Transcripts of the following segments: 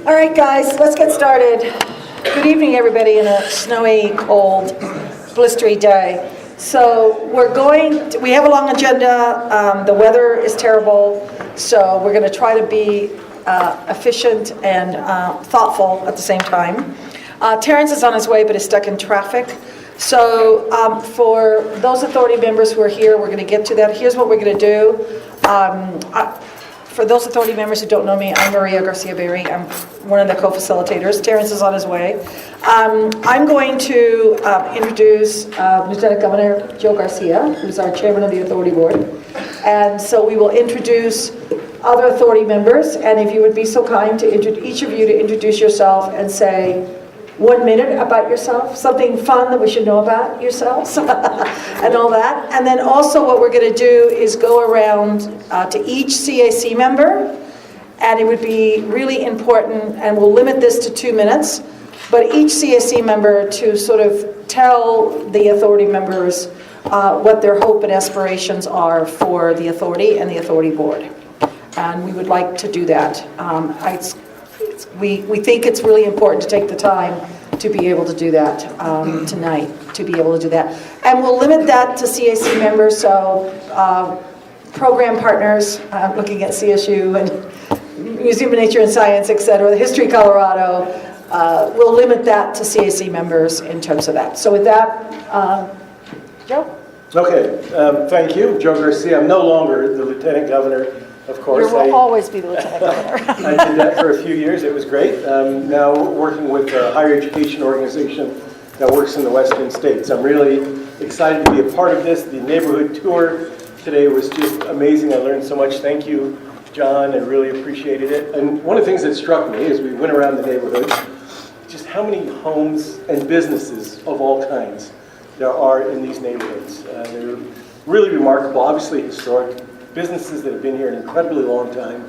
All right, guys, let's get started. Good evening, everybody, in a snowy, cold, blistery day. So we have a long agenda. The weather is terrible, so we're going to try to be efficient and thoughtful at the same time. Terrence is on his way, but is stuck in traffic. So for those authority members who are here, we're going to get to that. Here's what we're going to do. For those authority members who don't know me, I'm Maria Garcia-Berry. I'm one of the co-facilitators. Terrence is on his way. I'm going to introduce Lieutenant Governor Joe Garcia, who's our chairman of the authority board. And so we will introduce other authority members. And if you would be so kind to each of you to introduce yourself and say 1 minute about yourself, something fun that we should know about yourselves and all that. And then also what we're going to do is go around to each CAC member, and it would be really important, and we'll limit this to 2 minutes, but each CAC member to sort of tell the authority members what their hope and aspirations are for the authority and the authority board. And we would like to do that. We think it's really important to take the time to be able to do that tonight, to be able to do that. And we'll limit that to CAC members, so program partners, looking at CSU and Museum of Nature and Science, etc., the History Colorado, we'll limit that to CAC members in terms of that. So with that, Joe? Okay, thank you. Joe Garcia. I'm no longer the Lieutenant Governor. Of course, You will always be the Lieutenant Governor. I did that for a few years. It was great. Now working with a higher education organization that works in the Western states. I'm really excited to be a part of this. The neighborhood tour today was just amazing. I learned so much. Thank you, John. I really appreciated it. And one of the things that struck me as we went around the neighborhood, just how many homes and businesses of all kinds there are in these neighborhoods. They're really remarkable, obviously historic. Businesses that have been here an incredibly long time.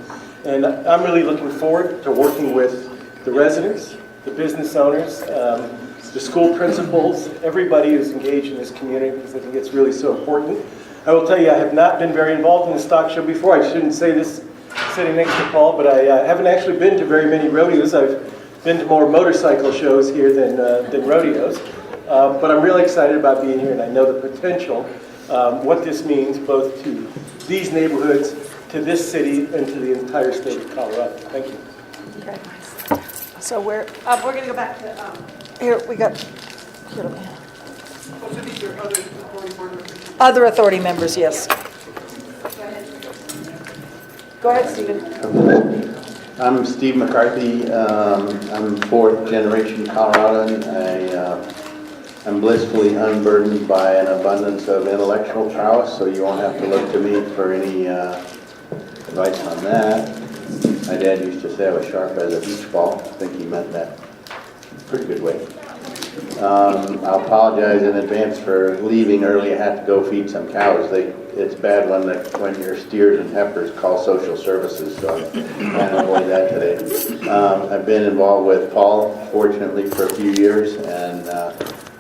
And I'm really looking forward to working with the residents, the business owners, the school principals, everybody who's engaged in this community, because I think it's really so important. I will tell you, I have not been very involved in the stock show before. I shouldn't say this sitting next to Paul, but I haven't actually been to very many rodeos. I've been to more motorcycle shows here than rodeos. But I'm really excited about being here, and I know the potential, what this means both to these neighborhoods, to this city, and to the entire state of Colorado. Thank you. Okay. So we're going to go back to here. We got here. Also, these are other authority board members. Other authority members, yes. Go ahead, Stephen. I'm Steve McCarthy. I'm fourth generation Coloradoan. I'm blissfully unburdened by an abundance of intellectual prowess, so you won't have to look to me for any advice on that. My dad used to say I was sharp as a beach ball. I think he meant that in a pretty good way. I'll apologize in advance for leaving early. I had to go feed some cows. It's bad when your steers and heifers call social services, so I'm trying to avoid that today. I've been involved with Paul, fortunately, for a few years, and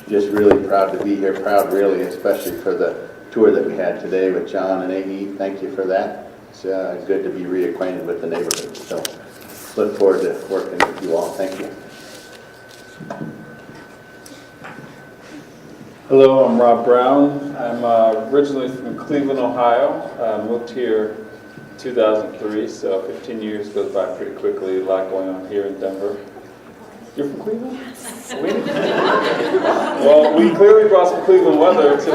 just really proud to be here. Proud, really, especially for the tour that we had today with John and Aggie. Thank you for that. It's good to be reacquainted with the neighborhood. So look forward to working with you all. Thank you. Hello, I'm Rob Brown. I'm originally from Cleveland, Ohio. Moved here in 2003, so 15 years goes by pretty quickly. A lot going on here in Denver. You're from Cleveland? Yes. Well, we clearly brought some Cleveland weather to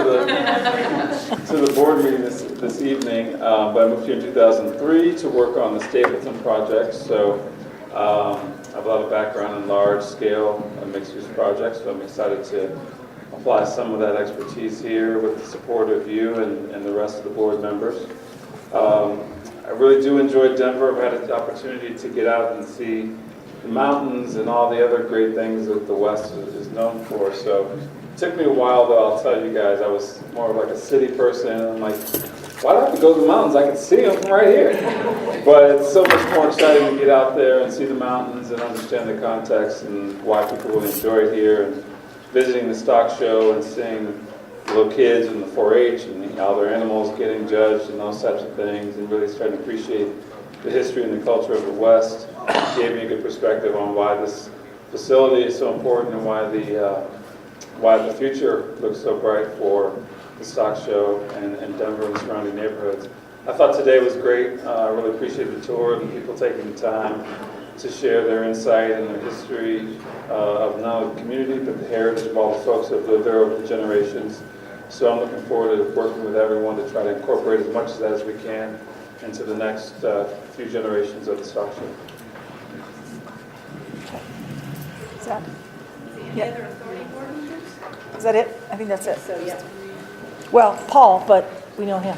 the board meeting this evening, but I moved here in 2003 to work on the Stapleton project. So I have a lot of background in large-scale mixed-use projects, so I'm excited to apply some of that expertise here with the support of you and the rest of the board members. I really do enjoy Denver. I've had an opportunity to get out and see the mountains and all the other great things that the West is known for. So it took me a while, though, I'll tell you guys. I was more of like a city person, and I'm like, why do I have to go to the mountains? I can see them from right here. But it's so much more exciting to get out there and see the mountains and understand the context and why people will enjoy it here, and visiting the stock show and seeing little kids in the 4-H and all their animals getting judged and those types of things, and really starting to appreciate the history and the culture of the West. Gave me a good perspective on why this facility is so important and why the future looks so bright for the stock show and Denver and surrounding neighborhoods. I thought today was great. I really appreciate the tour, the people taking the time to share their insight and their history of not only the community, but the heritage of all the folks that have lived there over the generations. So I'm looking forward to working with everyone to try to incorporate as much of that as we can into the next few generations of the stock show. Is that? Yeah. Is that it? I think that's it. So, yeah. Well, Paul, but we know him.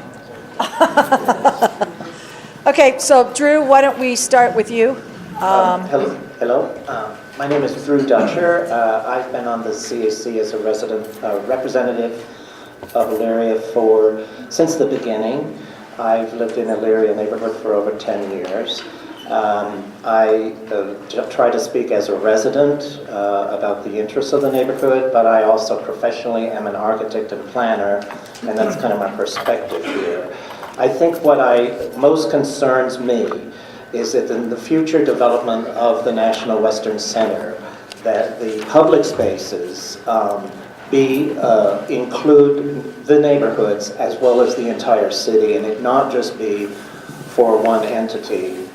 Okay, so Drew, why don't we start with you? Hello. My name is Drew Dutcher. I've been on the CAC as a representative of Elyria since the beginning. I've lived in Elyria neighborhood for over 10 years. I try to speak as a resident about the interests of the neighborhood, but I also professionally am an architect and planner, and that's kind of my perspective here. I think what most concerns me is that in the future development of the National Western Center, that the public spaces include the neighborhoods as well as the entire city, and it not just be for one entity,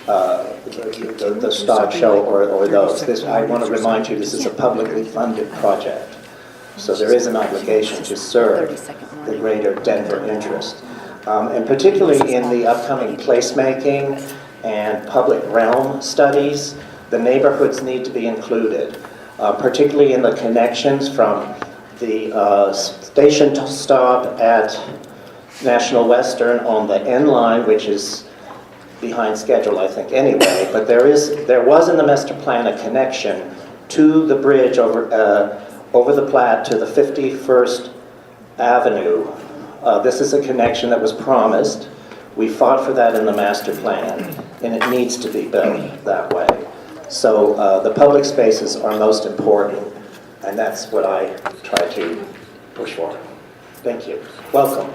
the stock show or those. I want to remind you, this is a publicly funded project, so there is an obligation to serve the greater Denver interest. And particularly in the upcoming placemaking and public realm studies, the neighborhoods need to be included, particularly in the connections from the station stop at National Western on the N line, which is behind schedule, I think, anyway. But there was in the master plan a connection to the bridge over the Platte to the 51st Avenue. This is a connection that was promised. We fought for that in the master plan, and it needs to be built that way. So the public spaces are most important, and that's what I try to push for. Thank you. Welcome.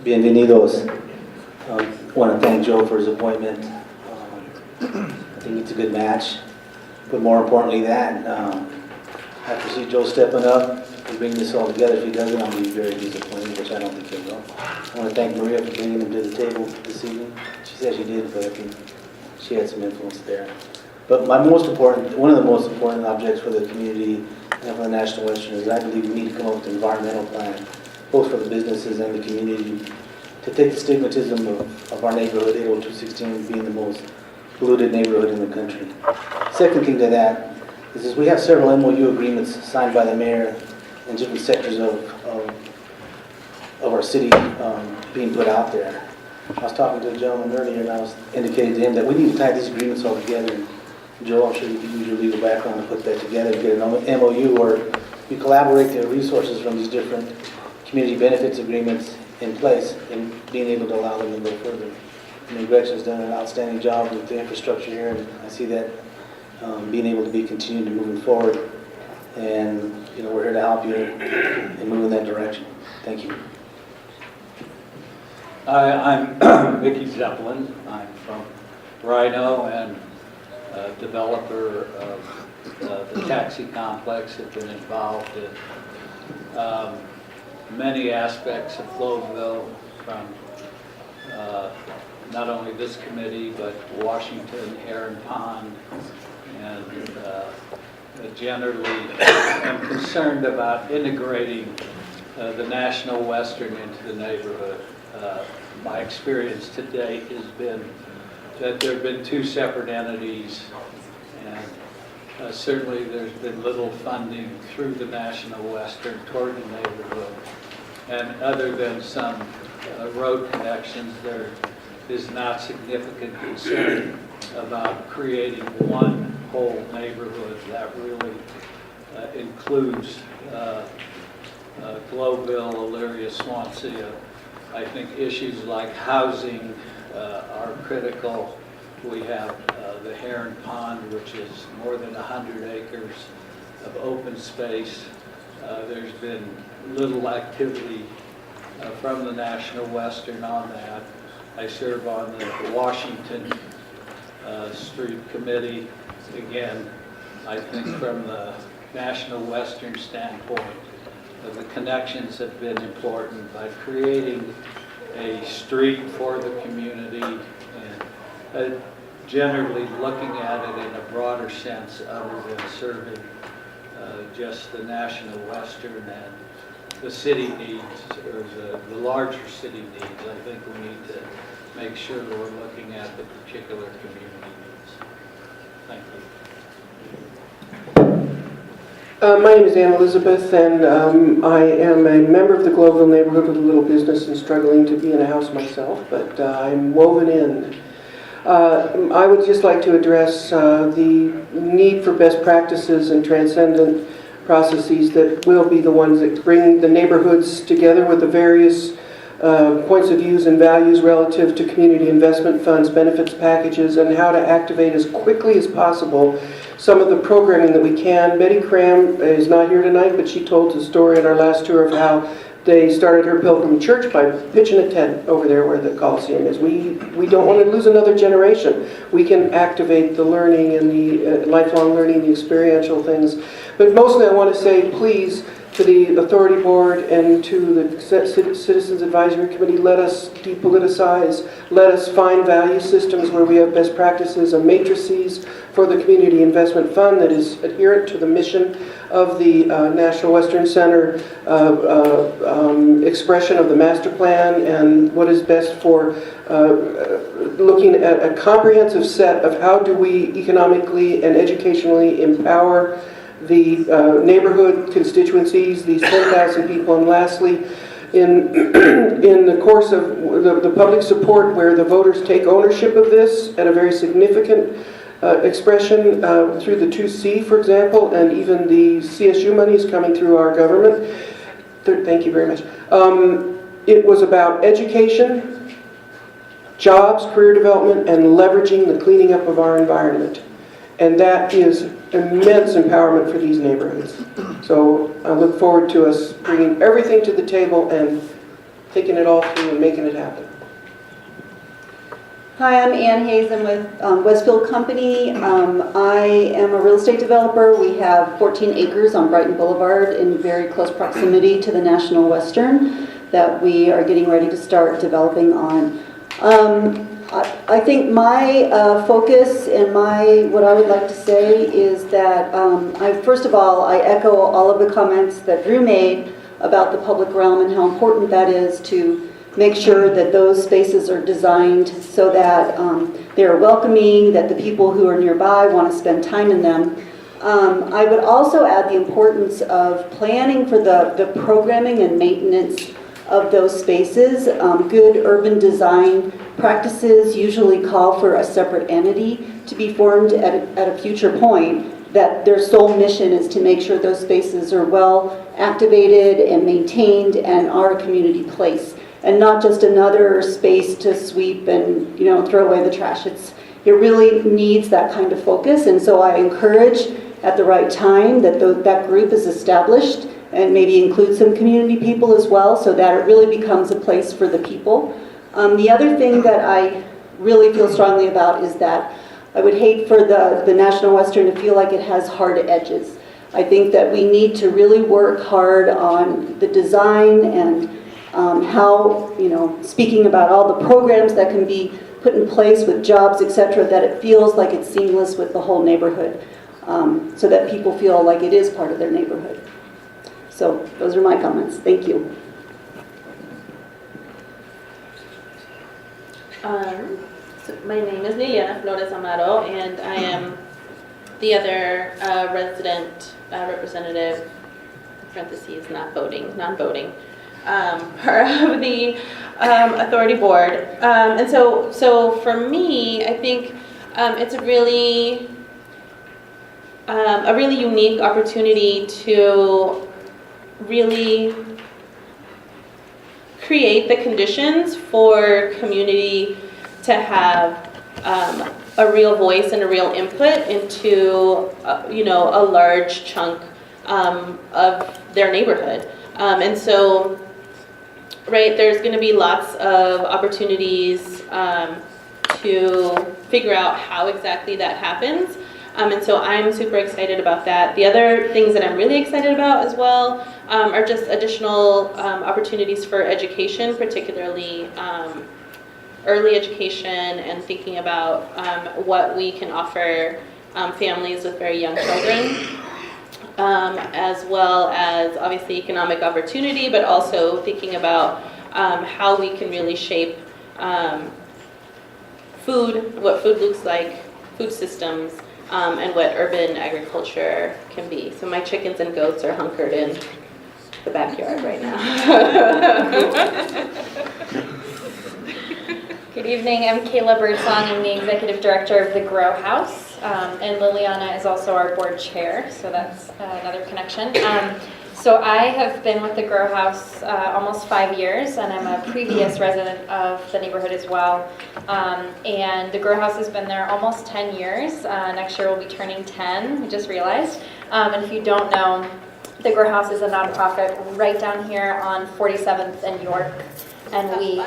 Bienvenidos. I want to thank Joe for his appointment. I think it's a good match. But more importantly that, after see Joe stepping up and bringing this all together, if he doesn't, I'll be very disappointed, which I don't think he will. I want to thank Maria for bringing him to the table this evening. She said she did, but I think she had some influence there. But one of the most important objects for the community and for the National Western is I believe we need to come up with an environmental plan, both for the businesses and the community, to take the stigmatism of our neighborhood, 80216, being the most polluted neighborhood in the country. Second thing to that is we have several MOU agreements signed by the mayor and different sectors of our city being put out there. I was talking to a gentleman earlier, and I was indicating to him that we need to tie these agreements all together. And Joe, I'm sure you can use your legal background to put that together and get an MOU where we collaborate the resources from these different community benefits agreements in place and being able to allow them to go further. I mean, Gretchen's done an outstanding job with the infrastructure here, and I see that being able to be continued to moving forward. And we're here to help you and move in that direction. Thank you. I'm Vicki Zeppelin. I'm from Rhino and a developer of the taxi complex. Have been involved in many aspects of Globeville, from not only this committee but Washington, Heron Pond, and generally am concerned about integrating the National Western into the neighborhood. My experience to date has been that there have been two separate entities, and certainly there's been little funding through the National Western toward the neighborhood. And other than some road connections, there is not significant concern about creating one whole neighborhood that really includes Globeville, Elyria, Swansea. I think issues like housing are critical. We have the Heron Pond, which is more than 100 acres of open space. There's been little activity from the National Western on that. I serve on the Washington Street Committee. Again, I think from the National Western standpoint, the connections have been important by creating a street for the community and generally looking at it in a broader sense other than serving just the National Western and the city needs, or the larger city needs. I think we need to make sure that we're looking at the particular community needs. Thank you. My name is Ann Elizabeth, and I am a member of the Global Neighborhood with a Little Business and struggling to be in a house myself, but I'm woven in. I would just like to address the need for best practices and transcendent processes that will be the ones that bring the neighborhoods together with the various points of views and values relative to community investment funds, benefits packages, and how to activate as quickly as possible some of the programming that we can. Betty Cram is not here tonight, but she told the story in our last tour of how they started her Pilgrim Church by pitching a tent over there where the Coliseum is. We don't want to lose another generation. We can activate the learning and the lifelong learning, the experiential things. But mostly I want to say, please, to the Authority Board and to the Citizens Advisory Committee, let us depoliticize, let us find value systems where we have best practices and matrices for the Community Investment Fund that is adherent to the mission of the National Western Center expression of the master plan and what is best for looking at a comprehensive set of how do we economically and educationally empower the neighborhood constituencies, these 10,000 people, and lastly, in the course of the public support where the voters take ownership of this at a very significant expression through the 2C, for example, and even the CSU monies coming through our government. Thank you very much. It was about education, jobs, career development, and leveraging the cleaning up of our environment. And that is immense empowerment for these neighborhoods. So I look forward to us bringing everything to the table and thinking it all through and making it happen. Hi, I'm Ann Hayes. I'm with Westfield Company. I am a real estate developer. We have 14 acres on Brighton Boulevard in very close proximity to the National Western that we are getting ready to start developing on. I think my focus and what I would like to say is that first of all, I echo all of the comments that Drew made about the public realm and how important that is to make sure that those spaces are designed so that they're welcoming, that the people who are nearby want to spend time in them. I would also add the importance of planning for the programming and maintenance of those spaces. Good urban design practices usually call for a separate entity to be formed at a future point, that their sole mission is to make sure those spaces are well activated and maintained and are a community place, and not just another space to sweep and throw away the trash. It really needs that kind of focus, and so I encourage at the right time that that group is established and maybe include some community people as well, so that it really becomes a place for the people. The other thing that I really feel strongly about is that I would hate for the National Western to feel like it has hard edges. I think that we need to really work hard on the design and how, speaking about all the programs that can be put in place with jobs, etc., that it feels like it's seamless with the whole neighborhood, so that people feel like it is part of their neighborhood. So those are my comments. Thank you. So my name is Liliana Flores Amaro, and I am the other resident representative, parentheses, non-voting, part of the authority board. And so for me, I think it's a really unique opportunity to really create the conditions for community to have a real voice and a real input into a large chunk of their neighborhood. And so right, there's going to be lots of opportunities to figure out how exactly that happens. And so I'm super excited about that. The other things that I'm really excited about as well are just additional opportunities for education, particularly early education, and thinking about what we can offer families with very young children, as well as obviously economic opportunity, but also thinking about how we can really shape food, what food looks like, food systems, and what urban agriculture can be. So my chickens and goats are hunkered in the backyard right now. Good evening, I'm Kayla Birdsong. I'm the Executive Director of the Grow House, and Liliana is also our board chair, so that's another connection. So I have been with the Grow House almost 5 years, and I'm a previous resident of the neighborhood as well. And the Grow House has been there almost 10 years. Next year we'll be turning 10, we just realized. And if you don't know, the Grow House is a nonprofit right down here on 47th and York. And we...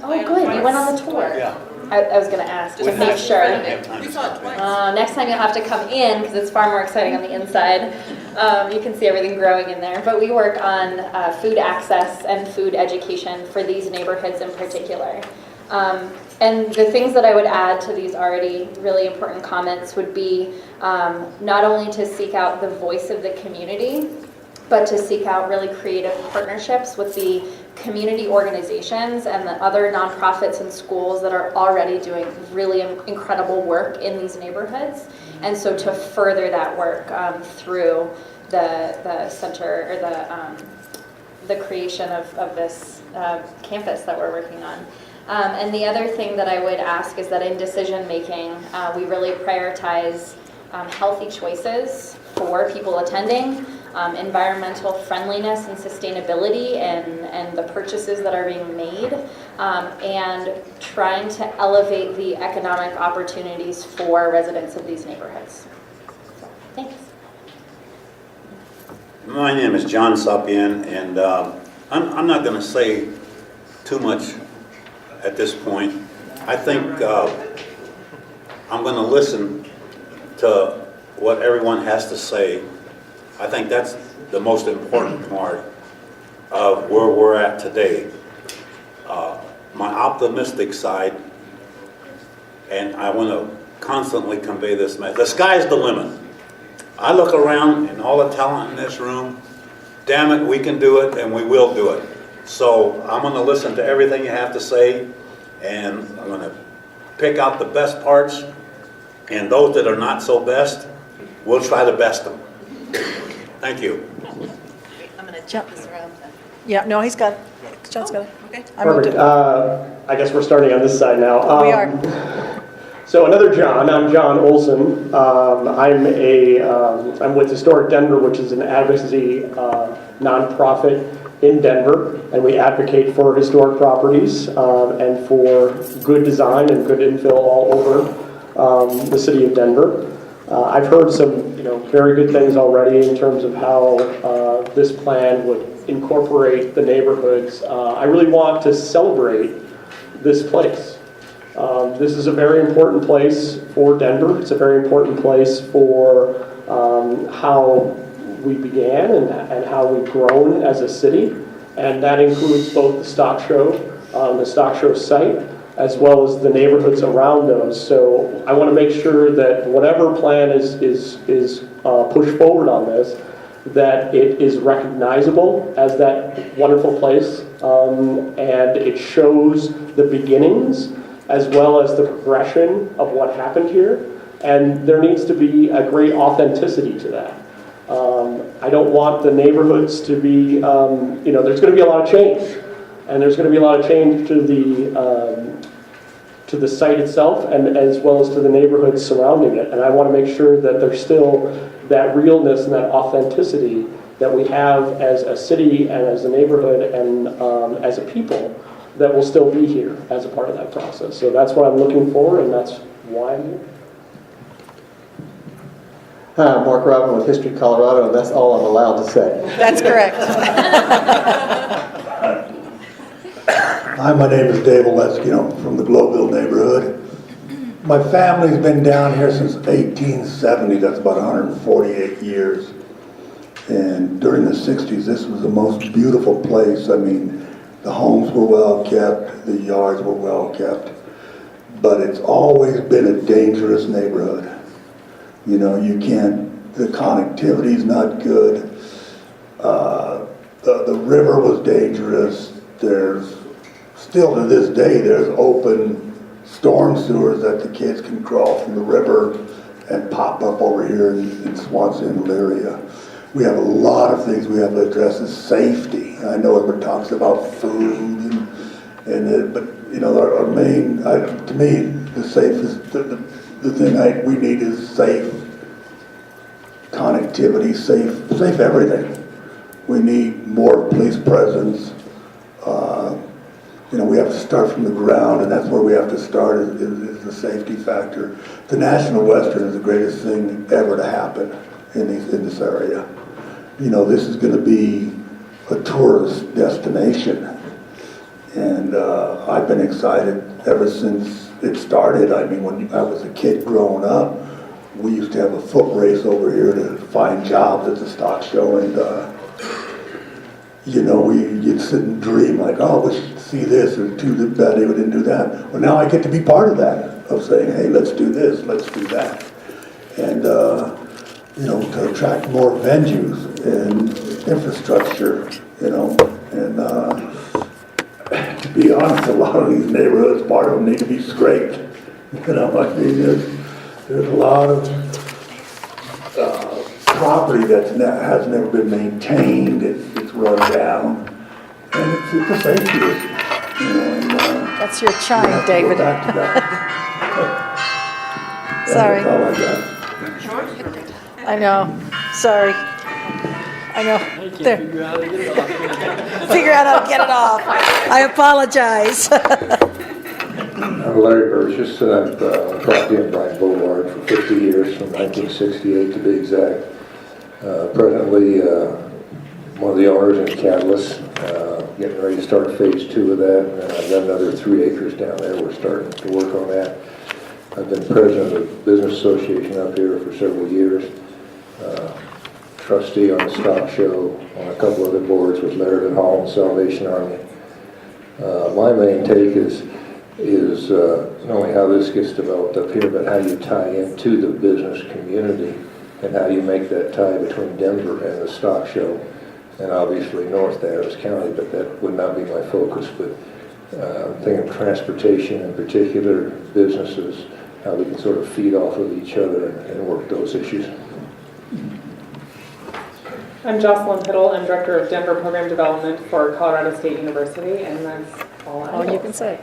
Oh, good, you went on the tour. Yeah. I was going to ask, to make sure. We saw it twice. Next time you'll have to come in, because it's far more exciting on the inside. You can see everything growing in there. But we work on food access and food education for these neighborhoods in particular. And the things that I would add to these already really important comments would be not only to seek out the voice of the community, but to seek out really creative partnerships with the community organizations and the other nonprofits and schools that are already doing really incredible work in these neighborhoods. And so to further that work through the center, or the creation of this campus that we're working on. And the other thing that I would ask is that in decision making, we really prioritize healthy choices for people attending, environmental friendliness and sustainability and the purchases that are being made, and trying to elevate the economic opportunities for residents of these neighborhoods. So, thanks. My name is John Sapien, and I'm not going to say too much at this point. I think I'm going to listen to what everyone has to say. I think that's the most important part of where we're at today. My optimistic side, and I want to constantly convey this message. The sky's the limit. I look around and all the talent in this room, damn it, we can do it and we will do it. So I'm going to listen to everything you have to say, and I'm going to pick out the best parts, and those that are not so best, we'll try to best them. Thank you. I'm going to jump this around. Yeah, no, he's got it. John's got it. Okay. Perfect. I guess we're starting on this side now. We are. So another John. I'm John Olson. I'm with Historic Denver, which is an advocacy nonprofit in Denver, and we advocate for historic properties and for good design and good infill all over the city of Denver. I've heard some, very good things already in terms of how this plan would incorporate the neighborhoods. I really want to celebrate this place. This is a very important place for Denver. It's a very important place for how we began and how we've grown as a city. And that includes both the stock show site, as well as the neighborhoods around those. So I want to make sure that whatever plan is pushed forward on this, that it is recognizable as that wonderful place, and it shows the beginnings as well as the progression of what happened here. And there needs to be a great authenticity to that. I don't want the neighborhoods to be, there's going to be a lot of change. And there's going to be a lot of change to the site itself, and as well as to the neighborhoods surrounding it. And I want to make sure that there's still that realness and that authenticity that we have as a city and as a neighborhood and as a people that will still be here as a part of that process. So that's what I'm looking for, and that's why I'm here. Hi, I'm Mark Robin with History Colorado, and that's all I'm allowed to say. That's correct. Hi, my name is Dave Oleski. I'm from the Globeville neighborhood. My family's been down here since 1870. That's about 148 years. And during the 60s, this was the most beautiful place. I mean, the homes were well kept, the yards were well kept. But it's always been a dangerous neighborhood. You know, you can't, the connectivity's not good. The river was dangerous. There's, still to this day, there's open storm sewers that the kids can crawl from the river and pop up over here in Swansea and Elyria. We have a lot of things we have to address is safety. I know everyone talks about food but you know, our main, to me, the safest, the thing we need is safe connectivity, safe everything. We need more police presence. You know, we have to start from the ground, and that's where we have to start is the safety factor. The National Western is the greatest thing ever to happen in this area. You know, this is going to be a tourist destination, and I've been excited ever since it started. I mean, when I was a kid growing up, we used to have a foot race over here to find jobs at the stock show, and you know, you'd sit and dream like, oh, we should see this, or too bad they didn't do that. Well, now I get to be part of that, of saying, hey, let's do this, let's do that. And, you know, to attract more venues and infrastructure, you know, and to be honest, a lot of these neighborhoods, part of them need to be scraped. You know, I mean, there's a lot of property that has never been maintained. It's run down, and it's a safety issue. You know, and, That's your chime, David. Back to that. Sorry. That's all I got. I know. Sorry. I know. There. Figure out how to get it off. Figure out how to get it off. I apologize. I'm Larry Burgess, and I've property in Bryant Boulevard for 50 years, from 1968 to be exact. Presently, one of the owners in Catalyst, getting ready to start phase 2 of that, and I've got another 3 acres down there. We're starting to work on that. I've been president of the Business Association up here for several years, trustee on the stock show, on a couple other boards with Laird and Hall and Salvation Army. My main take is not only how this gets developed up here, but how you tie into the business community and how you make that tie between Denver and the stock show, and obviously North Adams County, but that would not be my focus. But I'm thinking of transportation in particular, businesses, how we can sort of feed off of each other and work those issues. I'm Jocelyn Piddle. I'm Director of Denver Program Development for Colorado State University, and that's all I you can say.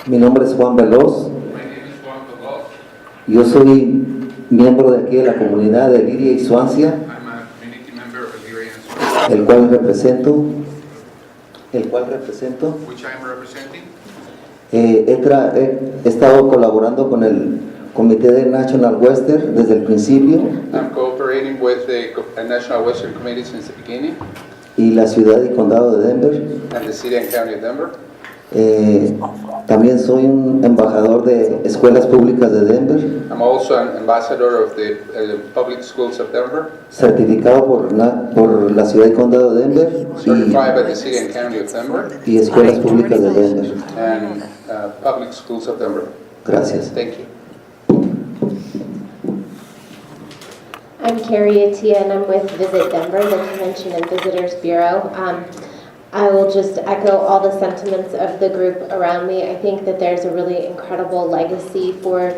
Mi nombre es Juan Veloz. Yo soy miembro de aquí de la comunidad de Elyria y Swansea, el cual represento. Which I'm representing. He estado colaborando con el Comité de National Western desde el principio. I'm cooperating with the National Western Committee since the beginning. Y la ciudad y condado de Denver. And the city and county of Denver. También soy un embajador de escuelas públicas de Denver. I'm also an ambassador of the public schools of Denver. Certificado por la ciudad y condado de Denver. Certified by the city and county of Denver. Y escuelas públicas de Denver. And public schools of Denver. Gracias. Thank you. I'm Carrie Attia, and I'm with Visit Denver, the Convention and Visitors Bureau. I will just echo all the sentiments of the group around me. I think that there's a really incredible legacy for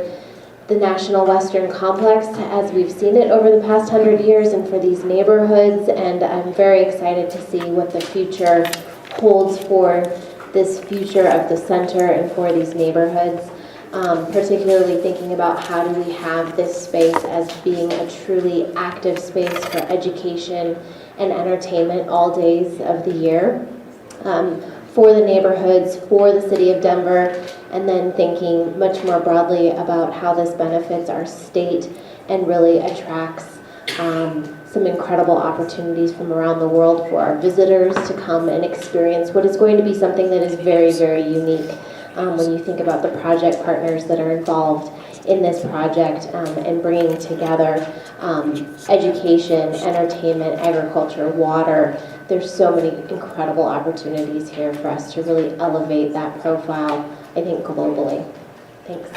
the National Western Complex as we've seen it over the past 100 years and for these neighborhoods, and I'm very excited to see what the future holds for this future of the center and for these neighborhoods. Particularly thinking about how do we have this space as being a truly active space for education and entertainment all days of the year, for the neighborhoods, for the city of Denver, and then thinking much more broadly about how this benefits our state and really attracts some incredible opportunities from around the world for our visitors to come and experience what is going to be something that is very, very unique when you think about the project partners that are involved in this project and bringing together education, entertainment, agriculture, water. There's so many incredible opportunities here for us to really elevate that profile, I think, globally. Thanks.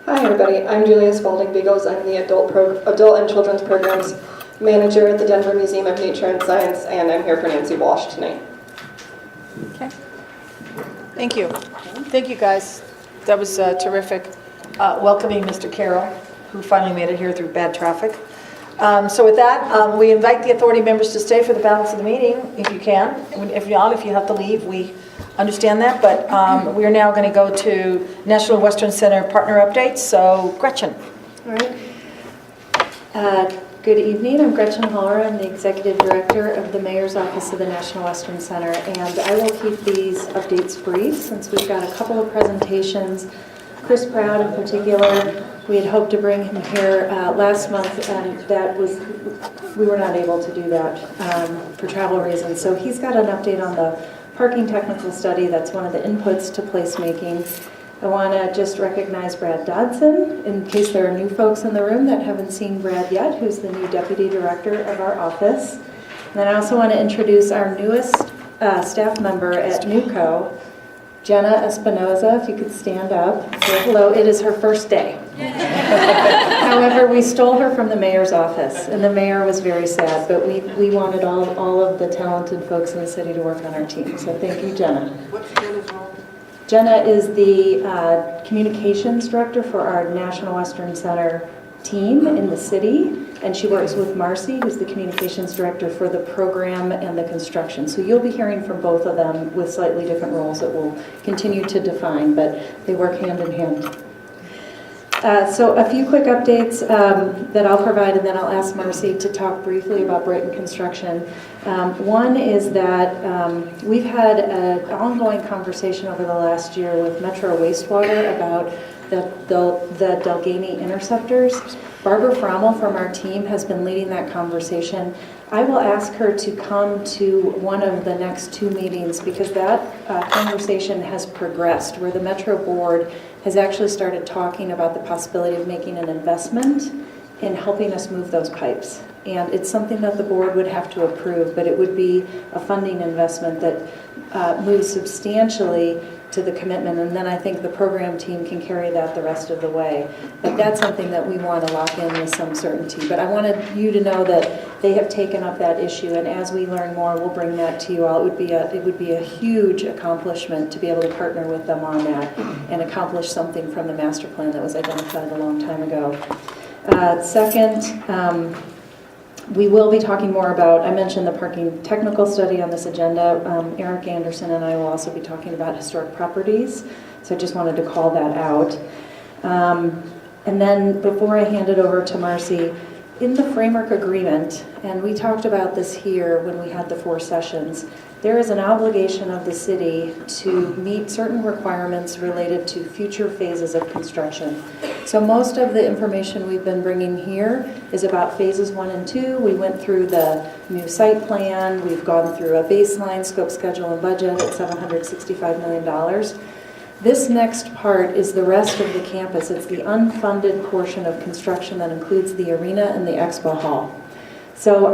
Hi everybody, I'm Julia Spalding-Bigos. I'm the Adult and Children's Programs Manager at the Denver Museum of Nature and Science, and I'm here for Nancy Walsh tonight. Okay. Thank you. Thank you, guys. That was terrific. Welcoming Mr. Carroll, who finally made it here through bad traffic. So with that, we invite the authority members to stay for the balance of the meeting, if you can. If not, if you have to leave, we understand that. But we are now going to go to National Western Center partner updates. So Gretchen. All right. Good evening. I'm Gretchen Holler. I'm the Executive Director of the Mayor's Office of the National Western Center. And I will keep these updates brief since we've got a couple of presentations. Chris Proud in particular, we had hoped to bring him here last month, and we were not able to do that for travel reasons. So he's got an update on the parking technical study. That's one of the inputs to placemaking. I want to just recognize Brad Dodson, in case there are new folks in the room that haven't seen Brad yet, who's the new Deputy Director of our office. And then I also want to introduce our newest staff member at NUCO, Jenna Espinoza, if you could stand up. Say hello. It is her first day. However, we stole her from the mayor's office, and the mayor was very sad, but we wanted all of the talented folks in the city to work on our team. So thank you, Jenna. What's Jenna's role? Jenna is the communications director for our National Western Center team in the city, and she works with Marcy, who's the communications director for the program and the construction. So you'll be hearing from both of them with slightly different roles that we'll continue to define, but they work hand in hand. So a few quick updates that I'll provide, and then I'll ask Marcy to talk briefly about Brighton construction. One is that we've had an ongoing conversation over the last year with Metro Wastewater about the Delgany interceptors. Barbara Frommel from our team has been leading that conversation. I will ask her to come to one of the next two meetings because that conversation has progressed, where the Metro Board has actually started talking about the possibility of making an investment in helping us move those pipes. And it's something that the board would have to approve, but it would be a funding investment that moves substantially to the commitment, and then I think the program team can carry that the rest of the way. But that's something that we want to lock in with some certainty. But I wanted you to know that they have taken up that issue, and as we learn more, we'll bring that to you all. It would be a huge accomplishment to be able to partner with them on that and accomplish something from the master plan that was identified a long time ago. Second, we will be talking more about, I mentioned the parking technical study on this agenda. Eric Anderson and I will also be talking about historic properties. So I just wanted to call that out. And then before I hand it over to Marcy, in the framework agreement, and we talked about this here when we had the 4 sessions, there is an obligation of the city to meet certain requirements related to future phases of construction. So most of the information we've been bringing here is about phases 1 and 2. We went through the new site plan. We've gone through a baseline scope, schedule, and budget at $765 million. This next part is the rest of the campus. It's the unfunded portion of construction that includes the arena and the expo hall. So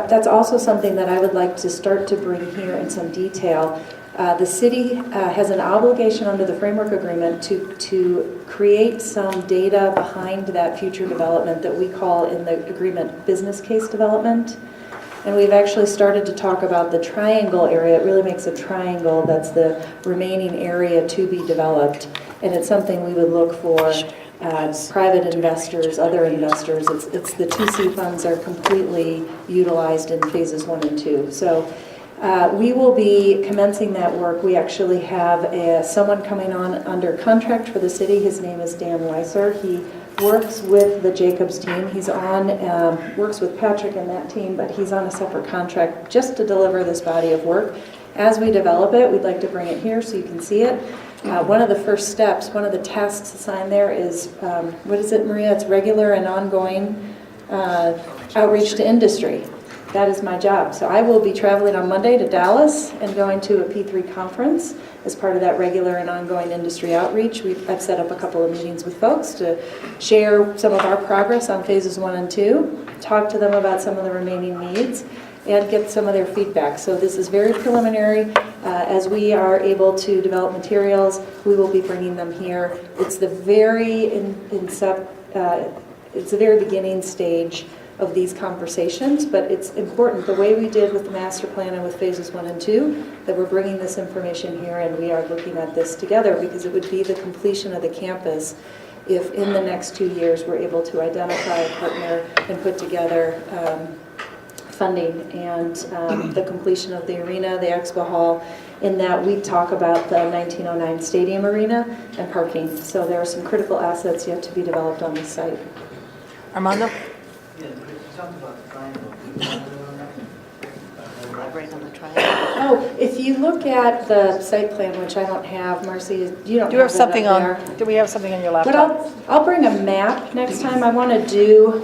that's also something that I would like to start to bring here in some detail. The city has an obligation under the framework agreement to create some data behind that future development that we call in the agreement business case development. And we've actually started to talk about the triangle area. It really makes a triangle. That's the remaining area to be developed. And it's something we would look for private investors, other investors. It's the 2C funds are completely utilized in phases 1 and 2. So we will be commencing that work. We actually have someone coming on under contract for the city. His name is Dan Weiser. He works with the Jacobs team. He's on, works with Patrick and that team, but he's on a separate contract just to deliver this body of work. As we develop it, we'd like to bring it here so you can see it. One of the first steps, one of the tasks assigned there is, what is it, Maria? It's regular and ongoing outreach to industry. That is my job. So I will be traveling on Monday to Dallas and going to a P3 conference as part of that regular and ongoing industry outreach. I've set up a couple of meetings with folks to share some of our progress on phases 1 and 2, talk to them about some of the remaining needs, and get some of their feedback. So this is very preliminary. As we are able to develop materials, we will be bringing them here. It's the very it's the very beginning stage of these conversations, but it's important, the way we did with the master plan and with phases 1 and 2, that we're bringing this information here and we are looking at this together, because it would be the completion of the campus if in the next 2 years we're able to identify a partner and put together funding and the completion of the arena, the expo hall, in that we talk about the 1909 stadium arena and parking. So there are some critical assets yet to be developed on this site. Armando? Yeah, but if you talk about the triangle, elaborate on the triangle. Oh, if you look at the site plan, which I don't have, Marcy, you don't Do you have that something up on, there. do we have something on your But laptop? I'll bring a map next time. I want to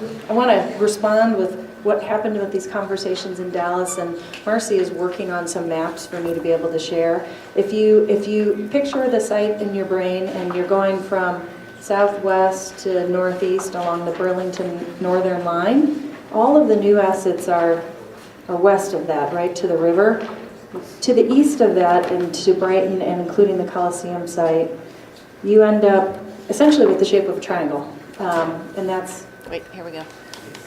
respond with what happened with these conversations in Dallas, and Marcy is working on some maps for me to be able to share. If you picture the site in your brain and you're going from southwest to northeast along the Burlington Northern line, all of the new assets are west of that, right to the river. To the east of that and to Brighton and including the Coliseum site, you end up essentially with the shape of a triangle. And that's... Wait, here we go.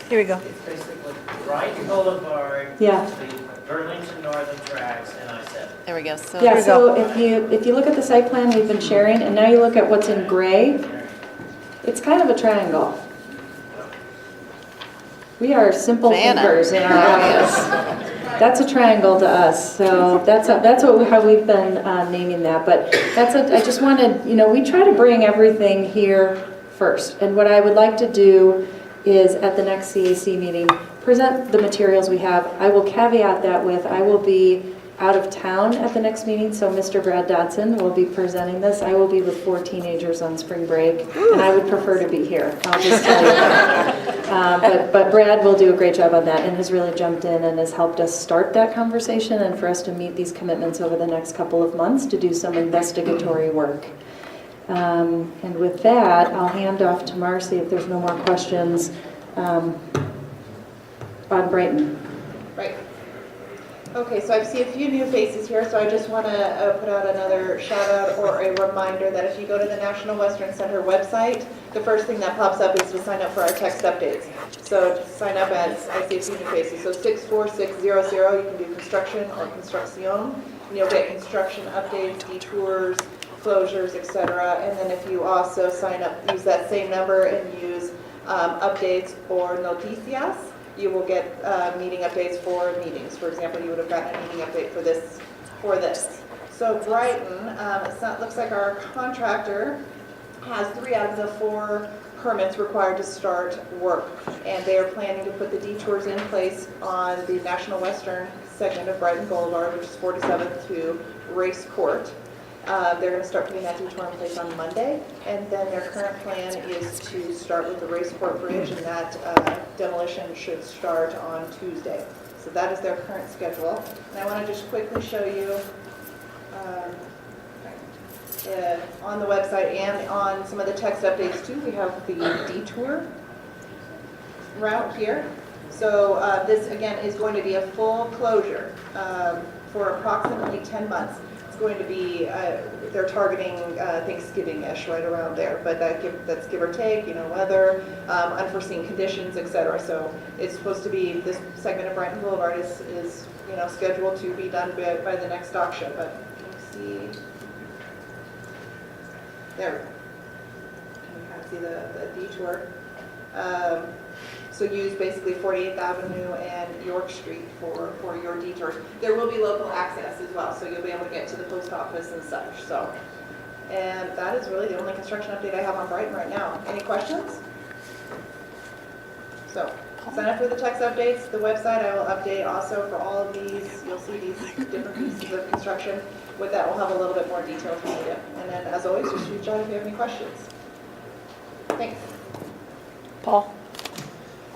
Here we go. It's basically Brighton Boulevard, Yeah. the Burlington Northern Tracks, and I-7. There we go. So Yeah, so if you look at the site plan we've been sharing, and now you look at what's in gray, it's kind of a triangle. We are simple thinkers in our office. That's a triangle to us, so that's how we've been naming that. But I just wanted, we try to bring everything here first. And what I would like to do is at the next CAC meeting, present the materials we have. I will caveat that with, I will be out of town at the next meeting, so Mr. Brad Dodson will be presenting this. I will be with 4 teenagers on spring break, and I would prefer to be here. I'll just tell you that. But Brad will do a great job on that and has really jumped in and has helped us start that conversation and for us to meet these commitments over the next couple of months to do some investigatory work. And with that, I'll hand off to Marcy if there's no more questions on Brighton. Right. Okay, so I see a few new faces here, so I just want to put out another shout out or a reminder that if you go to the National Western Center website, the first thing that pops up is to sign up for our text updates. So to sign up as, I see a few new faces, so 64600, you can do construction or construcción, and you'll get construction updates, detours, closures, etc. And then if you also sign up, use that same number and use updates or noticias, you will get meeting updates for meetings. For example, you would have gotten a meeting update for this. So Brighton, it looks like our contractor has 3 out of the 4 permits required to start work. And they are planning to put the detours in place on the National Western segment of Brighton Boulevard, which is 47th to Race Court. They're going to start putting that detour in place on Monday, and then their current plan is to start with the Race Court Bridge, and that demolition should start on Tuesday. So that is their current schedule. And I want to just quickly show you on the website and on some of the text updates too, we have the detour route here. So this again is going to be a full closure for approximately 10 months. It's going to be, they're targeting Thanksgiving-ish, right around there, but that's give or take, weather, unforeseen conditions, etc. So it's supposed to be, this segment of Brighton Boulevard is scheduled to be done by the next auction, but let me see. There. You can kind of see the detour. So use basically 48th Avenue and York Street for your detours. There will be local access as well, so you'll be able to get to the post office and such. So, and that is really the only construction update I have on Brighton right now. Any questions? So, sign up for the text updates. The website I will update also for all of these. You'll see these different pieces of construction. With that, we'll have a little bit more detail if you need it. And then, as always, just reach out if you have any questions. Thanks. Paul?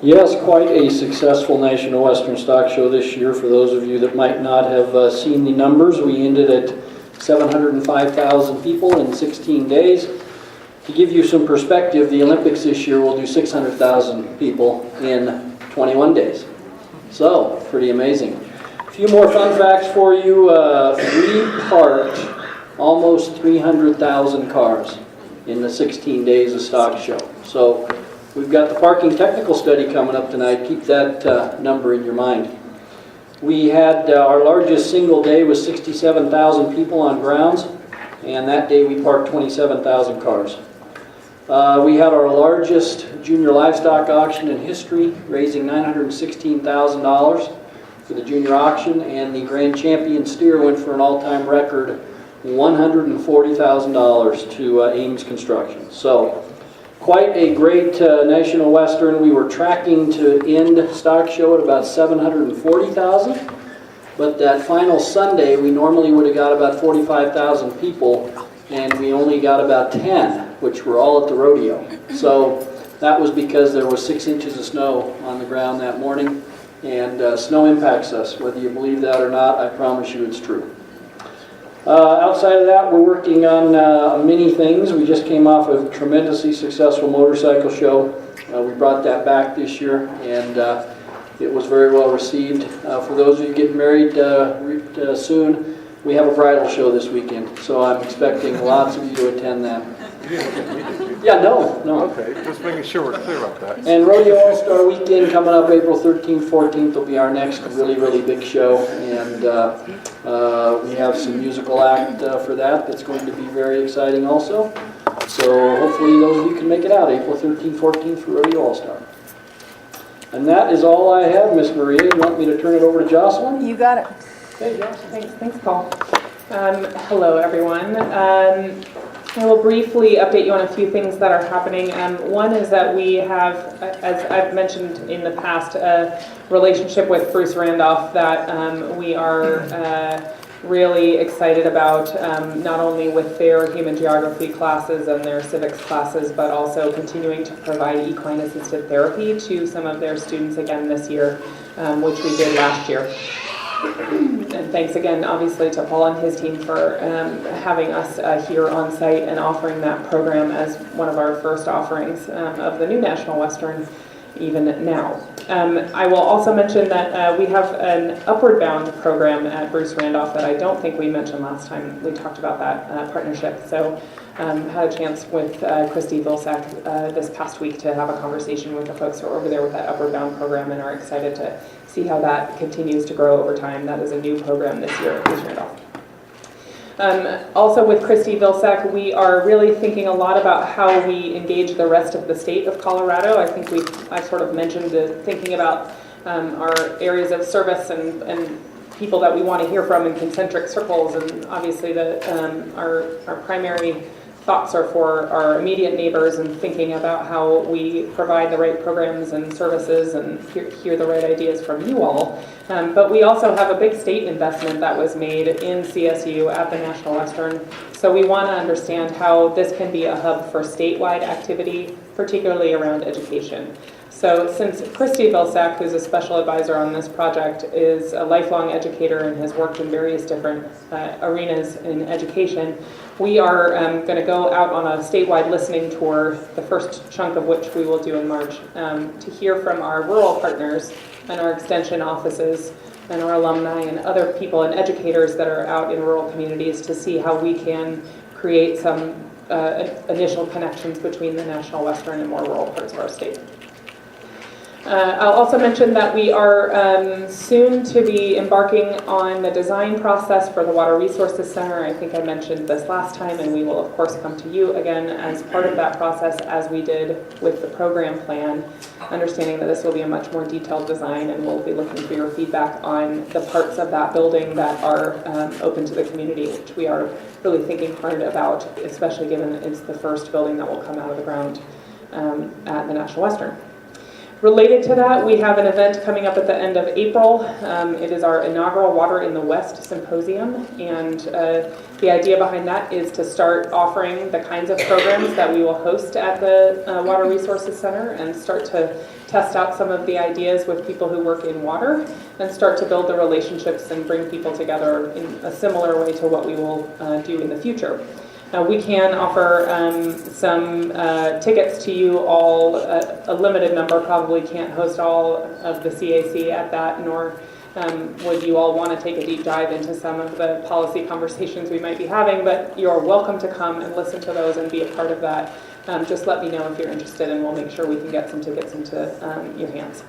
Yes, quite a successful National Western Stock Show this year. For those of you that might not have seen the numbers, we ended at 705,000 people in 16 days. To give you some perspective, the Olympics this year will do 600,000 people in 21 days. So, pretty amazing. A few more fun facts for you. We parked almost 300,000 cars in the 16 days of Stock Show. So, we've got the parking technical study coming up tonight. Keep that number in your mind. We had our largest single day was 67,000 people on grounds, and that day we parked 27,000 cars. We had our largest junior livestock auction in history, raising $916,000 for the junior auction, and the grand champion steer went for an all-time record $140,000 to Ames Construction. So, quite a great National Western. We were tracking to end Stock Show at about 740,000, but that final Sunday we normally would have got about 45,000 people, and we only got about 10, which were all at the rodeo. So that was because there was 6 inches of snow on the ground that morning, and snow impacts us. Whether you believe that or not, I promise you it's true. Outside of that, we're working on many things. We just came off a tremendously successful motorcycle show. We brought that back this year, and it was very well received. For those of you getting married soon, we have a bridal show this weekend, so I'm expecting lots of you to attend that. Yeah, no. Okay, just making sure we're clear about that. And Rodeo All-Star Weekend coming up April 13th, 14th will be our next really big show, and we have some musical act for that that's going to be very exciting also. So hopefully those of you can make it out April 13th, 14th for Rodeo All-Star. And that is all I have, Miss Maria. You want me to turn it over to Jocelyn? You got it. Okay, Jocelyn. Thanks, Paul. Hello, everyone. I will briefly update you on a few things that are happening. One is that we have, as I've mentioned in the past, a relationship with Bruce Randolph that we are really excited about, not only with their human geography classes and their civics classes, but also continuing to provide equine assisted therapy to some of their students again this year, which we did last year. And thanks again, obviously, to Paul and his team for having us here on site and offering that program as one of our first offerings of the new National Western even now. I will also mention that we have an Upward Bound program at Bruce Randolph that I don't think we mentioned last time we talked about that partnership. So had a chance with Christy Vilsack this past week to have a conversation with the folks who are over there with that Upward Bound program and are excited to see how that continues to grow over time. That is a new program this year at Bruce Randolph. Also with Christy Vilsack, we are really thinking a lot about how we engage the rest of the state of Colorado. I think I sort of mentioned thinking about our areas of service and people that we want to hear from in concentric circles, and obviously our primary thoughts are for our immediate neighbors and thinking about how we provide the right programs and services and hear the right ideas from you all. But we also have a big state investment that was made in CSU at the National Western. So we want to understand how this can be a hub for statewide activity, particularly around education. So since Christy Vilsack, who's a special advisor on this project, is a lifelong educator and has worked in various different arenas in education, we are going to go out on a statewide listening tour, the first chunk of which we will do in March, to hear from our rural partners and our extension offices and our alumni and other people and educators that are out in rural communities to see how we can create some initial connections between the National Western and more rural parts of our state. I'll also mention that we are soon to be embarking on the design process for the Water Resources Center. I think I mentioned this last time, and we will of course come to you again as part of that process as we did with the program plan, understanding that this will be a much more detailed design, and we'll be looking for your feedback on the parts of that building that are open to the community, which we are really thinking hard about, especially given it's the first building that will come out of the ground at the National Western. Related to that, we have an event coming up at the end of April. It is our inaugural Water in the West Symposium, and the idea behind that is to start offering the kinds of programs that we will host at the Water Resources Center and start to test out some of the ideas with people who work in water and start to build the relationships and bring people together in a similar way to what we will do in the future. We can offer some tickets to you all, a limited number, probably can't host all of the CAC at that, nor would you all want to take a deep dive into some of the policy conversations we might be having, but you're welcome to come and listen to those and be a part of that. Just let me know if you're interested and we'll make sure we can get some tickets into your hands.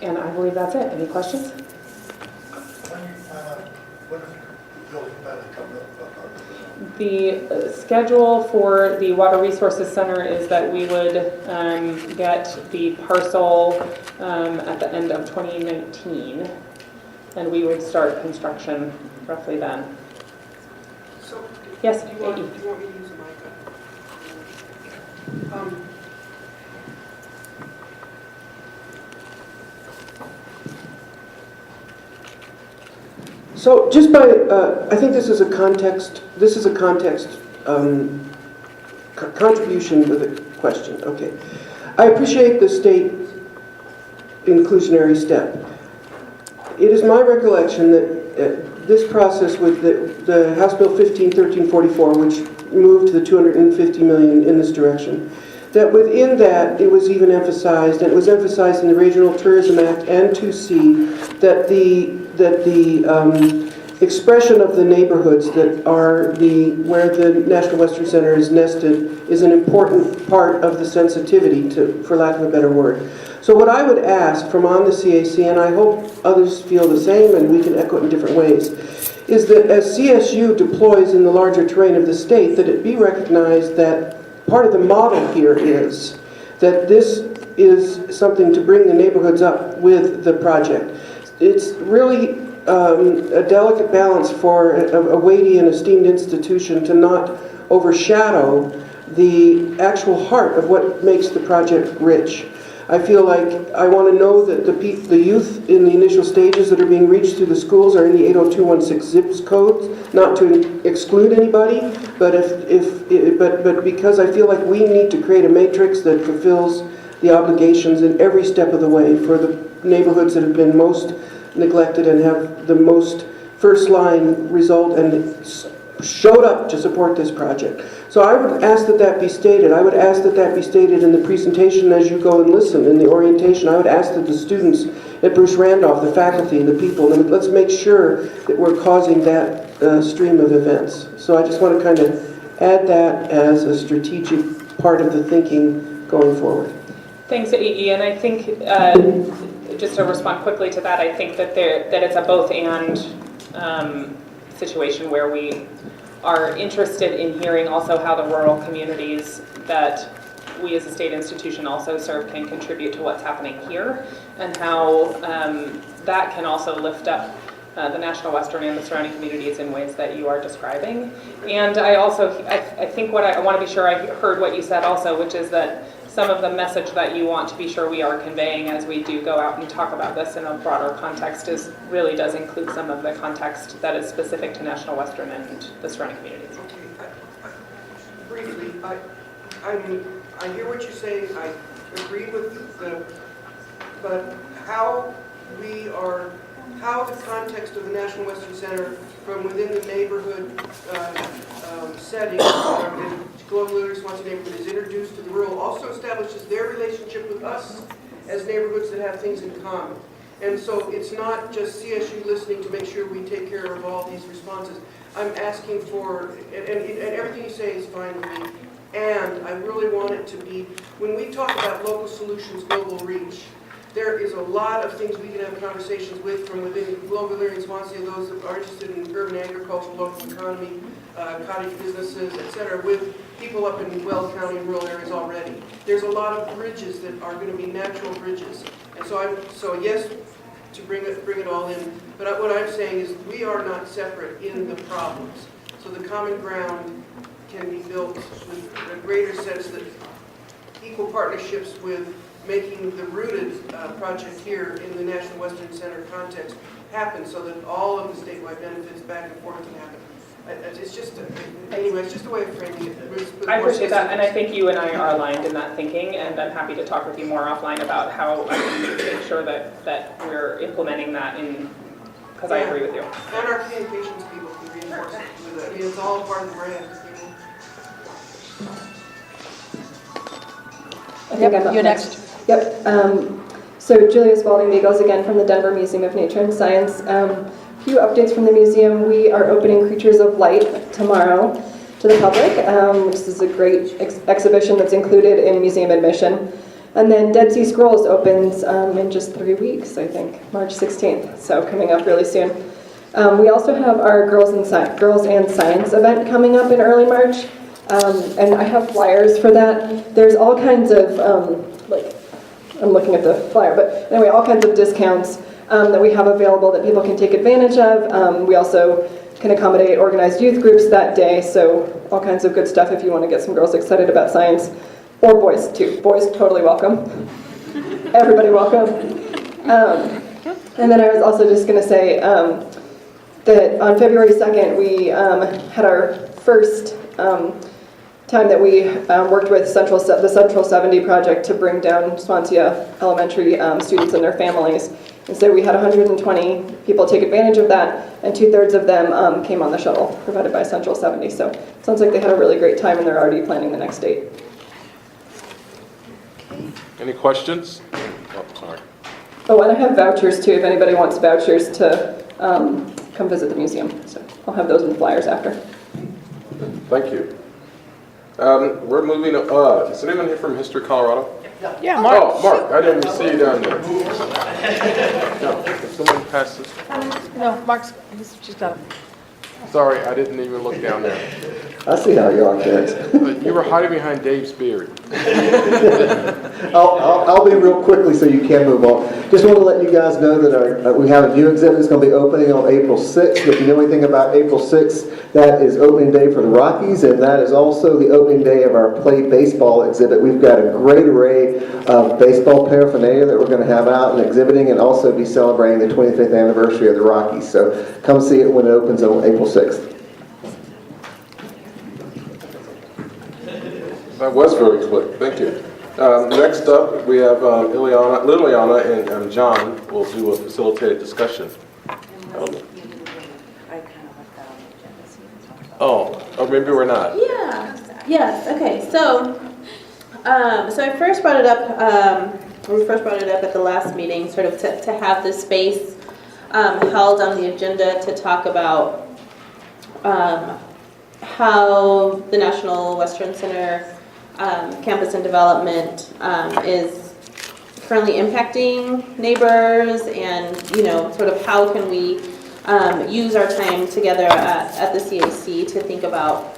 And I believe that's it. Any questions? The schedule for the Water Resources Center is that we would get the parcel at the end of 2019, and we would start construction roughly then. So, yes, do you want me to use a mic? So just by, I think this is a context contribution with a question. Okay. I appreciate the state inclusionary step. It is my recollection that this process with the House Bill 151344, which moved the $250 million in this direction, that within that it was even emphasized, and it was emphasized in the Regional Tourism Act and 2C, that the expression of the neighborhoods that are where the National Western Center is nested is an important part of the sensitivity, for lack of a better word. So what I would ask from on the CAC, and I hope others feel the same and we can echo it in different ways, is that as CSU deploys in the larger terrain of the state, that it be recognized that part of the model here is that this is something to bring the neighborhoods up with the project. It's really a delicate balance for a weighty and esteemed institution to not overshadow the actual heart of what makes the project rich. I feel like I want to know that the youth in the initial stages that are being reached through the schools are in the 80216 zips codes, not to exclude anybody, but but because I feel like we need to create a matrix that fulfills the obligations in every step of the way for the neighborhoods that have been most neglected and have the most first line result and showed up to support this project. So I would ask that that be stated. I would ask that that be stated in the presentation as you go and listen, in the orientation. I would ask that the students at Bruce Randolph, the faculty, the people, let's make sure that we're causing that stream of events. So I just want to kind of add that as a strategic part of the thinking going forward. Thanks, E.E. And I think, just to respond quickly to that, I think that it's a both-and situation where we are interested in hearing also how the rural communities that we as a state institution also serve can contribute to what's happening here, and how that can also lift up the National Western and the surrounding communities in ways that you are describing. And I think what I want to be sure I heard what you said also, which is that some of the message that you want to be sure we are conveying as we do go out and talk about this in a broader context really does include some of the context that is specific to National Western and the surrounding communities. Okay, briefly, I hear what you're saying. I agree with but how the context of the National Western Center from within the neighborhood setting, Global Responsive Neighborhood is introduced to the rural, also establishes their relationship with us as neighborhoods that have things in common. And so it's not just CSU listening to make sure we take care of all these responses. I'm asking for, and everything you say is fine with me, and I really want it to be, when we talk about local solutions, global reach, there is a lot of things we can have conversations with from within Global Swansea, those that are interested in urban agriculture, local economy, cottage businesses, etc., with people up in Wells County and rural areas already. There's a lot of bridges that are going to be natural bridges. And so yes, to bring it all in, but what I'm saying is we are not separate in the problems. So the common ground can be built with a greater sense that equal partnerships with making the Rooted project here in the National Western Center context happen so that all of the statewide benefits back and forth can happen. It's just, anyway, it's just a way of framing it. I appreciate that, and I think you and I are aligned in that thinking, and I'm happy to talk with you more offline about how I can make sure that we're implementing that in, because I agree with you. And our communications people can reinforce it with it. I mean, it's all part of the brand. I think I'm up you're next. Yep. So Julia Spalding-Beagles again from the Denver Museum of Nature and Science. Few updates from the museum. We are opening Creatures of Light tomorrow to the public, which is a great exhibition that's included in museum admission. And then Dead Sea Scrolls opens in just 3 weeks, I think, March 16th, so coming up really soon. We also have our Girls and Science event coming up in early March, and I have flyers for that. There's all kinds of, I'm looking at the flyer, but anyway, all kinds of discounts that we have available that people can take advantage of. We also can accommodate organized youth groups that day, so all kinds of good stuff if you want to get some girls excited about science, or boys too. Boys totally welcome. Everybody welcome. And then I was also just going to say that on February 2nd we had our first time that we worked with the Central 70 project to bring down Swansea Elementary students and their families. And so we had 120 people take advantage of that, and 2/3 of them came on the shuttle provided by Central 70. So it sounds like they had a really great time, and they're already planning the next date. Any questions? Oh, sorry. Oh, and I have vouchers too, if anybody wants vouchers to come visit the museum. So I'll have those in flyers after. Thank you. We're moving, is anyone here from History Colorado? Yeah, Mark. Oh, Mark, I didn't see you down there. No, can someone pass this? No, Mark's, she's got it. Sorry, I didn't even look down there. I see how you are, kids. You were hiding behind Dave's beard. I'll be real quickly so you can move on. Just want to let you guys know that we have a new exhibit that's going to be opening on April 6th. If you know anything about April 6th, that is opening day for the Rockies, and that is also the opening day of our Play Baseball exhibit. We've got a great array of baseball paraphernalia that we're going to have out and exhibiting, and also be celebrating the 25th anniversary of the Rockies. So come see it when it opens on April 6th. That was very quick, thank you. Next up, we have Liliana and John will do a facilitated discussion. Or maybe we're not. Yeah. Yes. Okay. So, so I first brought it up. We first brought it up at the last meeting, sort of to have this space held on the agenda to talk about how the National Western Center campus and development is currently impacting neighbors, and sort of how can we use our time together at the CAC to think about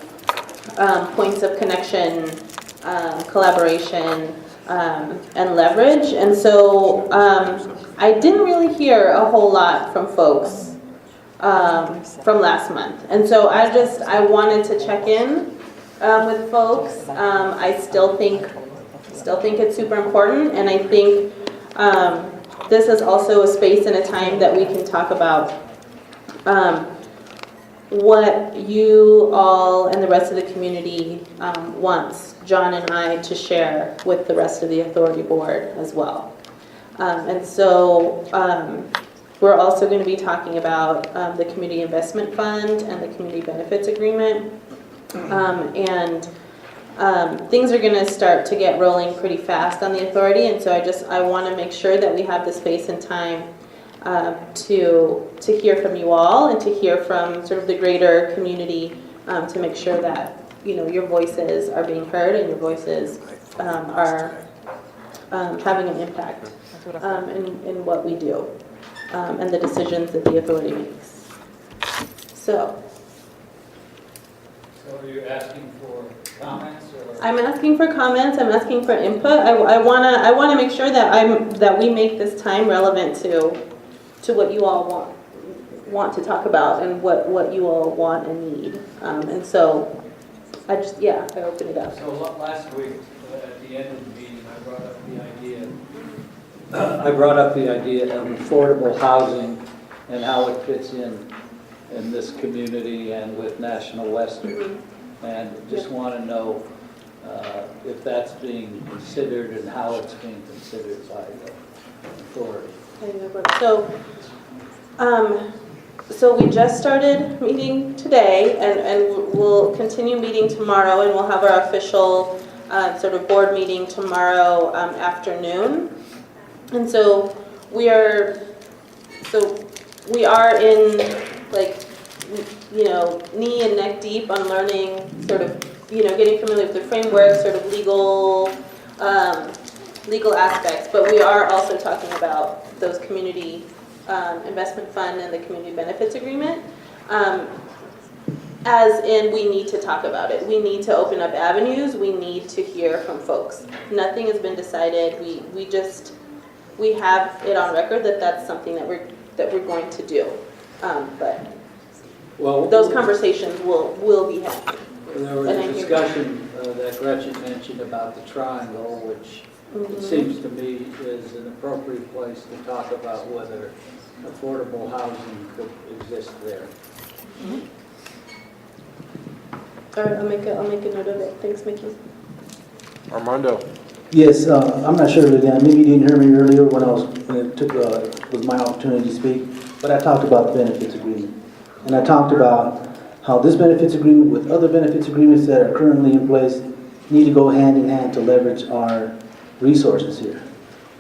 points of connection, collaboration, and leverage. And so I didn't really hear a whole lot from folks from last month. And so I wanted to check in with folks. I still think it's super important, and I think this is also a space and a time that we can talk about what you all and the rest of the community wants John and I to share with the rest of the authority board as well. And so we're also going to be talking about the Community Investment Fund and the Community Benefits Agreement. And things are going to start to get rolling pretty fast on the authority, and so I want to make sure that we have the space and time to hear from you all and to hear from sort of the greater community, to make sure that your voices are being heard and your voices are having an impact in what we do and the decisions that the authority makes. So are you asking for comments? I'm asking for comments. I'm asking for input. I wanna make sure that we make this time relevant to what you all want to talk about and what you all want and need. And so I open it up. So last week, at the end of the meeting, I brought up the idea of affordable housing and how it fits in this community and with National Western. And just want to know if that's being considered and how it's being considered by the authority. So we just started meeting today, and we'll continue meeting tomorrow, and we'll have our official sort of board meeting tomorrow afternoon. And so we are in, like, you know, knee and neck deep on learning, sort of, you know, getting familiar with the framework, sort of legal aspects, but we are also talking about those community investment fund and the community benefits agreement. As in, we need to talk about it. We need to open up avenues. We need to hear from folks. Nothing has been decided. We have it on record that that's something that we're going to do. But those conversations will be happening. There was a discussion that Gretchen mentioned about the triangle, which it seems to me is an appropriate place to talk about whether affordable housing could exist there. All right, I'll make a note of it. Thanks, Mickey. Armando. Yes, I'm not sure, Liliana, maybe you didn't hear me earlier when it was my opportunity to speak, but I talked about the benefits agreement. And I talked about how this benefits agreement with other benefits agreements that are currently in place need to go hand in hand to leverage our resources here.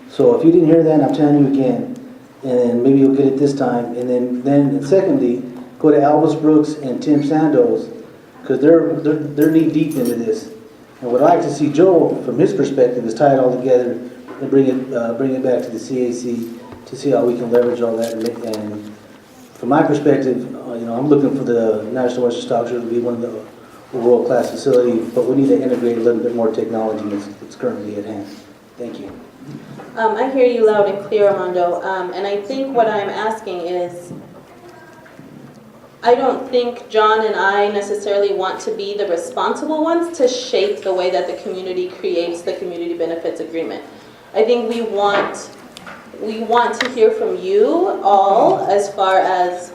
So if you didn't hear that, I'm telling you again, and maybe you'll get it this time. And then secondly, go to Albus Brooks and Tim Sandoz, because they're knee deep into this. And what I'd like to see Joel, from his perspective, is tie it all together and bring it back to the CAC to see how we can leverage all that. And from my perspective, I'm looking for the National Western Stock Show to be one of the world-class facilities, but we need to integrate a little bit more technology that's currently at hand. Thank you. I hear you loud and clear, Armando. And I think what I'm asking is, I don't think John and I necessarily want to be the responsible ones to shape the way that the community creates the community benefits agreement. I think we want to hear from you all as far as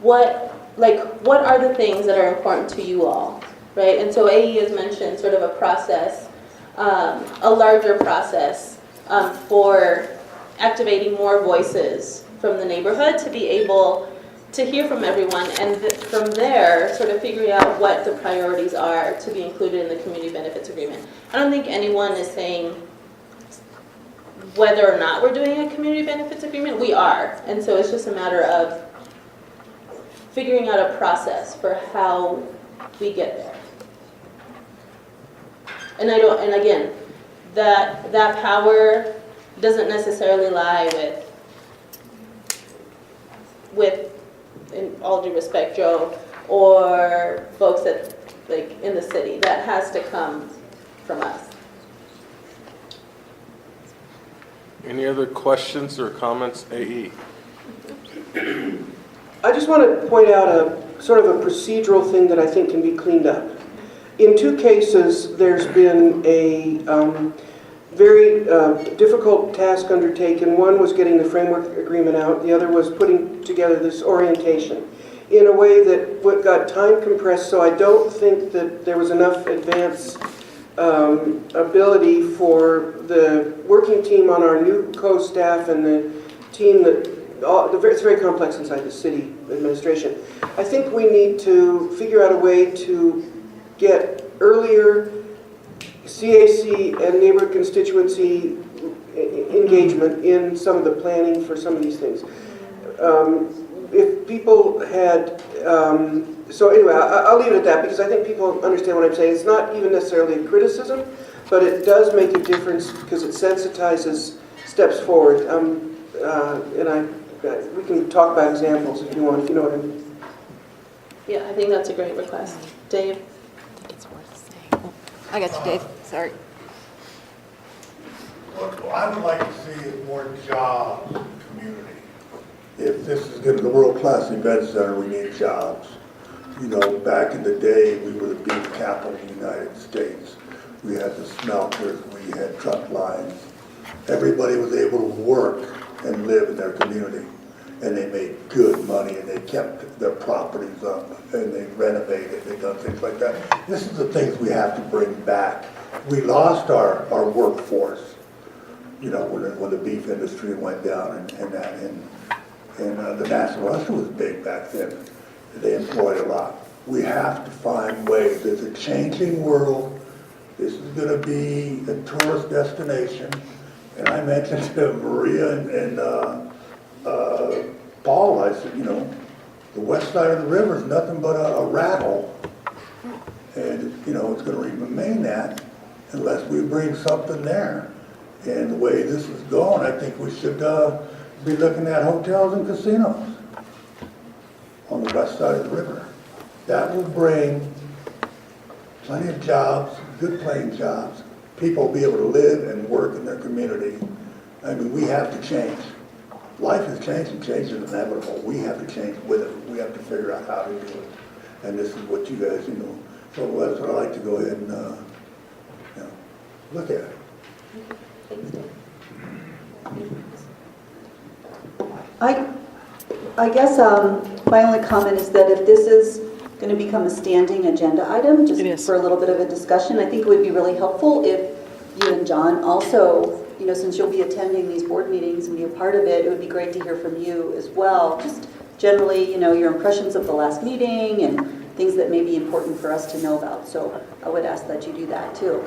what are the things that are important to you all, right? And so AE has mentioned sort of a process, a larger process for activating more voices from the neighborhood to be able to hear from everyone, and from there sort of figuring out what the priorities are to be included in the community benefits agreement. I don't think anyone is saying whether or not we're doing a community benefits agreement. We are, and so it's just a matter of figuring out a process for how we get there. And again, that power doesn't necessarily lie with, in all due respect, Joe, or folks in the city. That has to come from us. Any other questions or comments, AE? I just want to point out a sort of a procedural thing that I think can be cleaned up. In two cases, there's been a very difficult task undertaken. One was getting the framework agreement out. The other was putting together this orientation in a way that got time compressed, so I don't think that there was enough advance ability for the working team on our new co-staff and the team it's very complex inside the city administration. I think we need to figure out a way to get earlier CAC and neighborhood constituency engagement in some of the planning for some of these things. If people had, so anyway, I'll leave it at that because I think people understand what I'm saying. It's not even necessarily a criticism, but it does make a difference because it sensitizes steps forward. We can talk about examples if you want, if you know what I mean. Yeah, I think that's a great request. Dave? I think it's worth saying. I got you, Dave. Sorry. What I would like to see is more jobs in the community. If this is going to be a world-class event center, we need jobs. You know, back in the day, we were the beef capital of the United States. We had the smelters, we had truck lines. Everybody was able to work and live in their community. And they made good money, and they kept their properties up, and they renovated, they done things like that. This is the things we have to bring back. We lost our workforce, you know, when the beef industry went down and the National Western was big back then. They employed a lot. We have to find ways. It's a changing world. This is going to be a tourist destination. And I mentioned to Maria and Paul, I said, you know, the west side of the river is nothing but a rat hole. And, you know, it's going to remain that unless we bring something there. And the way this is going, I think we should be looking at hotels and casinos on the west side of the river. That will bring plenty of jobs, good paying jobs. People will be able to live and work in their community. I mean, we have to change. Life is changing, change is inevitable. We have to change with it. We have to figure out how to do it. And this is what you guys, you know, so that's what I like to go ahead and, you know, look at it. I guess my only comment is that if this is going to become a standing agenda item, just for a little bit of a discussion, I think it would be really helpful if you and John also, you know, since you'll be attending these board meetings and be a part of it, it would be great to hear from you as well. Just generally, you know, your impressions of the last meeting and things that may be important for us to know about. So I would ask that you do that too.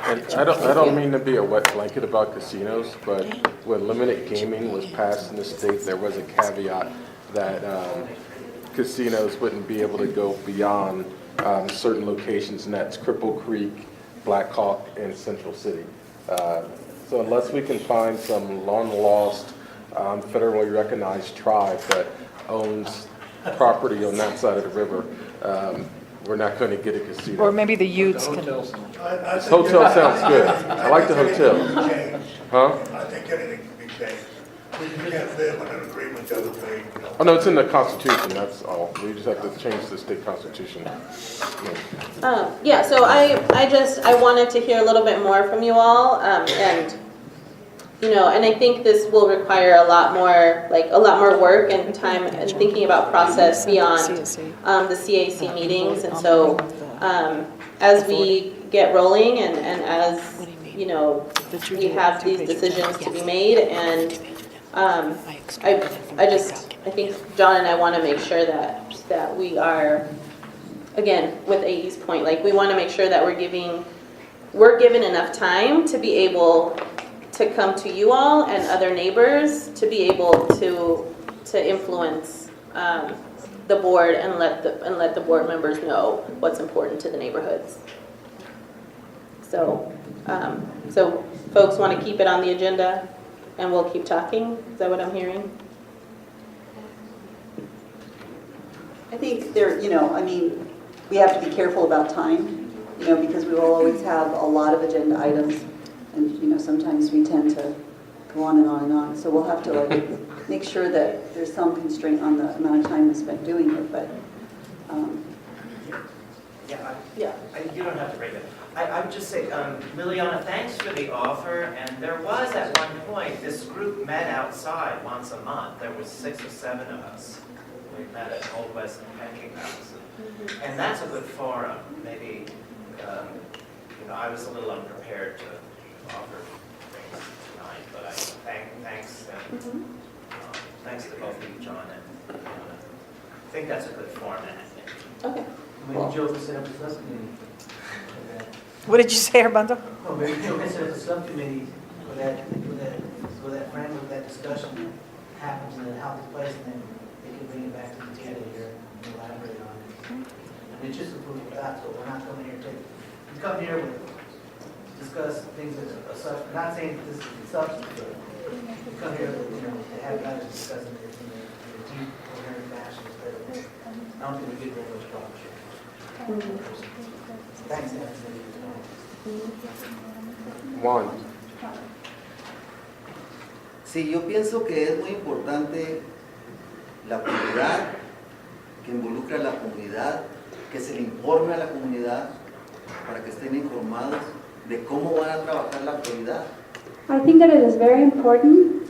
And I don't mean to be a wet blanket about casinos, but when limited gaming was passed in the state, there was a caveat that casinos wouldn't be able to go beyond certain locations, and that's Cripple Creek, Black Hawk, and Central City. So unless we can find some long-lost, federally recognized tribe that owns property on that side of the river, we're not going to get a casino. Or maybe the youths can. This hotel sounds good. I like the hotel. Huh? I think anything can be changed. We can't live in an agreement the other way. Oh, no, it's in the Constitution, that's all. We just have to change the state constitution. Yeah, so I wanted to hear a little bit more from you all, and you know, and I think this will require a lot more work and time and thinking about process beyond the CAC meetings. And so as we get rolling and as you know, we have these decisions to be made, and I think John and I want to make sure that we are, again, with AE's point, like we want to make sure that we're given enough time to be able to come to you all and other neighbors to be able to influence the board and let the board members know what's important to the neighborhoods. So so folks want to keep it on the agenda and we'll keep talking. Is that what I'm hearing? I think you know, I mean, we have to be careful about time, you know, because we will always have a lot of agenda items. And, you know, sometimes we tend to go on and on and on. So we'll have to, like, make sure that there's some constraint on the amount of time we spend doing it. But, You don't have to break it. I would just say, Liliana, thanks for the offer. And there was at one point, this group met outside once a month. There was 6 or 7 of us. We met at Old West Pancake House. And that's a good forum. Maybe, you know, I was a little unprepared to offer things tonight, but thanks to both of you, John, and I think that's a good format. Okay. Maybe Joe can set up a subcommittee. What did you say, Armando? Oh, maybe Joe can set up a subcommittee for that framework, that discussion happens and then how it plays, and then they can bring it back to the table here and elaborate on it. And it's just a proof of that, so we're not coming here we come here with discuss things that are substance. Not saying that this is the substance, but we come here, you know, to have guys discussing this in a deep, coherent fashion. I don't think we get very much progress. Thanks, guys. Juan. Sí, yo pienso que es muy importante la prioridad que involucre a la comunidad, que se le informe a la comunidad para que estén informados de cómo van a trabajar la autoridad. I think that it is very important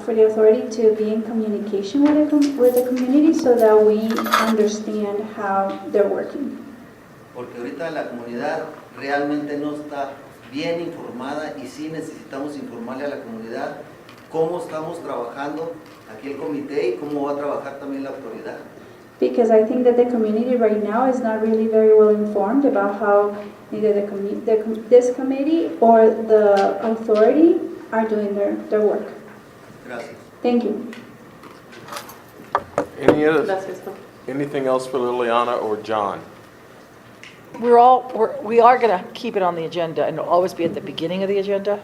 for the authority to be in communication with the community so that we understand how they're working. Porque ahorita la comunidad realmente no está bien informada y sí necesitamos informarle a la comunidad cómo estamos trabajando aquí el comité y cómo va a trabajar también la autoridad. Because I think that the community right now is not really very well informed about how either this committee or the authority are doing their work. Gracias. Thank you. Anything else for Liliana or John? We are going to keep it on the agenda and it'll always be at the beginning of the agenda.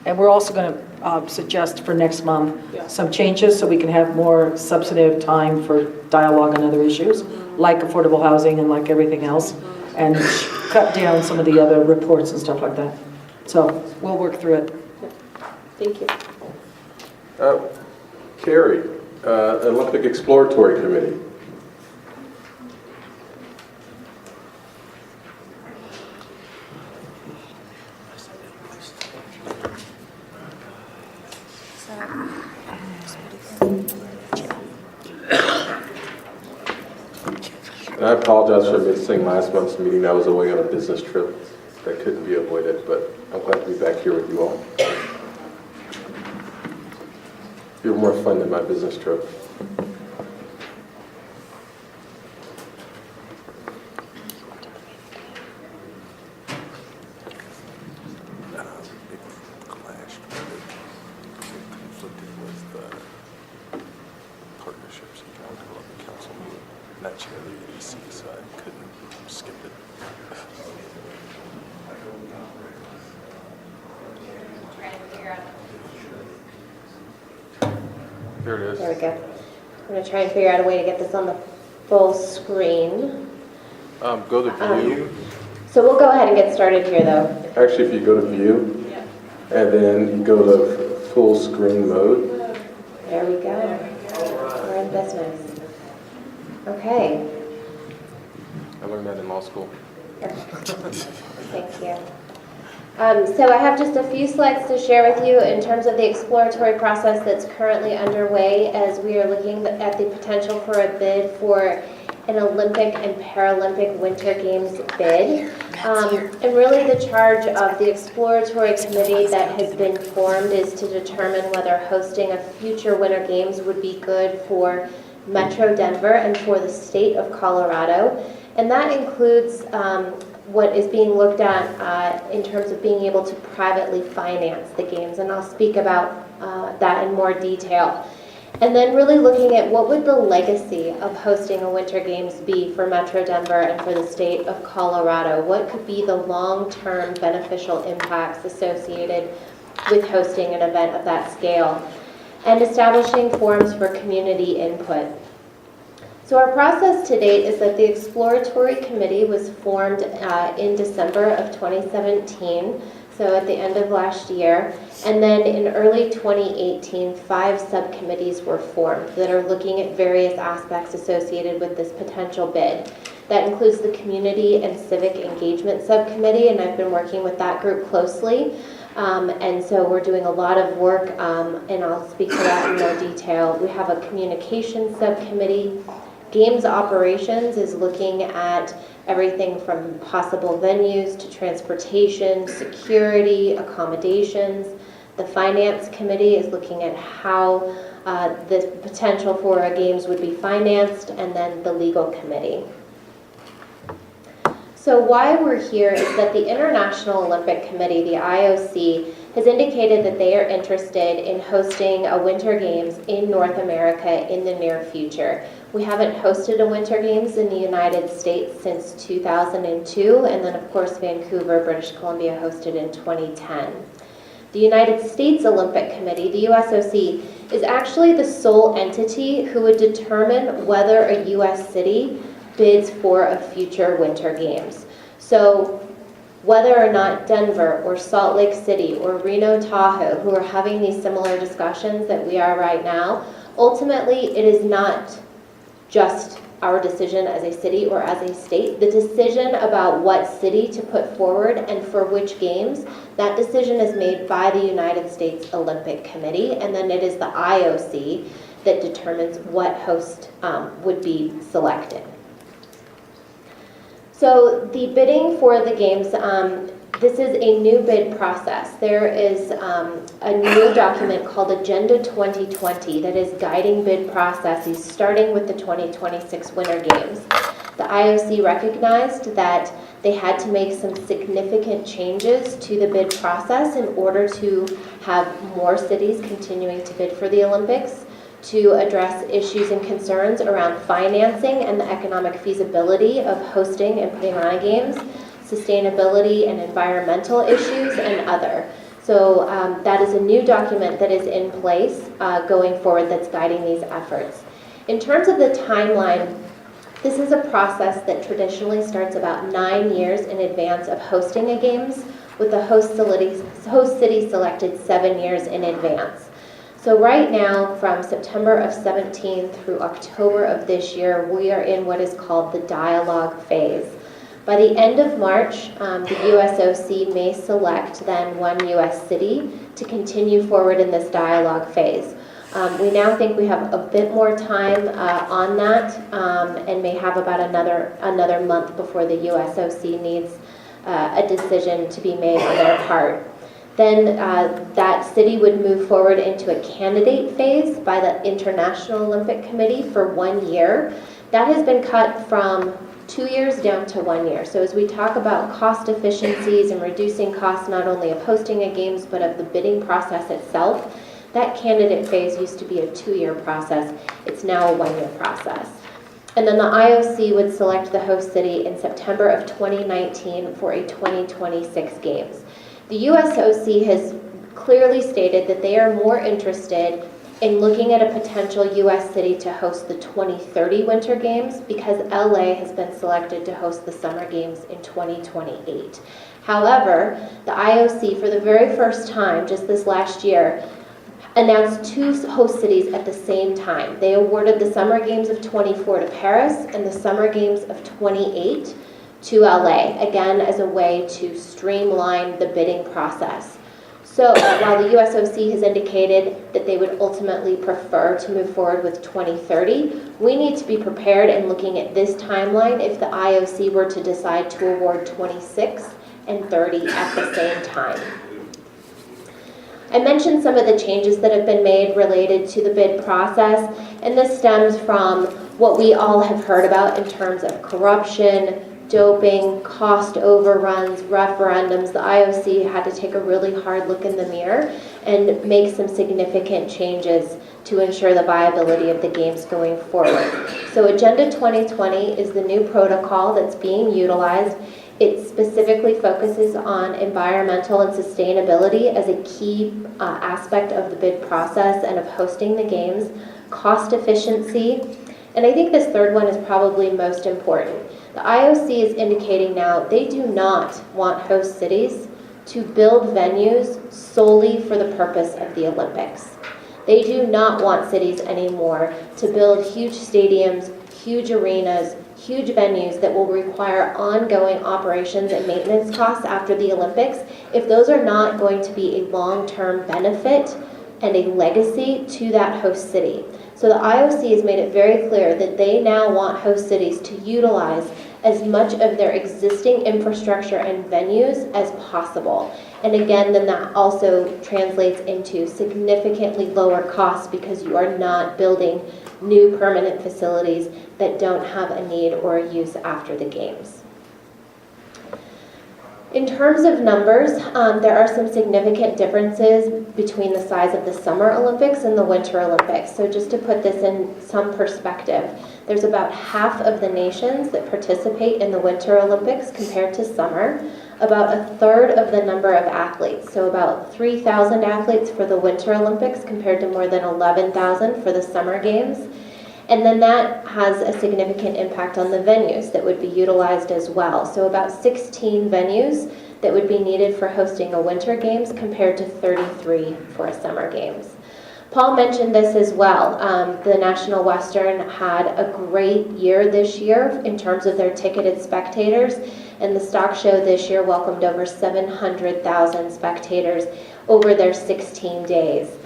And we're also going to suggest for next month some changes so we can have more substantive time for dialogue on other issues, like affordable housing and like everything else, and cut down some of the other reports and stuff like that. So we'll work through it. Thank you. Carrie, Olympic Exploratory Committee. And I apologize for missing last month's meeting. I was away on a business trip that couldn't be avoided, but I'm glad to be back here with you all. You're more fun than my business trip. There it is. There we go. I'm going to try and figure out a way to get this on the full screen. Go to view. So we'll go ahead and get started here though. Actually, if you go to view, and then you go to full screen mode. There we go. We're in business. Okay. I learned that in law school. Thank you. So I have just a few slides to share with you in terms of the exploratory process that's currently underway as we are looking at the potential for a bid for an Olympic and Paralympic Winter Games bid. And really the charge of the exploratory committee that has been formed is to determine whether hosting a future Winter Games would be good for Metro Denver and for the state of Colorado. And that includes what is being looked at in terms of being able to privately finance the games, and I'll speak about that in more detail. And then really looking at what would the legacy of hosting a Winter Games be for Metro Denver and for the state of Colorado? What could be the long-term beneficial impacts associated with hosting an event of that scale? And establishing forums for community input. So our process to date is that the exploratory committee was formed in December of 2017, so at the end of last year, and then in early 2018, 5 subcommittees were formed that are looking at various aspects associated with this potential bid. That includes the Community and Civic Engagement Subcommittee, and I've been working with that group closely. And so we're doing a lot of work, and I'll speak to that in more detail. We have a Communications Subcommittee. Games Operations is looking at everything from possible venues to transportation, security, accommodations. The Finance Committee is looking at how the potential for a games would be financed, and then the Legal Committee. So why we're here is that the International Olympic Committee, the IOC, has indicated that they are interested in hosting a Winter Games in North America in the near future. We haven't hosted a Winter Games in the United States since 2002, and then of course Vancouver, British Columbia hosted in 2010. The United States Olympic Committee, the USOC, is actually the sole entity who would determine whether a US city bids for a future Winter Games. So whether or not Denver or Salt Lake City or Reno Tahoe, who are having these similar discussions that we are right now, ultimately it is not just our decision as a city or as a state. The decision about what city to put forward and for which games, that decision is made by the United States Olympic Committee, and then it is the IOC that determines what host would be selected. So the bidding for the games, this is a new bid process. There is a new document called Agenda 2020 that is guiding bid processes starting with the 2026 Winter Games. The IOC recognized that they had to make some significant changes to the bid process in order to have more cities continuing to bid for the Olympics, to address issues and concerns around financing and the economic feasibility of hosting and putting on games, sustainability and environmental issues, and other. So that is a new document that is in place going forward that's guiding these efforts. In terms of the timeline, this is a process that traditionally starts about 9 years in advance of hosting a games, with the host city selected 7 years in advance. So right now, from September of 17 through October of this year, we are in what is called the dialogue phase. By the end of March, the USOC may select then one US city to continue forward in this dialogue phase. We now think we have a bit more time on that and may have about another month before the USOC needs a decision to be made on their part. Then that city would move forward into a candidate phase by the International Olympic Committee for 1 year. That has been cut from 2 years down to 1 year. So as we talk about cost efficiencies and reducing costs not only of hosting a games but of the bidding process itself, that candidate phase used to be a 2-year process. It's now a 1-year process. And then the IOC would select the host city in September of 2019 for a 2026 games. The USOC has clearly stated that they are more interested in looking at a potential U.S. city to host the 2030 Winter Games because LA has been selected to host the Summer Games in 2028. However, the IOC, for the very first time just this last year, announced 2 host cities at the same time. They awarded the Summer Games of 24 to Paris and the Summer Games of 28 to LA, again as a way to streamline the bidding process. So while the USOC has indicated that they would ultimately prefer to move forward with 2030, we need to be prepared and looking at this timeline if the IOC were to decide to award 26 and 30 at the same time. I mentioned some of the changes that have been made related to the bid process, and this stems from what we all have heard about in terms of corruption, doping, cost overruns, referendums. The IOC had to take a really hard look in the mirror and make some significant changes to ensure the viability of the games going forward. So Agenda 2020 is the new protocol that's being utilized. It specifically focuses on environmental and sustainability as a key aspect of the bid process and of hosting the games, cost efficiency, and I think this third one is probably most important. The IOC is indicating now they do not want host cities to build venues solely for the purpose of the Olympics. They do not want cities anymore to build huge stadiums, huge arenas, huge venues that will require ongoing operations and maintenance costs after the Olympics if those are not going to be a long-term benefit and a legacy to that host city. So the IOC has made it very clear that they now want host cities to utilize as much of their existing infrastructure and venues as possible. And again, then that also translates into significantly lower costs because you are not building new permanent facilities that don't have a need or a use after the games. In terms of numbers, there are some significant differences between the size of the Summer Olympics and the Winter Olympics. So just to put this in some perspective, there's about half of the nations that participate in the Winter Olympics compared to summer, about a third of the number of athletes. So about 3,000 athletes for the Winter Olympics compared to more than 11,000 for the Summer Games. And then that has a significant impact on the venues that would be utilized as well. So about 16 venues that would be needed for hosting a Winter Games compared to 33 for a Summer Games. Paul mentioned this as well. The National Western had a great year this year in terms of their ticketed spectators, and the stock show this year welcomed over 700,000 spectators over their 16 days.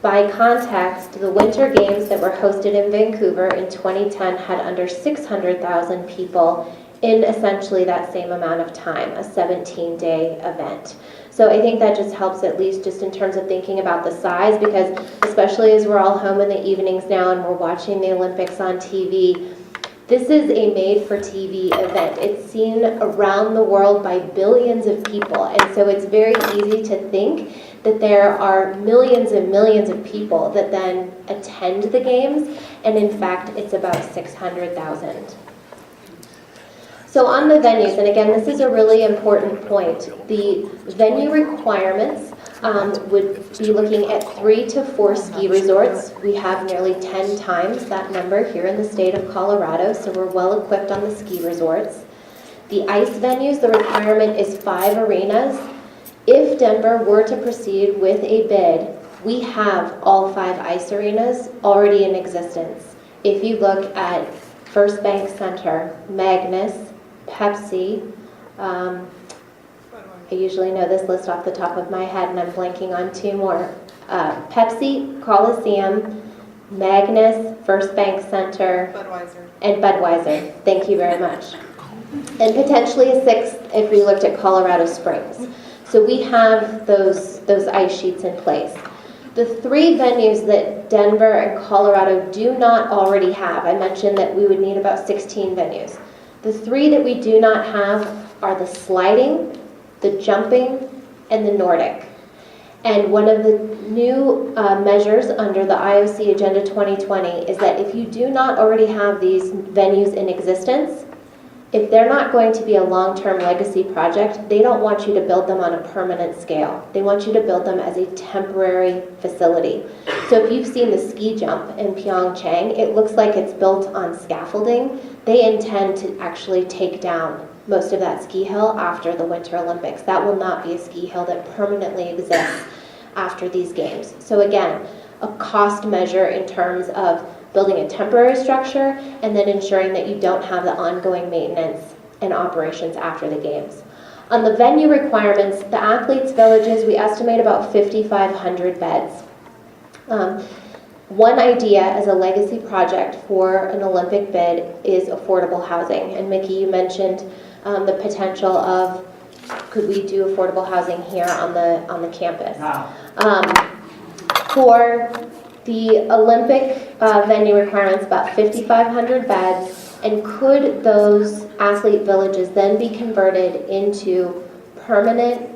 By context, the Winter Games that were hosted in Vancouver in 2010 had under 600,000 people in essentially that same amount of time, a 17-day event. So I think that just helps, at least just in terms of thinking about the size, because especially as we're all home in the evenings now and we're watching the Olympics on TV, this is a made-for-TV event. It's seen around the world by billions of people, and so it's very easy to think that there are millions and millions of people that then attend the games, and in fact, it's about 600,000. So on the venues, and again, this is a really important point, the venue requirements would be looking at 3 to 4 ski resorts. We have nearly 10 times that number here in the state of Colorado, so we're well equipped on the ski resorts. The ice venues, the requirement is 5 arenas. If Denver were to proceed with a bid, we have all 5 ice arenas already in existence. If you look at First Bank Center, Magnus, Pepsi, I usually know this list off the top of my head and I'm blanking on 2 more. Pepsi, Coliseum, Magnus, First Bank Center, and Budweiser. Thank you very much. And potentially a 6th if we looked at Colorado Springs. So we have those ice sheets in place. The 3 venues that Denver and Colorado do not already have, I mentioned that we would need about 16 venues. The 3 that we do not have are the sliding, the jumping, and the Nordic. And one of the new measures under the IOC Agenda 2020 is that if you do not already have these venues in existence, if they're not going to be a long-term legacy project, they don't want you to build them on a permanent scale. They want you to build them as a temporary facility. So if you've seen the ski jump in Pyeongchang, it looks like it's built on scaffolding. They intend to actually take down most of that ski hill after the Winter Olympics. That will not be a ski hill that permanently exists after these games. So again, a cost measure in terms of building a temporary structure and then ensuring that you don't have the ongoing maintenance and operations after the games. On the venue requirements, the athletes' villages, we estimate about 5,500 beds. One idea as a legacy project for an Olympic bid is affordable housing. And Mickey, you mentioned the potential of, could we do affordable housing here on the campus? For the Olympic venue requirements, about 5,500 beds, and could those athlete villages then be converted into permanent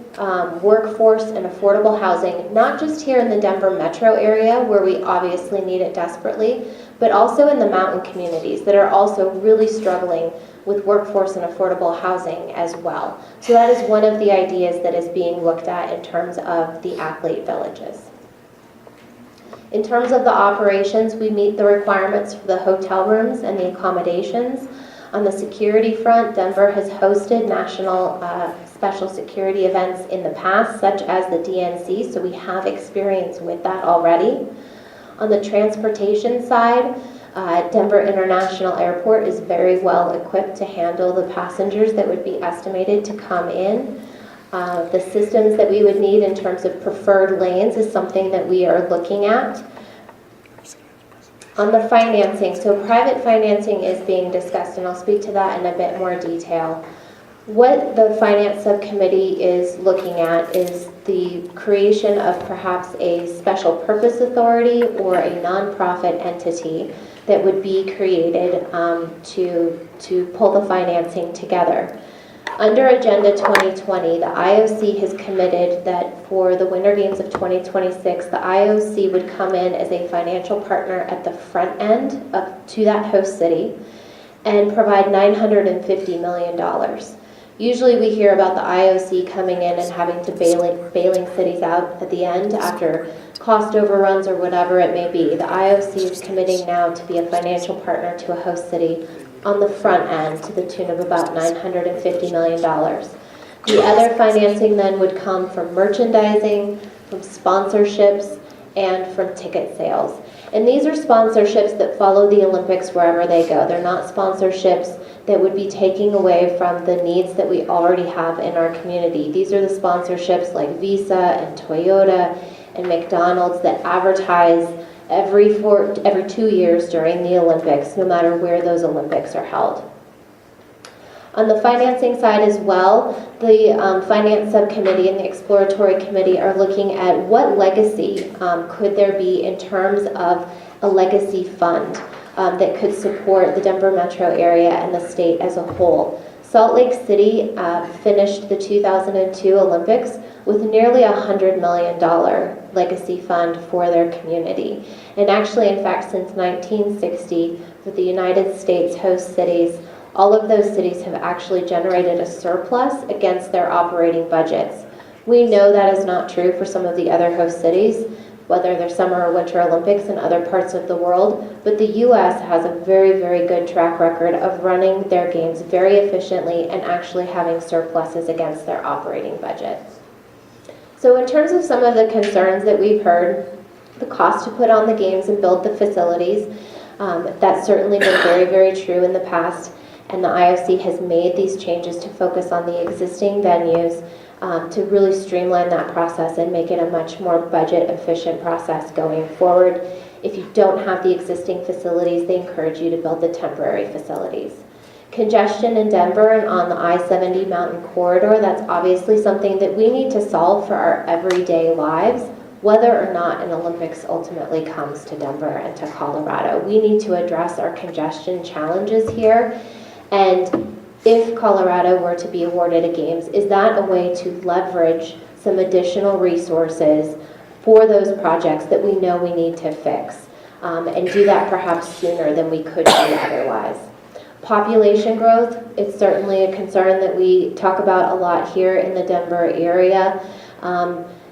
workforce and affordable housing, not just here in the Denver metro area where we obviously need it desperately, but also in the mountain communities that are also really struggling with workforce and affordable housing as well. So that is one of the ideas that is being looked at in terms of the athlete villages. In terms of the operations, we meet the requirements for the hotel rooms and the accommodations. On the security front, Denver has hosted national special security events in the past, such as the DNC, so we have experience with that already. On the transportation side, Denver International Airport is very well equipped to handle the passengers that would be estimated to come in. The systems that we would need in terms of preferred lanes is something that we are looking at. On the financing, so private financing is being discussed, and I'll speak to that in a bit more detail. What the Finance Subcommittee is looking at is the creation of perhaps a special purpose authority or a nonprofit entity that would be created to pull the financing together. Under Agenda 2020, the IOC has committed that for the Winter Games of 2026, the IOC would come in as a financial partner at the front end to that host city and provide $950 million. Usually we hear about the IOC coming in and having to bailing cities out at the end after cost overruns or whatever it may be. The IOC is committing now to be a financial partner to a host city on the front end to the tune of about $950 million. The other financing then would come from merchandising, from sponsorships, and from ticket sales. And these are sponsorships that follow the Olympics wherever they go. They're not sponsorships that would be taking away from the needs that we already have in our community. These are the sponsorships like Visa and Toyota and McDonald's that advertise every 2 years during the Olympics, no matter where those Olympics are held. On the financing side as well, the Finance Subcommittee and the Exploratory Committee are looking at what legacy could there be in terms of a legacy fund that could support the Denver metro area and the state as a whole. Salt Lake City finished the 2002 Olympics with nearly $100 million legacy fund for their community. And actually, in fact, since 1960, with the United States host cities, all of those cities have actually generated a surplus against their operating budgets. We know that is not true for some of the other host cities, whether they're Summer or Winter Olympics in other parts of the world, but the U.S. has a very, very good track record of running their games very efficiently and actually having surpluses against their operating budget. So in terms of some of the concerns that we've heard, the cost to put on the games and build the facilities, that's certainly been very, very true in the past, and the IOC has made these changes to focus on the existing venues to really streamline that process and make it a much more budget efficient process going forward. If you don't have the existing facilities, they encourage you to build the temporary facilities. Congestion in Denver and on the I-70 mountain corridor, that's obviously something that we need to solve for our everyday lives, whether or not an Olympics ultimately comes to Denver and to Colorado. We need to address our congestion challenges here. And if Colorado were to be awarded a games, is that a way to leverage some additional resources for those projects that we know we need to fix, and do that perhaps sooner than we could do otherwise? Population growth, it's certainly a concern that we talk about a lot here in the Denver area.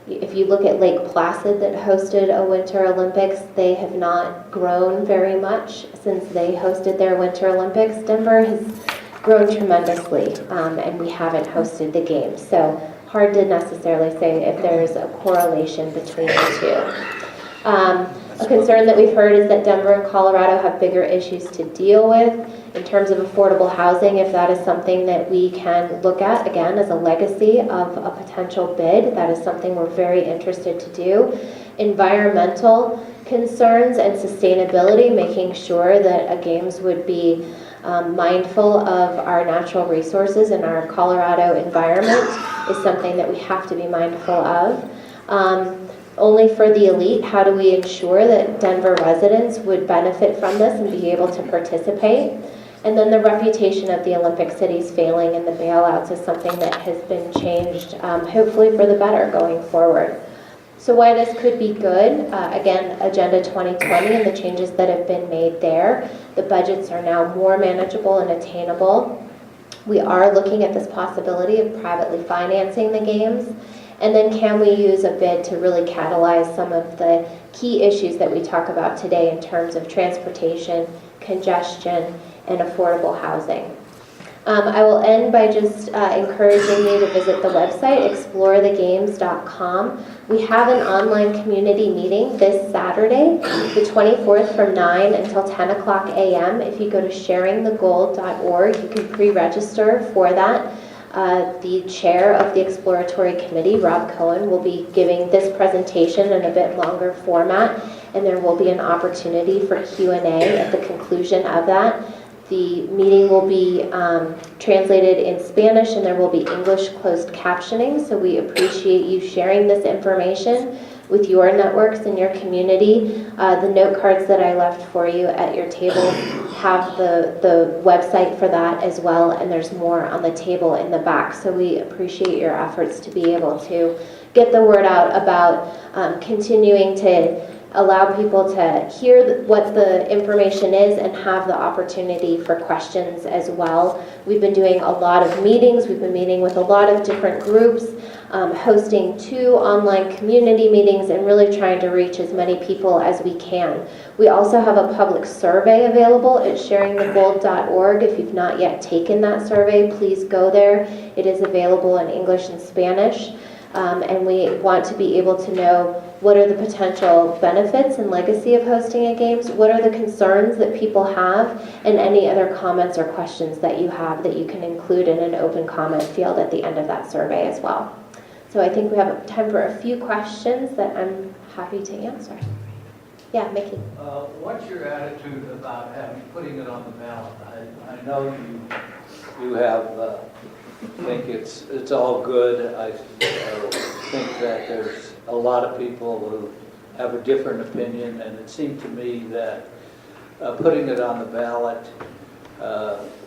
If you look at Lake Placid that hosted a Winter Olympics, they have not grown very much since they hosted their Winter Olympics. Denver has grown tremendously, and we haven't hosted the games. So hard to necessarily say if there's a correlation between the two. A concern that we've heard is that Denver and Colorado have bigger issues to deal with in terms of affordable housing. If that is something that we can look at, again, as a legacy of a potential bid, that is something we're very interested to do. Environmental concerns and sustainability, making sure that a games would be mindful of our natural resources and our Colorado environment is something that we have to be mindful of. Only for the elite, how do we ensure that Denver residents would benefit from this and be able to participate? And then the reputation of the Olympic cities failing in the bailouts is something that has been changed, hopefully for the better going forward. So why this could be good, again, Agenda 2020 and the changes that have been made there. The budgets are now more manageable and attainable. We are looking at this possibility of privately financing the games. And then can we use a bid to really catalyze some of the key issues that we talk about today in terms of transportation, congestion, and affordable housing? I will end by just encouraging you to visit the website, explorethegames.com. We have an online community meeting this Saturday, the 24th from 9 until 10 o'clock a.m. If you go to sharingthegold.org, you can pre-register for that. The chair of the Exploratory Committee, Rob Cohen, will be giving this presentation in a bit longer format, and there will be an opportunity for Q&A at the conclusion of that. The meeting will be translated in Spanish, and there will be English closed captioning, so we appreciate you sharing this information with your networks and your community. The note cards that I left for you at your table have the website for that as well, and there's more on the table in the back. So we appreciate your efforts to be able to get the word out about continuing to allow people to hear what the information is and have the opportunity for questions as well. We've been doing a lot of meetings. We've been meeting with a lot of different groups, hosting 2 online community meetings, and really trying to reach as many people as we can. We also have a public survey available at sharingthegold.org. If you've not yet taken that survey, please go there. It is available in English and Spanish. And we want to be able to know what are the potential benefits and legacy of hosting a games, what are the concerns that people have, and any other comments or questions that you have that you can include in an open comment field at the end of that survey as well. So I think we have time for a few questions that I'm happy to answer. Yeah, Mickey. What's your attitude about putting it on the ballot? I know you have think it's all good. I think that there's a lot of people who have a different opinion, and it seemed to me that putting it on the ballot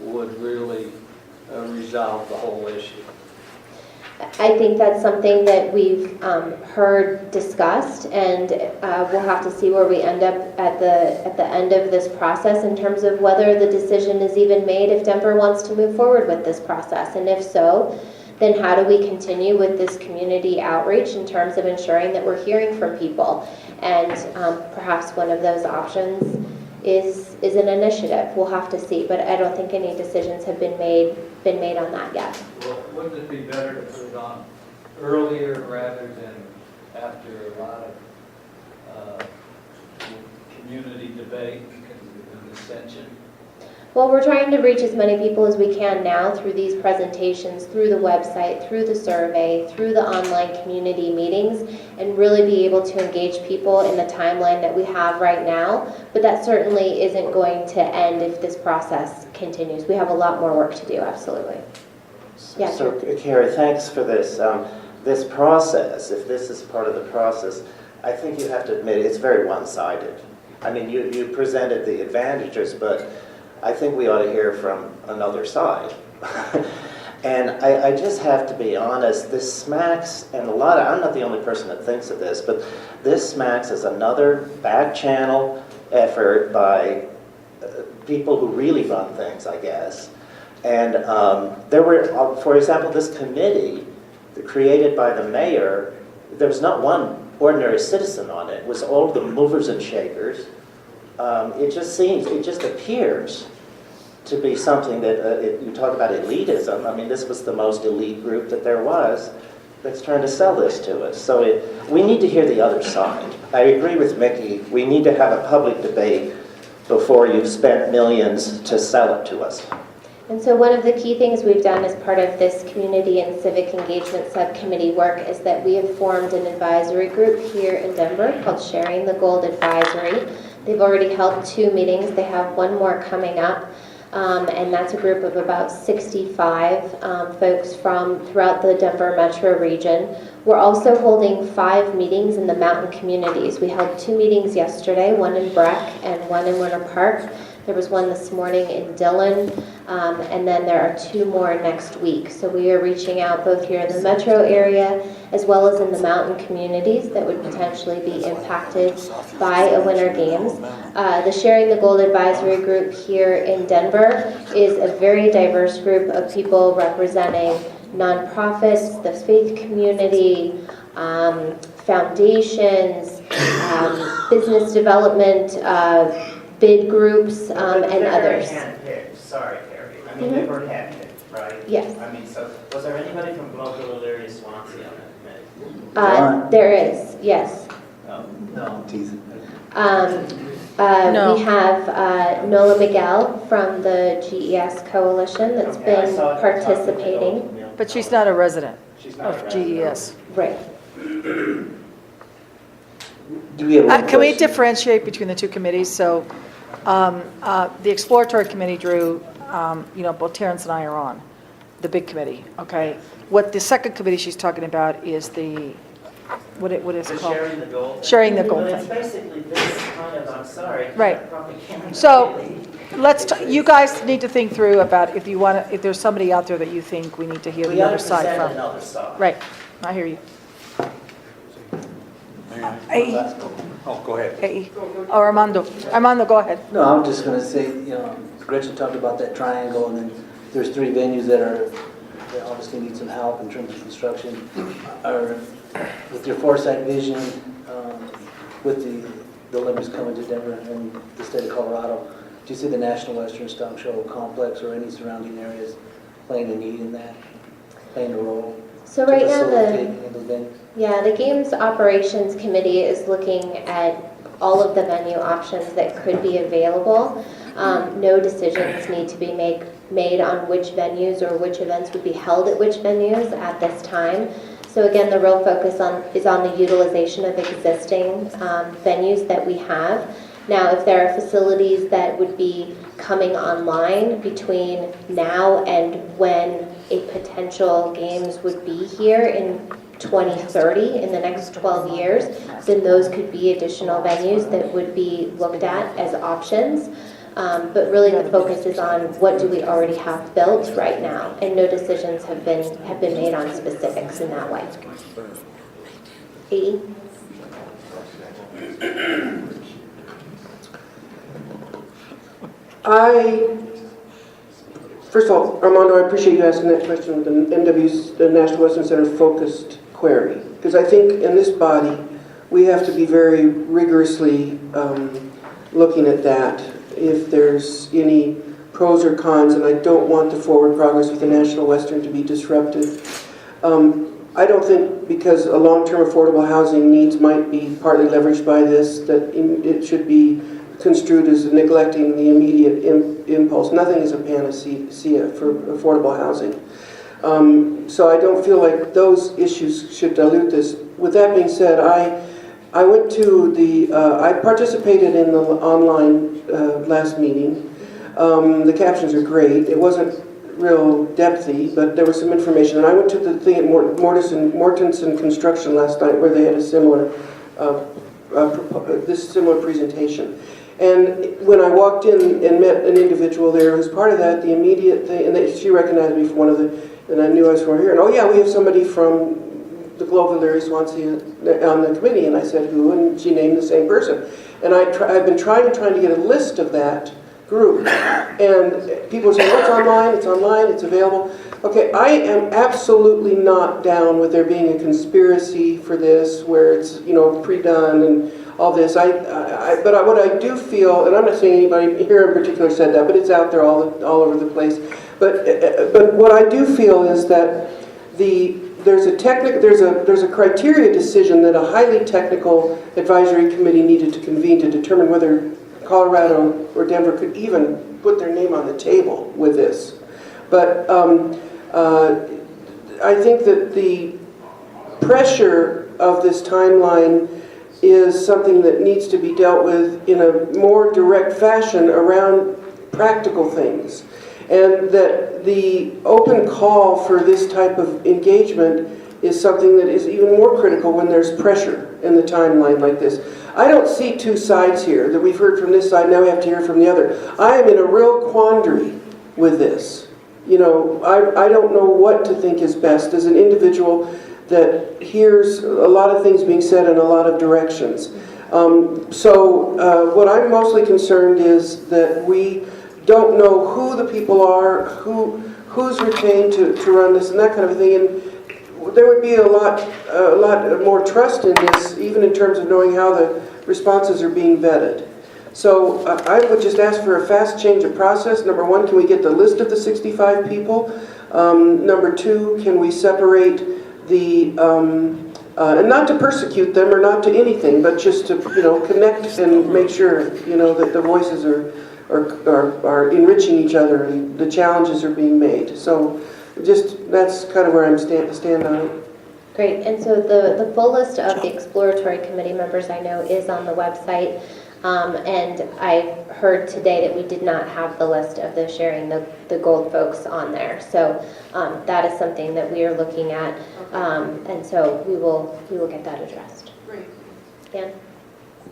would really resolve the whole issue. I think that's something that we've heard discussed, and we'll have to see where we end up at the end of this process in terms of whether the decision is even made if Denver wants to move forward with this process. And if so, then how do we continue with this community outreach in terms of ensuring that we're hearing from people? And perhaps one of those options is an initiative. We'll have to see, but I don't think any decisions have been made on that yet. Well, wouldn't it be better to put it on earlier rather than after a lot of community debate and dissension? Well, we're trying to reach as many people as we can now through these presentations, through the website, through the survey, through the online community meetings, and really be able to engage people in the timeline that we have right now. But that certainly isn't going to end if this process continues. We have a lot more work to do, absolutely. Yeah, so Carrie, thanks for this. This process, if this is part of the process, I think you have to admit it's very one-sided. I mean, you presented the advantages, but I think we ought to hear from another side. And I just have to be honest, this smacks, and I'm not the only person that thinks of this, but this smacks as another back channel effort by people who really run things, I guess. And there were, for example, this committee created by the mayor, there was not one ordinary citizen on it. It was all the movers and shakers. It just appears to be something that, you talk about elitism, I mean, this was the most elite group that there was that's trying to sell this to us. So we need to hear the other side. I agree with Mickey, we need to have a public debate before you've spent millions to sell it to us. And so one of the key things we've done as part of this community and civic engagement subcommittee work is that we have formed an advisory group here in Denver called Sharing the Gold Advisory. They've already held 2 meetings. They have one more coming up. And that's a group of about 65 folks from throughout the Denver metro region. We're also holding 5 meetings in the mountain communities. We held 2 meetings yesterday, one in Breck and one in Winter Park. There was one this morning in Dillon, and then there are 2 more next week. So we are reaching out both here in the metro area as well as in the mountain communities that would potentially be impacted by a Winter Games. The Sharing the Gold Advisory Group here in Denver is a very diverse group of people representing nonprofits, the faith community, foundations, business development, bid groups, and others. Sorry, Carrie. I mean, they were handpicked, right? Yes. I mean, so was there anybody from Global Elyria Swansea on that committee? There is, yes. No. No. We have Nola Miguel from the GES Coalition that's been participating. But she's not a resident of GES. Right. Can we differentiate between the 2 committees? So the exploratory committee, Drew, both Terrence and I are on, the big committee, okay? What the second committee she's talking about is what is it called? Sharing the Gold. Sharing the Gold. But it's basically this kind of, I'm sorry. Right. So you guys need to think through about if there's somebody out there that you think we need to hear the other side from. Another side. Right, I hear you. Oh, go ahead. Hey, or Armando. Armando, go ahead. No, I'm just going to say, Gretchen talked about that triangle, and then there's 3 venues that obviously need some help in terms of construction. With your foresight vision, with the Olympics coming to Denver and the state of Colorado, do you see the National Western Stock Show complex or any surrounding areas playing a need in that, playing a role? So right now, the Games Operations Committee is looking at all of the venue options that could be available. No decisions need to be made on which venues or which events would be held at which venues at this time. So again, the real focus is on the utilization of existing venues that we have. Now, if there are facilities that would be coming online between now and when a potential games would be here in 2030, in the next 12 years, then those could be additional venues that would be looked at as options. But really the focus is on what do we already have built right now, and no decisions have been made on specifics in that way. First of all, Armando, I appreciate you asking that question with the National Western Center focused query, because I think in this body we have to be very rigorously looking at that, if there's any pros or cons, and I don't want the forward progress with the National Western to be disrupted. I don't think because a long-term affordable housing needs might be partly leveraged by this, that it should be construed as neglecting the immediate impulse. Nothing is a panacea for affordable housing. So I don't feel like those issues should dilute this. With that being said, I went to I participated in the online last meeting. The captions are great. It wasn't real depthy, but there was some information. And I went to the thing at Mortensen Construction last night where they had a similar presentation. And when I walked in and met an individual there who's part of that, the immediate thing, and she recognized me from one of and I knew I was from here. And oh yeah, we have somebody from the Global Larry Swansea on the committee. And I said, who? And she named the same person. And I've been trying to get a list of that group. And people say, oh, it's online, it's available. Okay, I am absolutely not down with there being a conspiracy for this, where it's, pre-done and all this. But what I do feel, and I'm not saying anybody here in particular said that, but it's out there all over the place. But what I do feel is that there's a criteria decision that a highly technical advisory committee needed to convene to determine whether Colorado or Denver could even put their name on the table with this. But I think that the pressure of this timeline is something that needs to be dealt with in a more direct fashion around practical things. And that the open call for this type of engagement is something that is even more critical when there's pressure in the timeline like this. I don't see two sides here, that we've heard from this side, now we have to hear from the other. I am in a real quandary with this. I don't know what to think is best as an individual that hears a lot of things being said in a lot of directions. So what I'm mostly concerned is that we don't know who the people are, who's retained to run this and that kind of a thing. And there would be a lot more trust in this, even in terms of knowing how the responses are being vetted. So I would just ask for a fast change of process. Number one, can we get the list of the 65 people? Number two, can we separate and not to persecute them or not to anything, but just to connect and make sure that the voices are enriching each other and the challenges are being made. So that's kind of where I'm stand on it. Great, and so the full list of the exploratory committee members I know is on the website. And I heard today that we did not have the list of the sharing the gold folks on there. So that is something that we are looking at, and so we will get that addressed. Great. Dan?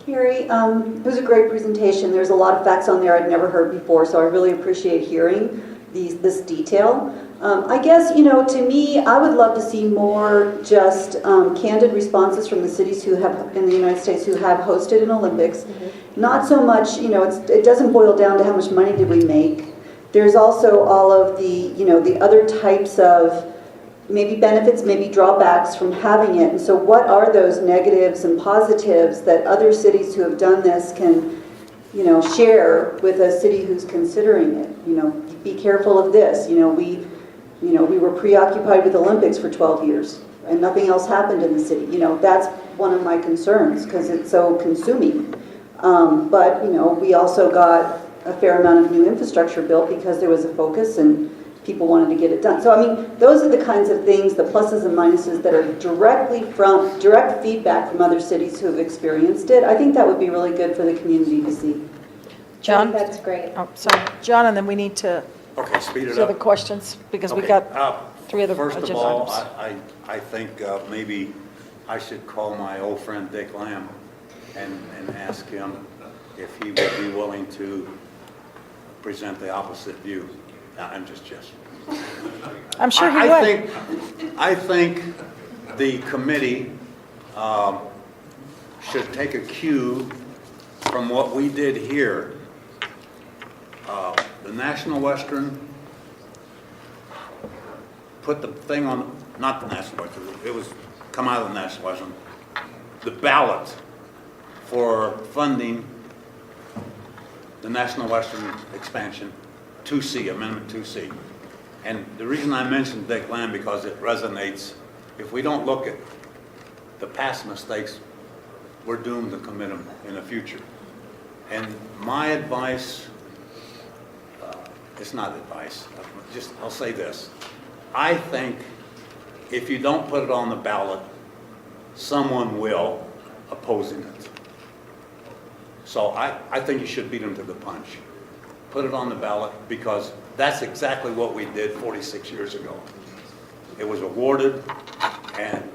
Carrie, it was a great presentation. There's a lot of facts on there I'd never heard before, so I really appreciate hearing this detail. I guess, to me, I would love to see more just candid responses from the cities who have, in the United States, who have hosted an Olympics. Mm-hmm. Not so much, it doesn't boil down to how much money did we make. There's also all of the other types of maybe benefits, maybe drawbacks from having it. And so what are those negatives and positives that other cities who have done this can, share with a city who's considering it? Be careful of this. You know, we were preoccupied with Olympics for 12 years and nothing else happened in the city. You know, that's one of my concerns because it's so consuming. But, you know, we also got a fair amount of new infrastructure built because there was a focus and people wanted to get it done. So, I mean, those are the kinds of things, the pluses and minuses that are direct feedback from other cities who have experienced it. I think that would be really good for the community to see. John? That's great. Oh, sorry. John, and then we need to Okay, speed it do up. the questions because we Okay, got 3 other First of agenda all, items. I think maybe I should call my old friend Dick Lamb and ask him if he would be willing to present the opposite view. I'm just jesting. I'm sure he would. I think the committee should take a cue from what we did here. The National Western put the thing on, not the National Western, it was come out of the National Western, the ballot for funding the National Western expansion, 2C, Amendment 2C. And the reason I mentioned Dick Lamb because it resonates. If we don't look at the past mistakes, we're doomed to commit them in the future. And my advice, it's not advice, I'll say this. I think if you don't put it on the ballot, someone will opposing it. So I think you should beat them to the punch. Put it on the ballot because that's exactly what we did 46 years ago. It was awarded and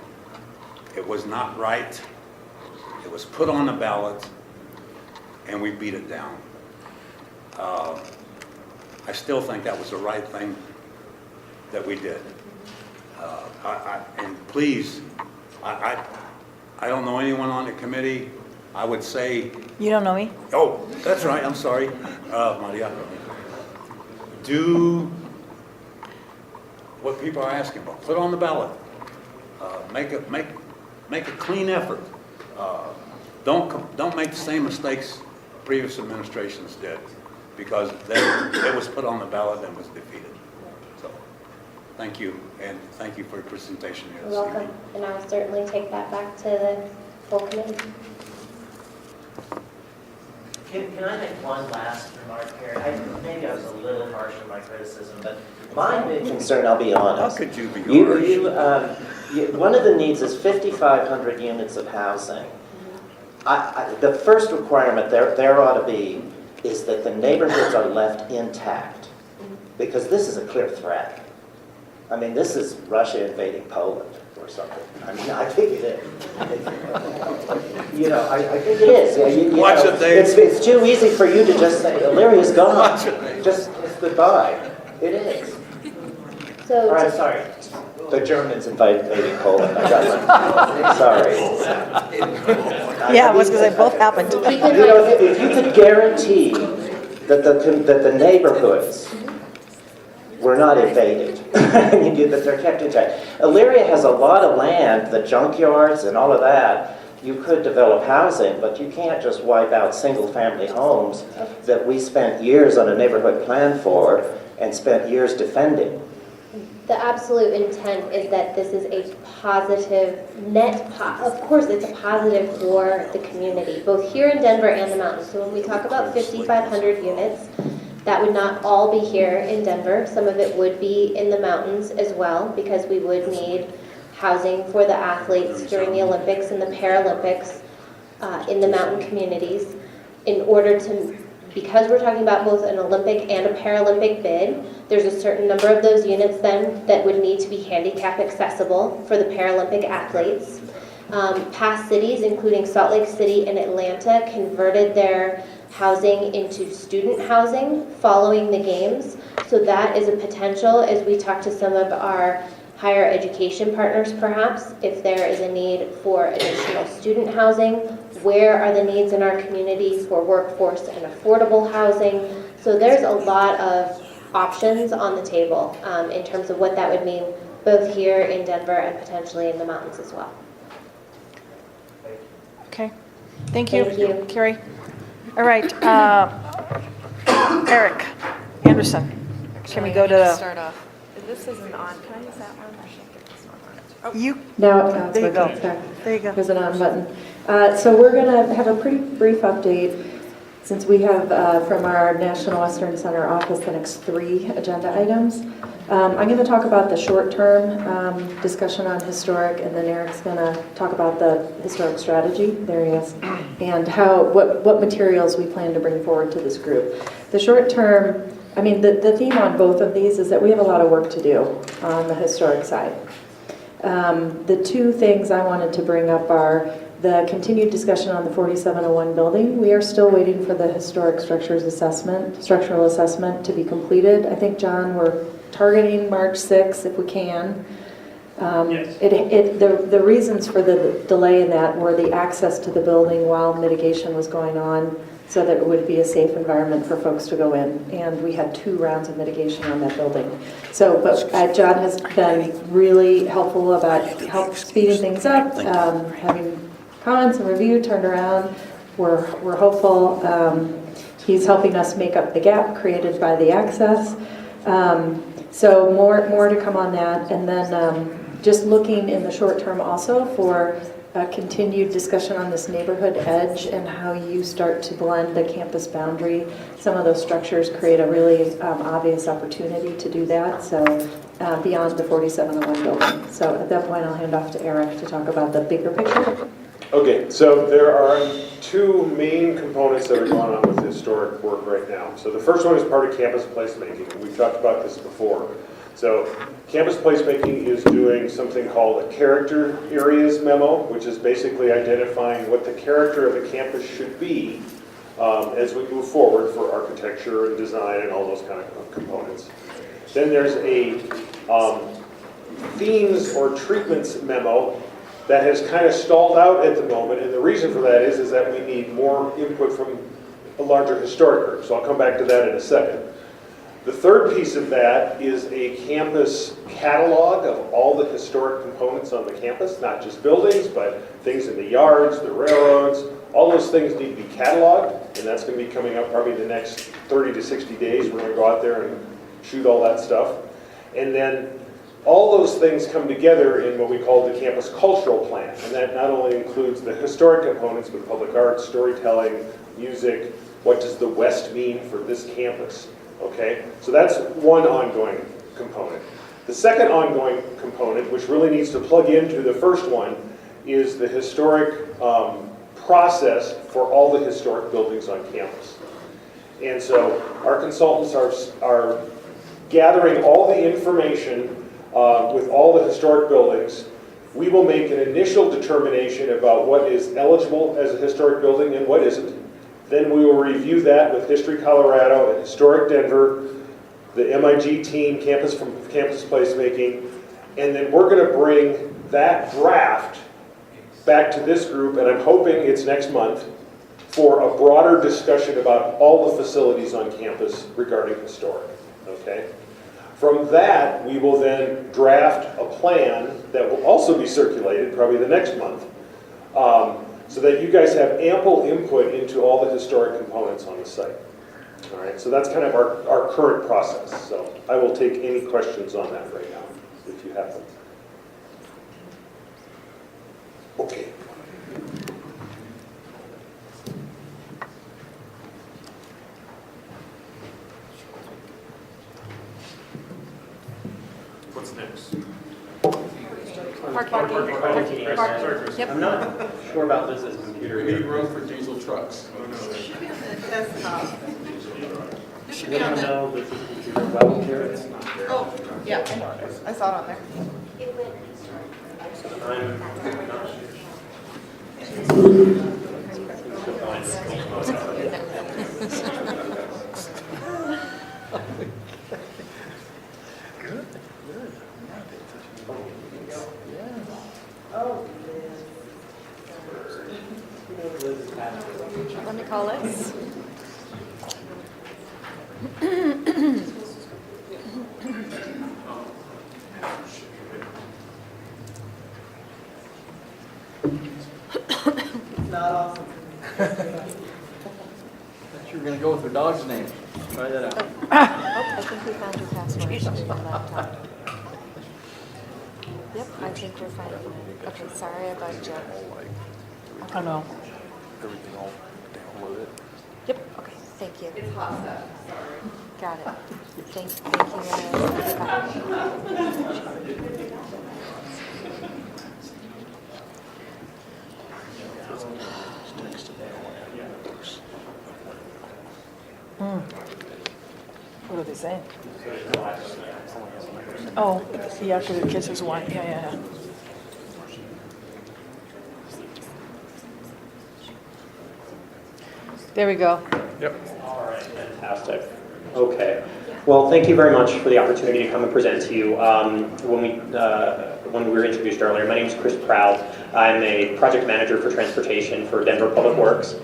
it was not right. It was put on the ballot and we beat it down. I still think that was the right thing that we did. And please, I don't know anyone on the committee. I would say... You don't know me? Oh, that's right. I'm sorry, Maria. Do what people are asking for. Put it on the ballot. Make a clean effort. Don't make the same mistakes previous administrations did, because then it was put on the ballot and was defeated. So, thank you, and thank you for your presentation here. You're welcome, and I will certainly take that back to the full committee. Can I make one last remark here? Maybe I was a little harsh in my criticism, but my big concern, I'll be honest. How could you be harsh? One of the needs is 5,500 units of housing. The first requirement there ought to be is that the neighborhoods are left intact, because this is a clear threat. I mean, this is Russia invading Poland or something. I mean, I think it is. I think it is. Watch it, Dave. It's too easy for you to just say, Illyria's gone. Watch it, Dave. Just, it's goodbye. It is. So, all right, sorry. The Germans invading Poland. I got one. Sorry. Yeah, I was going to say both happened. If you could guarantee that the neighborhoods were not invaded, that they're kept intact. Elyria has a lot of land, the junkyards and all of that. You could develop housing, but you can't just wipe out single-family homes that we spent years on a neighborhood plan for and spent years defending. the absolute intent is that this is a positive of course it's a positive for the community, both here in Denver and the mountains. So when we talk about 5,500 units, that would not all be here in Denver. Some of it would be in the mountains as well, because we would need housing for the athletes during the Olympics and the Paralympics in the mountain communities. In order to, because we're talking about both an Olympic and a Paralympic bid, there's a certain number of those units then that would need to be handicap accessible for the Paralympic athletes. Past cities, including Salt Lake City and Atlanta, converted their housing into student housing following the games. So that is a potential as we talk to some of our higher education partners, perhaps, if there is a need for additional student housing. Where are the needs in our community for workforce and affordable housing? So there's a lot of options on the table in terms of what that would mean both here in Denver and potentially in the mountains as well. Okay. Thank you. Thank you. Carrie. All right. Eric Anderson. Can we go to Start off. This isn't on. Can I use that one? I can't get this one on. Oh. You, Now it's there you go. working. Sorry. There you go. There's an on button. So we're going to have a pretty brief update since we have from our National Western Center office the next 3 agenda items. I'm going to talk about the short-term discussion on historic, and then Eric's going to talk about the historic strategy. There he is. And what materials we plan to bring forward to this group. The short-term, I mean, the theme on both of these is that we have a lot of work to do on the historic side. The 2 things I wanted to bring up are the continued discussion on the 4701 building. We are still waiting for the historic structural assessment to be completed. I think, John, we're targeting March 6th if we can. Yes. The reasons for the delay in that were the access to the building while mitigation was going on, so that it would be a safe environment for folks to go in. And we had 2 rounds of mitigation on that building. So, but John has been really helpful about speeding things up, having comments and review turned around. We're hopeful. He's helping us make up the gap created by the access. So more to come on that. And then just looking in the short term also for a continued discussion on this neighborhood edge and how you start to blend the campus boundary. Some of those structures create a really obvious opportunity to do that. So beyond the 4701 building. So at that point, I'll hand off to Eric to talk about the bigger picture. Okay, so there are 2 main components that are going on with historic work right now. So the first one is part of campus placemaking. We've talked about this before. So campus placemaking is doing something called a character areas memo, which is basically identifying what the character of the campus should be as we move forward for architecture and design and all those kind of components. Then there's a themes or treatments memo that has kind of stalled out at the moment, and the reason for that is that we need more input from a larger historic group, so I'll come back to that in a second. The third piece of that is a campus catalog of all the historic components on the campus, not just buildings, but things in the yards, the railroads, all those things need to be cataloged, and that's going to be coming up probably the next 30 to 60 days. We're going to go out there and shoot all that stuff. And then all those things come together in what we call the campus cultural plan, and that not only includes the historic components, but public arts, storytelling, music, what does the West mean for this campus, okay? So that's one ongoing component. The second ongoing component, which really needs to plug into the first one, is the historic process for all the historic buildings on campus. And so our consultants are gathering all the information with all the historic buildings. We will make an initial determination about what is eligible as a historic building and what isn't. Then we will review that with History Colorado and Historic Denver, the MIG team, campus placemaking, and then we're going to bring that draft back to this group, and I'm hoping it's next month, for a broader discussion about all the facilities on campus regarding historic, okay? From that, we will then draft a plan that will also be circulated probably the next month, so that you guys have ample input into all the historic components on the site. All right, so that's kind of our current process. So I will take any questions on that right now, if you have them. Okay. What's next? Parking. Yep. I'm not sure about this as a computer. We need room for diesel trucks. Should be on the desktop. It should be You on don't the. know this is a computer well here? Oh, yeah, I saw it on there. I'm not Let me call Liz. Not awesome. You were going to go with her dog's name. Try that out. Oh, I think we found your password on your laptop. Yep, I think we're fine. Okay, sorry about Joe. Oh, no. Everything all downloaded. Yep, okay, thank you. It's hot stuff. Got it. Thank you. What are they saying? Oh, yeah, because the kids is one. Yeah. There we go. Yep. All right, fantastic. Okay. Well, thank you very much for the opportunity to come and present to you. When we were introduced earlier, my name is Chris Proud. I'm a project manager for transportation for Denver Public Works.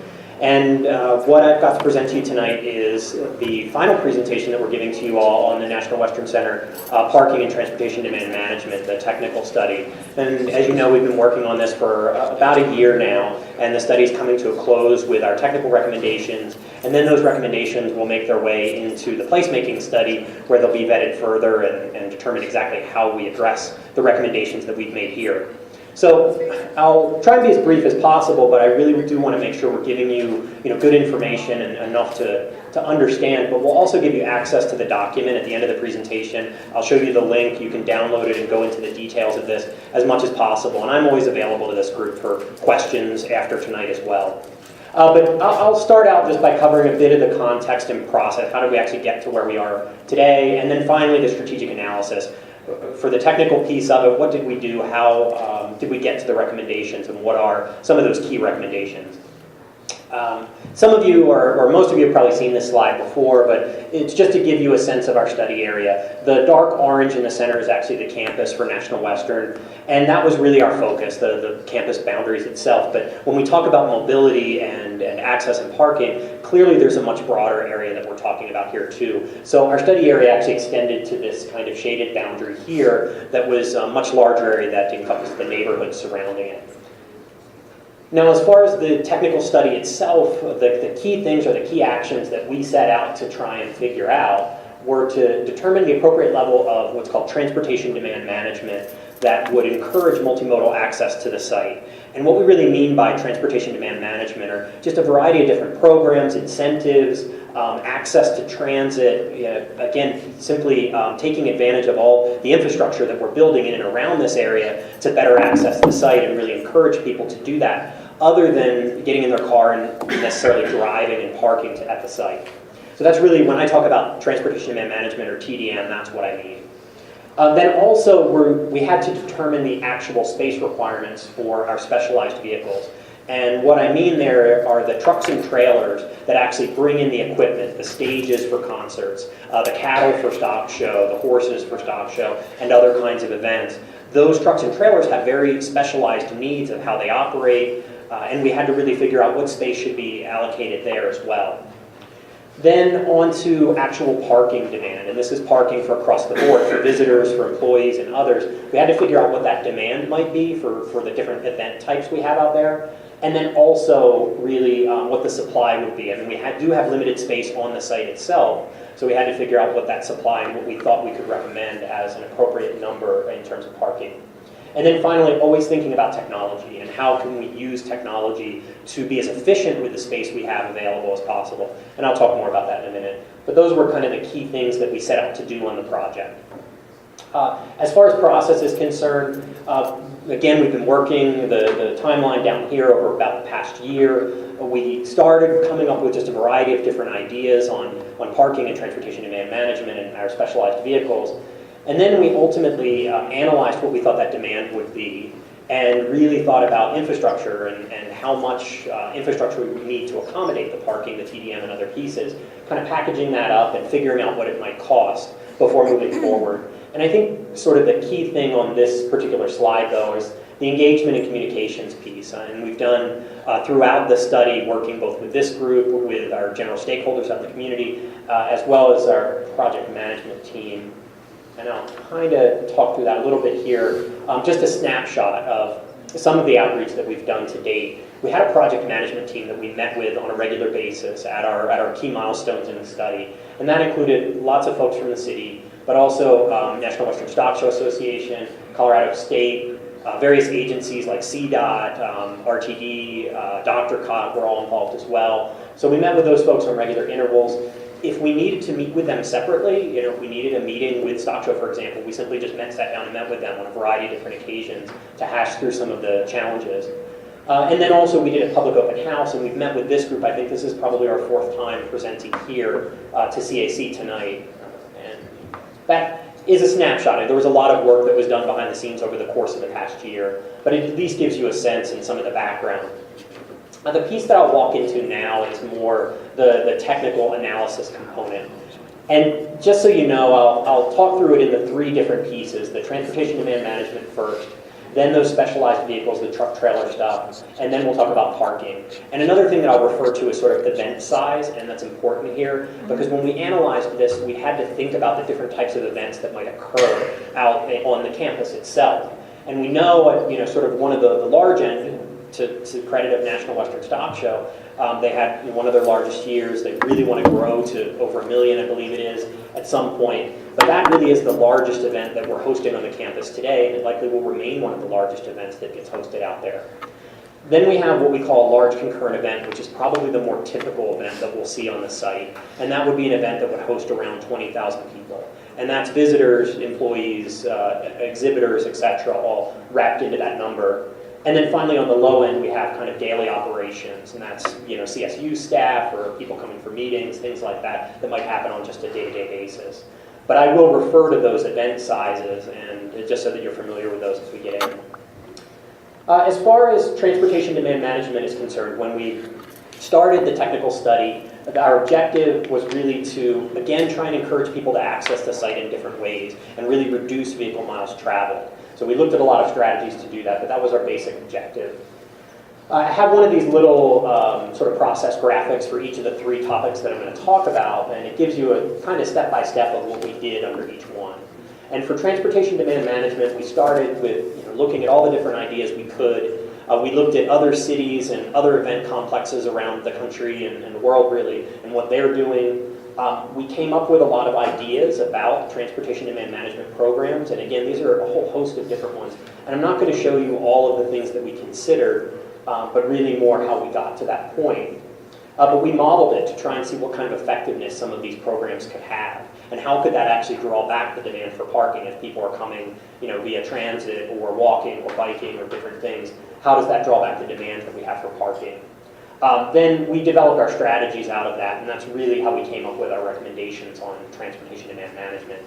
And what I've got to present to you tonight is the final presentation that we're giving to you all on the National Western Center Parking and Transportation Demand Management, the technical study. And as you know, we've been working on this for about a year now, and the study is coming to a close with our technical recommendations. And then those recommendations will make their way into the placemaking study, where they'll be vetted further and determine exactly how we address the recommendations that we've made here. So I'll try and be as brief as possible, but I really do want to make sure we're giving you, good information and enough to understand. But we'll also give you access to the document at the end of the presentation. I'll show you the link. You can download it and go into the details of this as much as possible. And I'm always available to this group for questions after tonight as well. But I'll start out just by covering a bit of the context and process. How did we actually get to where we are today? And then finally, the strategic analysis. For the technical piece of it, what did we do? How did we get to the recommendations? And what are some of those key recommendations? Some of you, or most of you, have probably seen this slide before, but it's just to give you a sense of our study area. The dark orange in the center is actually the campus for National Western, and that was really our focus, the campus boundaries itself. But when we talk about mobility and access and parking, clearly there's a much broader area that we're talking about here too. So our study area actually extended to this kind of shaded boundary here that was a much larger area that encompassed the neighborhood surrounding it. Now, as far as the technical study itself, the key things or the key actions that we set out to try and figure out were to determine the appropriate level of what's called transportation demand management that would encourage multimodal access to the site. And what we really mean by transportation demand management are just a variety of different programs, incentives, access to transit, again, simply taking advantage of all the infrastructure that we're building in and around this area to better access the site and really encourage people to do that, other than getting in their car and necessarily driving and parking at the site. So that's really, when I talk about transportation demand management or TDM, that's what I mean. Then also, we had to determine the actual space requirements for our specialized vehicles. And what I mean there are the trucks and trailers that actually bring in the equipment, the stages for concerts, the cattle for stock show, the horses for stock show, and other kinds of events. Those trucks and trailers have very specialized needs of how they operate, and we had to really figure out what space should be allocated there as well. Then on to actual parking demand, and this is parking for across the board, for visitors, for employees, and others. We had to figure out what that demand might be for the different event types we have out there, and then also really what the supply would be. I mean, we do have limited space on the site itself, so we had to figure out what that supply and what we thought we could recommend as an appropriate number in terms of parking. And then finally, always thinking about technology and how can we use technology to be as efficient with the space we have available as possible. And I'll talk more about that in a minute. But those were kind of the key things that we set out to do on the project. As far as process is concerned, again, we've been working the timeline down here over about the past year. We started coming up with just a variety of different ideas on parking and transportation demand management and our specialized vehicles. And then we ultimately analyzed what we thought that demand would be and really thought about infrastructure and how much infrastructure we would need to accommodate the parking, the TDM, and other pieces, kind of packaging that up and figuring out what it might cost before moving forward. And I think sort of the key thing on this particular slide, though, is the engagement and communications piece. And we've done throughout the study, working both with this group, with our general stakeholders out in the community, as well as our project management team. And I'll kind of talk through that a little bit here. Just a snapshot of some of the outreach that we've done to date. We had a project management team that we met with on a regular basis at our key milestones in the study. And that included lots of folks from the city, but also National Western Stock Show Association, Colorado State, various agencies like CDOT, RTD, DRCOG were all involved as well. So we met with those folks on regular intervals. If we needed to meet with them separately, if we needed a meeting with Stock Show, for example, we simply just sat down and met with them on a variety of different occasions to hash through some of the challenges. And then also we did a public open house, and we've met with this group. I think this is probably our 4th time presenting here to CAC tonight. And that is a snapshot. There was a lot of work that was done behind the scenes over the course of the past year, but it at least gives you a sense and some of the background. The piece that I'll walk into now is more the technical analysis component. And just so you know, I'll talk through it in the 3 different pieces: the transportation demand management first, then those specialized vehicles, the truck trailer stuff, and then we'll talk about parking. And another thing that I'll refer to is sort of event size, and that's important here, because when we analyzed this, we had to think about the different types of events that might occur out on the campus itself. And we know, sort of one of the large end, to credit of National Western Stock Show, they had one of their largest years. They really want to grow to over 1 million, I believe it is, at some point. But that really is the largest event that we're hosting on the campus today, and it likely will remain one of the largest events that gets hosted out there. Then we have what we call a large concurrent event, which is probably the more typical event that we'll see on the site. And that would be an event that would host around 20,000 people. And that's visitors, employees, exhibitors, etc., all wrapped into that number. And then finally on the low end, we have kind of daily operations, and that's CSU staff or people coming for meetings, things like that, that might happen on just a day-to-day basis. But I will refer to those event sizes, and just so that you're familiar with those as we get in. As far as transportation demand management is concerned, when we started the technical study, our objective was really to, again, try and encourage people to access the site in different ways and really reduce vehicle miles traveled. So we looked at a lot of strategies to do that, but that was our basic objective. I have one of these little sort of process graphics for each of the 3 topics that I'm going to talk about, and it gives you a kind of step-by-step of what we did under each one. And for transportation demand management, we started with looking at all the different ideas we could. We looked at other cities and other event complexes around the country and the world, really, and what they're doing. We came up with a lot of ideas about transportation demand management programs, and again, these are a whole host of different ones. And I'm not going to show you all of the things that we considered, but really more how we got to that point. But we modeled it to try and see what kind of effectiveness some of these programs could have, and how could that actually draw back the demand for parking if people are coming via transit or walking or biking or different things. How does that draw back the demand that we have for parking? Then we developed our strategies out of that, and that's really how we came up with our recommendations on transportation demand management.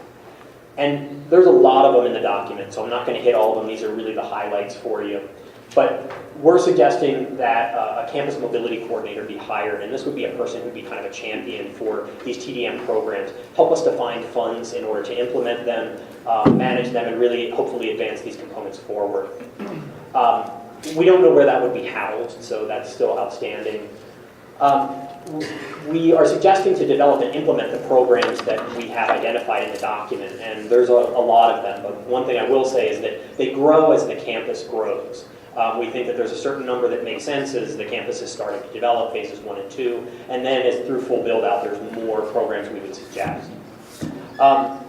And there's a lot of them in the document, so I'm not going to hit all of them. These are really the highlights for you. But we're suggesting that a campus mobility coordinator be hired, and this would be a person who would be kind of a champion for these TDM programs, help us to find funds in order to implement them, manage them, and really hopefully advance these components forward. We don't know where that would be housed, so that's still outstanding. We are suggesting to develop and implement the programs that we have identified in the document, and there's a lot of them, but one thing I will say is that they grow as the campus grows. We think that there's a certain number that makes sense as the campus is starting to develop, phases 1 and 2, and then as through full build-out, there's more programs we would suggest.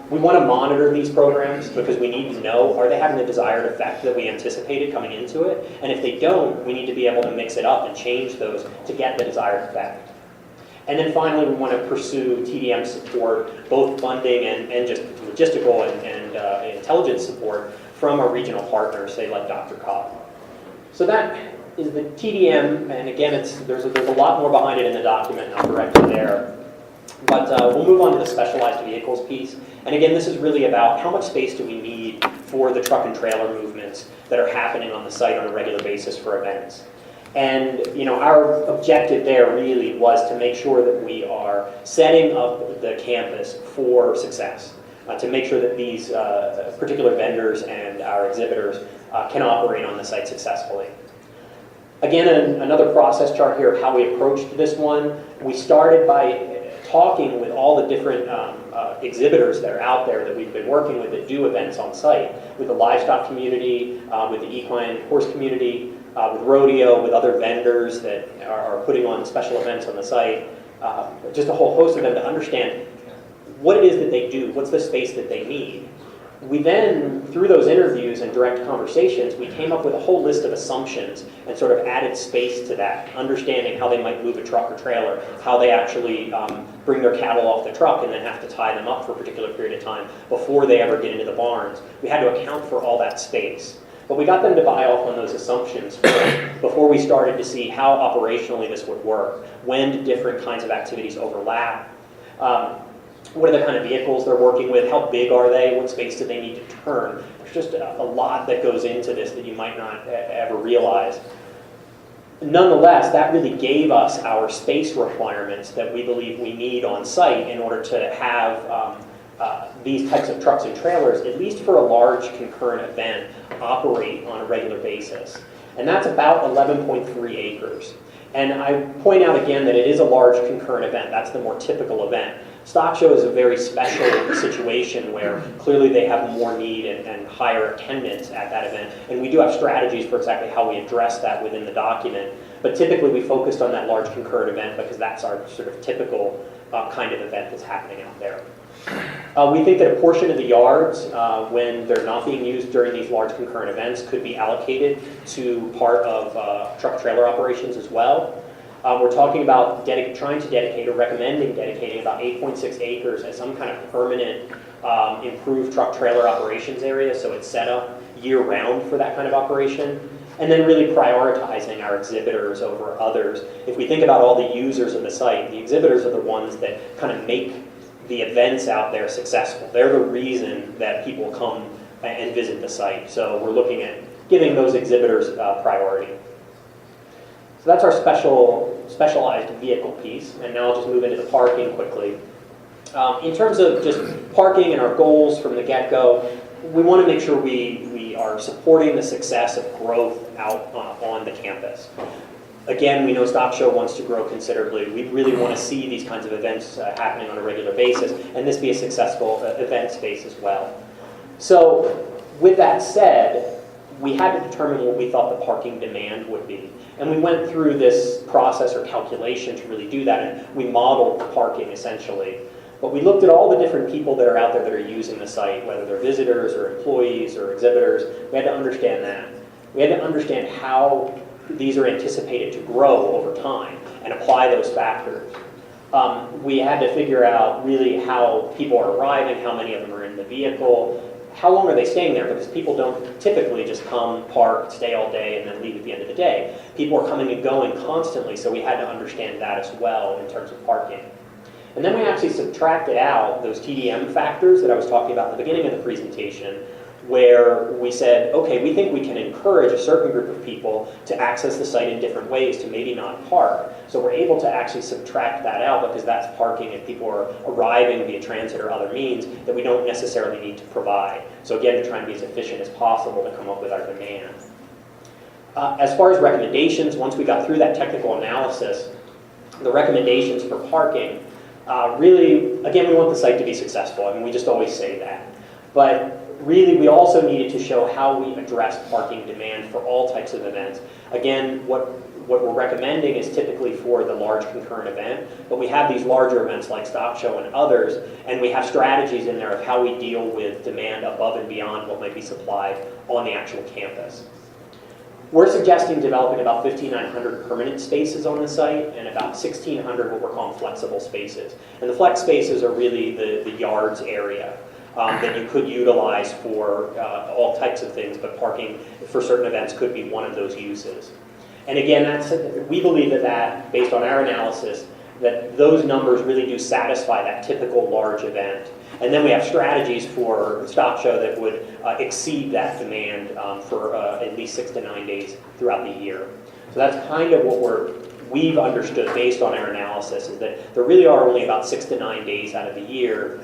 We want to monitor these programs because we need to know, are they having the desired effect that we anticipated coming into it? And if they don't, we need to be able to mix it up and change those to get the desired effect. And then finally, we want to pursue TDM support, both funding and just logistical and intelligence support from our regional partners, say like DRCOG. So that is the TDM, and again, there's a lot more behind it in the document, and I'll direct you there. But we'll move on to the specialized vehicles piece. And again, this is really about how much space do we need for the truck and trailer movements that are happening on the site on a regular basis for events. And our objective there really was to make sure that we are setting up the campus for success, to make sure that these particular vendors and our exhibitors can operate on the site successfully. Again, another process chart here of how we approached this one. We started by talking with all the different exhibitors that are out there that we've been working with that do events on site, with the livestock community, with the equine horse community, with rodeo, with other vendors that are putting on special events on the site, just a whole host of them to understand what it is that they do, what's the space that they need. We then, through those interviews and direct conversations, we came up with a whole list of assumptions and sort of added space to that, understanding how they might move a truck or trailer, how they actually bring their cattle off the truck and then have to tie them up for a particular period of time before they ever get into the barns. We had to account for all that space. But we got them to buy off on those assumptions before we started to see how operationally this would work. When did different kinds of activities overlap? What are the kind of vehicles they're working with? How big are they? What space do they need to turn? There's just a lot that goes into this that you might not ever realize. Nonetheless, that really gave us our space requirements that we believe we need on site in order to have these types of trucks and trailers, at least for a large concurrent event, operate on a regular basis. And that's about 11.3 acres. And I point out again that it is a large concurrent event. That's the more typical event. Stock Show is a very special situation where clearly they have more need and higher attendance at that event. And we do have strategies for exactly how we address that within the document. But typically we focused on that large concurrent event because that's our sort of typical kind of event that's happening out there. We think that a portion of the yards, when they're not being used during these large concurrent events, could be allocated to part of truck trailer operations as well. We're talking about trying to dedicate or recommending dedicating about 8.6 acres as some kind of permanent improved truck trailer operations area, so it's set up year-round for that kind of operation. And then really prioritizing our exhibitors over others. If we think about all the users of the site, the exhibitors are the ones that kind of make the events out there successful. They're the reason that people come and visit the site. So we're looking at giving those exhibitors priority. So that's our specialized vehicle piece. And now I'll just move into the parking quickly. In terms of just parking and our goals from the get-go, we want to make sure we are supporting the success of growth out on the campus. Again, we know Stock Show wants to grow considerably. We really want to see these kinds of events happening on a regular basis, and this be a successful event space as well. So, with that said, we had to determine what we thought the parking demand would be. And we went through this process or calculation to really do that, and we modeled parking essentially. But we looked at all the different people that are out there that are using the site, whether they're visitors or employees or exhibitors. We had to understand that. We had to understand how these are anticipated to grow over time and apply those factors. We had to figure out really how people are arriving, how many of them are in the vehicle, how long are they staying there, because people don't typically just come, park, stay all day, and then leave at the end of the day. People are coming and going constantly, so we had to understand that as well in terms of parking. And then we actually subtracted out those TDM factors that I was talking about at the beginning of the presentation, where we said, okay, we think we can encourage a certain group of people to access the site in different ways to maybe not park. So we're able to actually subtract that out because that's parking if people are arriving via transit or other means that we don't necessarily need to provide. So again, we're trying to be as efficient as possible to come up with our demand. As far as recommendations, once we got through that technical analysis, the recommendations for parking, really, again, we want the site to be successful. I mean, we just always say that. But really, we also needed to show how we address parking demand for all types of events. Again, what we're recommending is typically for the large concurrent event, but we have these larger events like Stock Show and others, and we have strategies in there of how we deal with demand above and beyond what might be supplied on the actual campus. We're suggesting developing about 5,900 permanent spaces on the site and about 1,600 what we're calling flexible spaces. And the flex spaces are really the yards area. That you could utilize for all types of things, but parking for certain events could be one of those uses. And again, we believe that based on our analysis, that those numbers really do satisfy that typical large event. And then we have strategies for Stock Show that would exceed that demand for at least 6 to 9 days throughout the year. So that's kind of what we've understood based on our analysis, is that there really are only about 6 to 9 days out of the year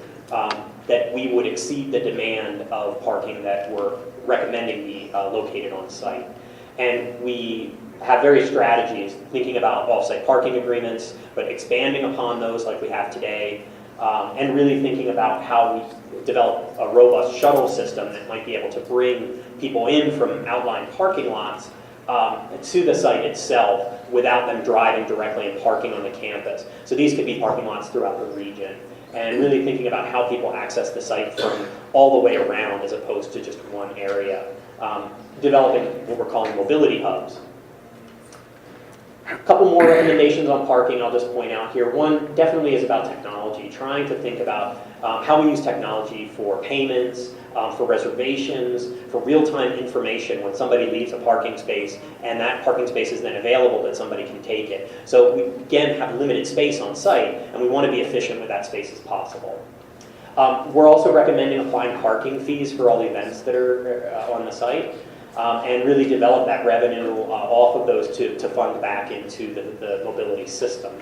that we would exceed the demand of parking that we're recommending be located on site. And we have various strategies, thinking about off-site parking agreements, but expanding upon those like we have today, and really thinking about how we develop a robust shuttle system that might be able to bring people in from outlying parking lots to the site itself without them driving directly and parking on the campus. So these could be parking lots throughout the region. and really thinking about how people access the site from all the way around as opposed to just one area. Developing what we're calling mobility hubs. A couple more recommendations on parking I'll just point out here. One definitely is about technology, trying to think about how we use technology for payments, for reservations, for real-time information when somebody leaves a parking space and that parking space is then available that somebody can take it. So we, again, have limited space on site and we want to be efficient with that space as possible. We're also recommending applying parking fees for all the events that are on the site. And really develop that revenue off of those to fund back into the mobility system.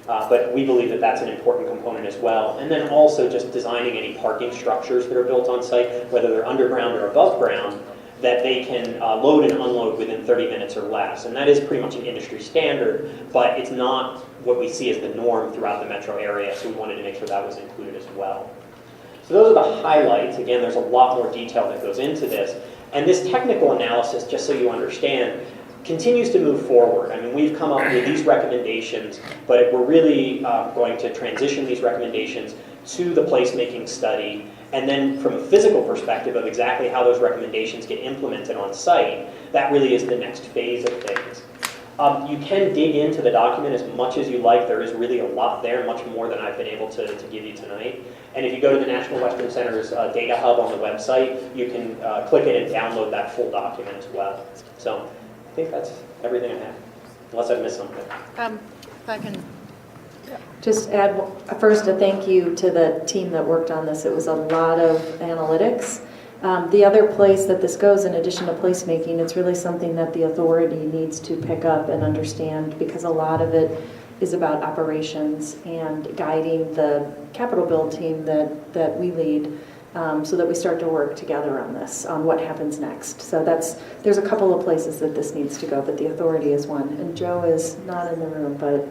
But we believe that that's an important component as well. And then also just designing any parking structures that are built on site, whether they're underground or above ground, that they can load and unload within 30 minutes or less. And that is pretty much an industry standard, but it's not what we see as the norm throughout the metro area, so we wanted to make sure that was included as well. So those are the highlights. Again, there's a lot more detail that goes into this. And this technical analysis, just so you understand, continues to move forward. I mean, we've come up with these recommendations, but we're really going to transition these recommendations to the placemaking study, and then from a physical perspective of exactly how those recommendations get implemented on site, that really is the next phase of things. You can dig into the document as much as you like. There is really a lot there, much more than I've been able to give you tonight. And if you go to the National Western Center's data hub on the website, you can click it and download that full document as well. So I think that's everything I have, unless I've missed something. If I can just add first a thank you to the team that worked on this. It was a lot of analytics. The other place that this goes, in addition to placemaking, it's really something that the authority needs to pick up and understand, because a lot of it is about operations and guiding the capital build team that we lead, so that we start to work together on this, on what happens next. So there's a couple of places that this needs to go, but the authority is one. And Joe is not in the room, but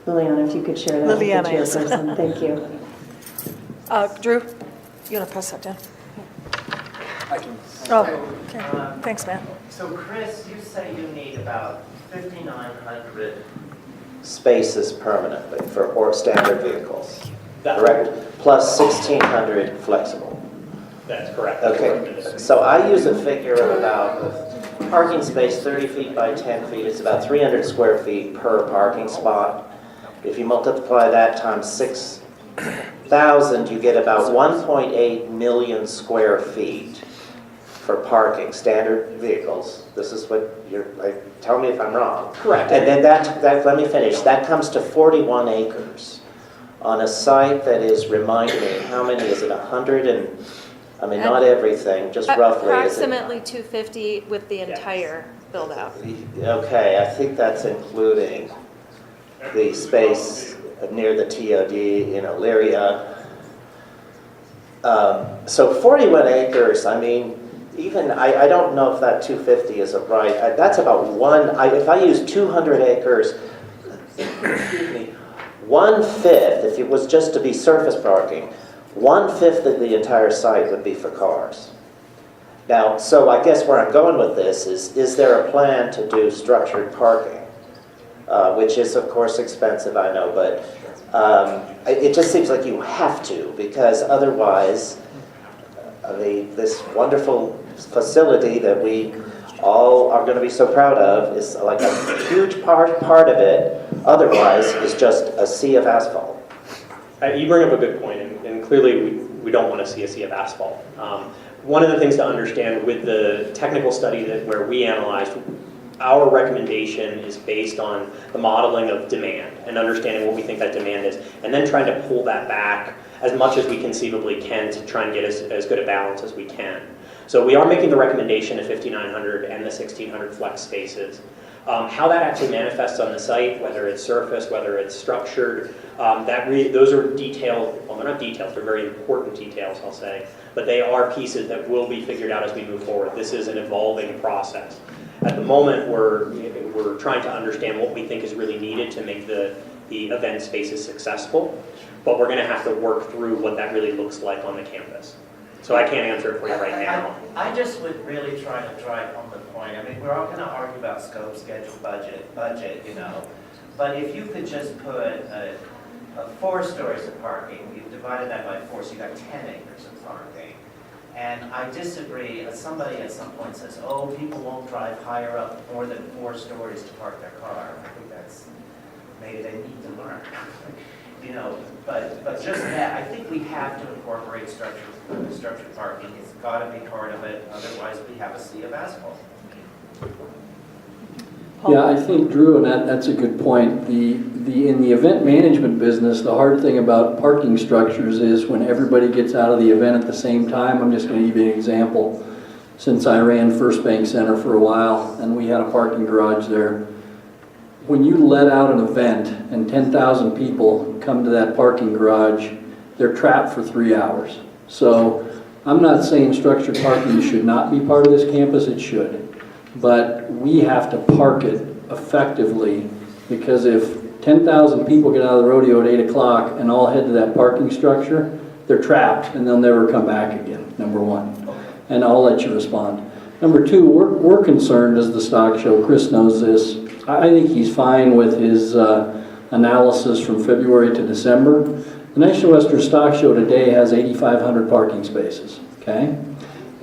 Liliana, if you could share that with the chairperson. Thank you. Drew, you want to pass that down? I can. Oh, okay. Thanks, Matt. So Chris, you say you need about 5,900 spaces permanently for standard vehicles, correct? Plus 1,600 flexible. That's correct. Okay, so I use a figure of about a parking space 30 feet by 10 feet. It's about 300 square feet per parking spot. If you multiply that times 6,000, you get about 1.8 million square feet for parking, standard vehicles. This is what you're, tell me if I'm wrong. Correct. And then that, let me finish, that comes to 41 acres on a site that is, remind me, how many, is it 100 and, I mean, not everything, just roughly. approximately 250 with the entire build out. Okay, I think that's including the space near the TOD in Elyria. So 41 acres, I mean, even, I don't know if that 250 is right. That's about if I use 200 acres, excuse me, 1/5, if it was just to be surface parking, 1/5 of the entire site would be for cars. Now, so I guess where I'm going with this is there a plan to do structured parking? Which is, of course, expensive, I know, but it just seems like you have to, because otherwise, this wonderful facility that we all are going to be so proud of is like a huge part of it, otherwise, is just a sea of asphalt. You bring up a good point, and clearly we don't want to see a sea of asphalt. One of the things to understand with the technical study where we analyzed, our recommendation is based on the modeling of demand and understanding what we think that demand is, and then trying to pull that back as much as we conceivably can to try and get as good a balance as we can. So we are making the recommendation of 5,900 and the 1,600 flex spaces. How that actually manifests on the site, whether it's surface, whether it's structured, those are detailed, well, they're not detailed, they're very important details, I'll say, but they are pieces that will be figured out as we move forward. This is an evolving process. At the moment, we're trying to understand what we think is really needed to make the event spaces successful, but we're going to have to work through what that really looks like on the campus. So I can't answer it for you right now. I just would really try to drive home the point. I mean, we're all going to argue about scope, schedule, budget, you know. But if you could just put 4 stories of parking. You've divided that by 4, so you got 10 acres of parking. And I disagree. Somebody at some point says, oh, people won't drive higher up more than 4 stories to park their car. I think that's, maybe they need to learn. You know, but just that, I think we have to incorporate structured parking. It's got to be part of it, otherwise we have a sea of asphalt. Yeah, I think, Drew, and that's a good point. In the event management business, the hard thing about parking structures is when everybody gets out of the event at the same time. I'm just going to give you an example. Since I ran First Bank Center for a while, and we had a parking garage there, when you let out an event and 10,000 people come to that parking garage, they're trapped for 3 hours. So I'm not saying structured parking should not be part of this campus, it should. But we have to park it effectively, because if 10,000 people get out of the rodeo at 8 o'clock and all head to that parking structure, they're trapped and they'll never come back again, number one. And I'll let you respond. Number two, we're concerned as the stock show, Chris knows this. I think he's fine with his analysis from February to December. The National Western Stock Show today has 8,500 parking spaces, okay?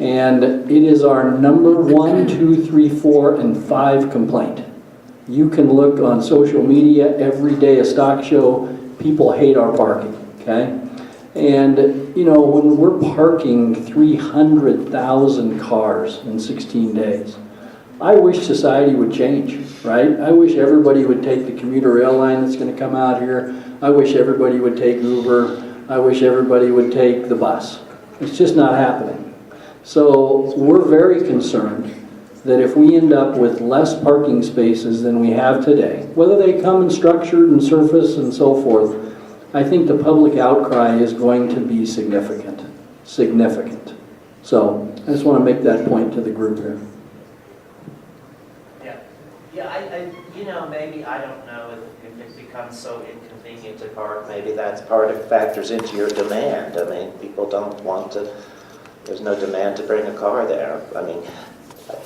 And it is our number 1, 2, 3, 4, and 5 complaint. You can look on social media every day, a stock show, people hate our parking, okay? And, you know, when we're parking 300,000 cars in 16 days, I wish society would change, right? I wish everybody would take the commuter rail line that's going to come out here. I wish everybody would take Uber. I wish everybody would take the bus. It's just not happening. So we're very concerned that if we end up with less parking spaces than we have today, whether they come in structured and surface and so forth, I think the public outcry is going to be significant. Significant. So I just want to make that point to the group here. Yeah, I you know, maybe, I don't know if it becomes so inconvenient to park. Maybe that's part of factors into your demand. I mean, people don't want to, there's no demand to bring a car there. I mean,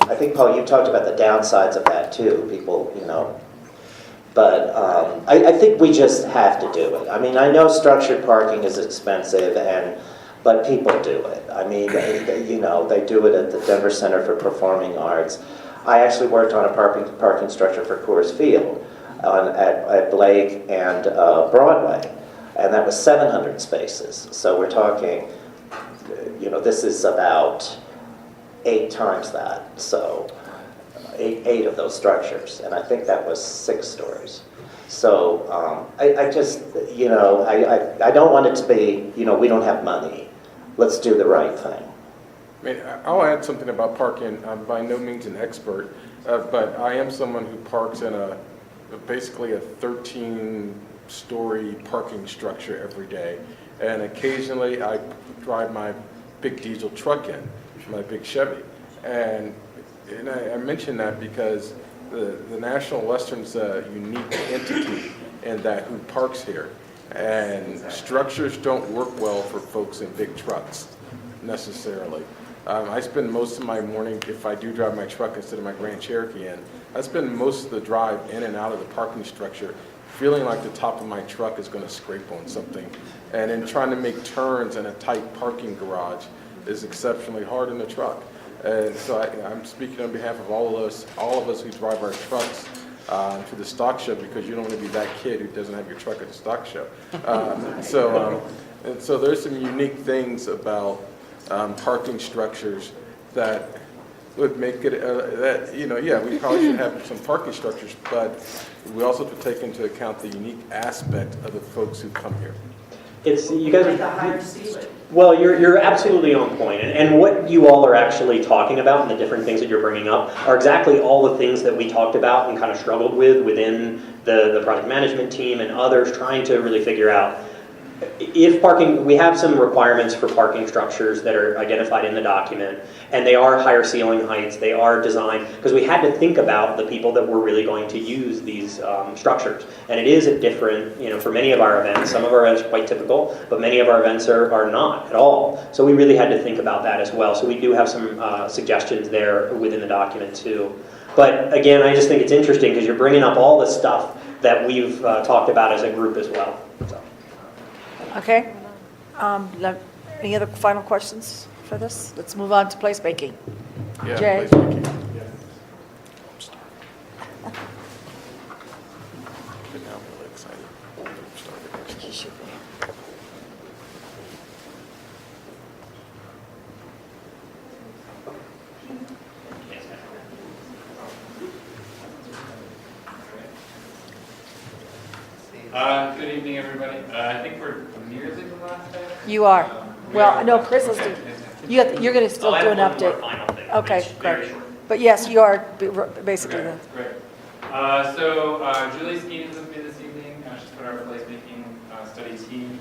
I think, Paul, you talked about the downsides of that too, people, you know. But I think we just have to do it. I mean, I know structured parking is expensive, but people do it. I mean, you know, they do it at the Denver Center for Performing Arts. I actually worked on a parking structure for Coors Field at Blake and Broadway, and that was 700 spaces. So we're talking, you know, this is about 8 times that. So eight of those structures, and I think that was 6 stories. So I just, you know, I don't want it to be, you know, we don't have money. Let's do the right thing. I mean, I'll add something about parking. I'm by no means an expert, but I am someone who parks in basically a 13-story parking structure every day. And occasionally I drive my big diesel truck in, my big Chevy. And I mention that because the National Western's a unique entity in that who parks here. And structures don't work well for folks in big trucks, necessarily. I spend most of my morning, if I do drive my truck instead of my Grand Cherokee in, I spend most of the drive in and out of the parking structure feeling like the top of my truck is going to scrape on something. And in trying to make turns in a tight parking garage is exceptionally hard in the truck. And so I'm speaking on behalf of all of us who drive our trucks to the stock show, because you don't want to be that kid who doesn't have your truck at the stock show. And so there's some unique things about parking structures that would make it, that, you know, yeah, we probably should have some parking structures, but we also have to take into account the unique aspect of the folks who come here. It's, you guys Like a higher ceiling. Well, you're absolutely on point, and what you all are actually talking about and the different things that you're bringing up are exactly all the things that we talked about and kind of struggled with within the project management team and others, trying to really figure out if parking, we have some requirements for parking structures that are identified in the document, and they are higher ceiling heights, they are designed, because we had to think about the people that were really going to use these structures. And it is a different, you know, for many of our events, some of our events are quite typical, but many of our events are not at all. So we really had to think about that as well. So we do have some suggestions there within the document too. But again, I just think it's interesting because you're bringing up all the stuff that we've talked about as a group as well. So. Okay. Any other final questions for this? Let's move on to placemaking. Yeah, Jay? placemaking. Yeah. But now I'm really excited. You should be. Good evening, everybody. I think we're nearly the last day. You are. Well, no, Chris is doing, you're going to still do an update. Okay, great. But yes, you are basically Okay, the. great. Julie Skeen is with me this evening. She's put our placemaking study team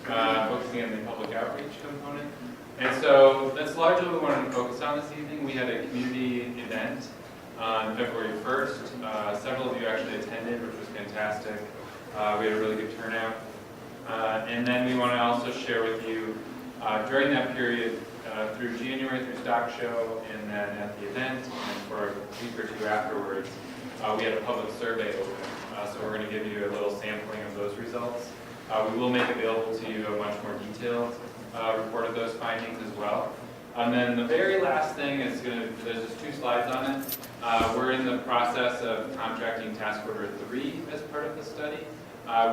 focusing on the public outreach component. And so that's largely what we wanted to focus on this evening. We had a community event on February 1st. Several of you actually attended, which was fantastic. We had a really good turnout. And then we want to also share with you, during that period, through January, through Stock Show, and then at the event, and for a week or two afterwards, we had a public survey open. So we're going to give you a little sampling of those results. We will make available to you a much more detailed report of those findings as well. And then the very last thing is there's just 2 slides on it. We're in the process of contracting task order 3 as part of the study,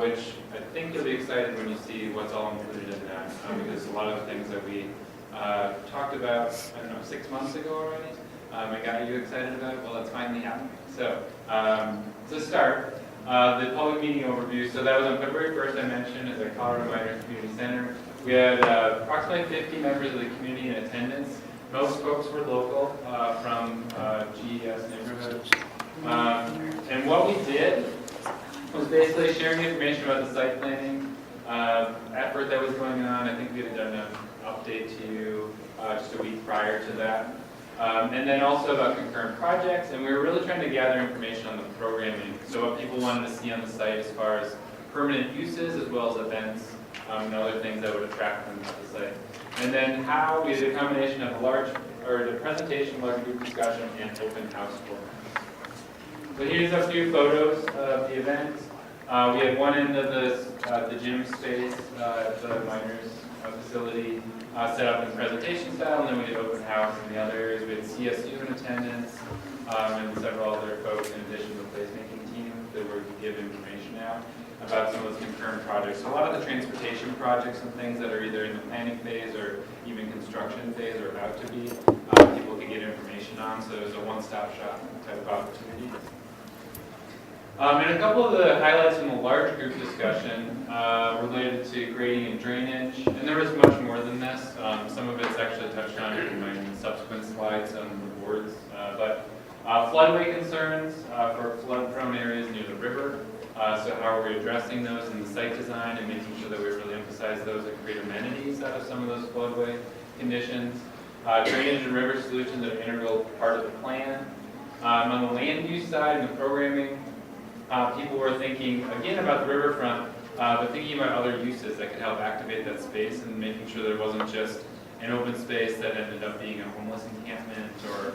which I think you'll be excited when you see what's all included in that, because a lot of the things that we talked about, 6 months ago already, I got you excited about, well, that's finally happening. So, to start, the public meeting overview. So that was on February 1st, I mentioned, at the Colorado Miners Community Center. We had approximately 50 members of the community in attendance. Most folks were local from GES neighborhoods. And what we did was basically sharing information about the site planning effort that was going on. I think we had done an update to you just a week prior to that. And then also about concurrent projects, and we were really trying to gather information on the programming. So what people wanted to see on the site as far as permanent uses as well as events and other things that would attract them to the site. And then how we did a combination of the presentation, large group discussion, and open house tour. So here's a few photos of the event. We had one end of the gym space at the miners facility set up in presentation style, and then we did open house in the other areas. We had CSU in attendance and several other folks in addition to the placemaking team that were to give information out about some of those concurrent projects. So a lot of the transportation projects and things that are either in the planning phase or even construction phase or about to be, people can get information on. So it was a one-stop shop type of opportunity. And a couple of the highlights from the large group discussion related to grading and drainage, and there was much more than this. Some of it's actually touched on in my subsequent slides on the boards, but floodway concerns for flood-prone areas near the river. So how are we addressing those in the site design and making sure that we really emphasize those and create amenities out of some of those floodway conditions. Drainage and river solutions are an integral part of the plan. On the land use side and the programming, people were thinking, again, about the riverfront, but thinking about other uses that could help activate that space and making sure there wasn't just an open space that ended up being a homeless encampment or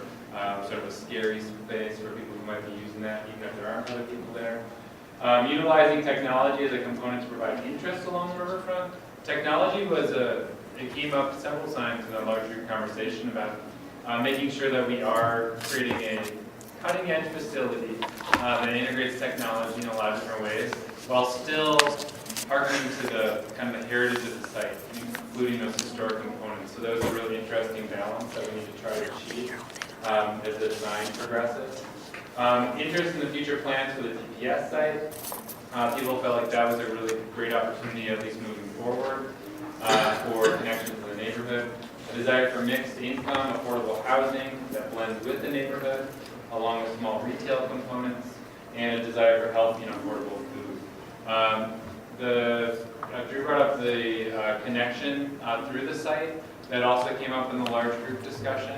sort of a scary space for people who might be using that, even if there aren't other people there. Utilizing technology as a component to provide interest along the riverfront. Technology was it came up several times in a large group conversation about making sure that we are creating a cutting-edge facility that integrates technology in a lot of different ways, while still harkening to the kind of the heritage of the site, including those historic components. So that was a really interesting balance that we need to try to achieve as the design progresses. Interest in the future plans for the TPS site. People felt like that was a really great opportunity, at least moving forward, for connection to the neighborhood. A desire for mixed income, affordable housing that blends with the neighborhood, along with small retail components, and a desire for healthy and affordable food. Drew brought up the connection through the site. That also came up in the large group discussion.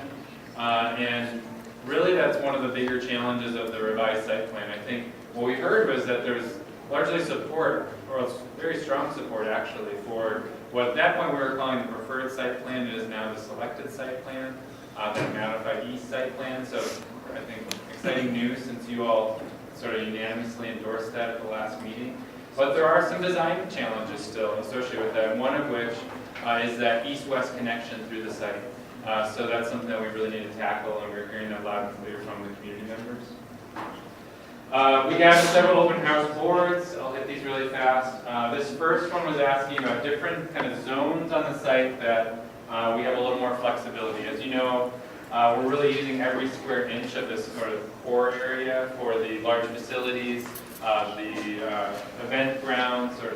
And really that's one of the bigger challenges of the revised site plan. I think what we heard was that there's largely support, or very strong support actually, for what at that point we were calling the preferred site plan. It is now the selected site plan, the modified east site plan. So I think exciting news since you all sort of unanimously endorsed that at the last meeting. But there are some design challenges still associated with that, one of which is that east-west connection through the site. So that's something that we really need to tackle, and we're hearing that loud and clear from the community members. We have several open house boards. I'll hit these really fast. This first one was asking about different kind of zones on the site that we have a little more flexibility. As you know, we're really using every square inch of this sort of core area for the large facilities, the event grounds or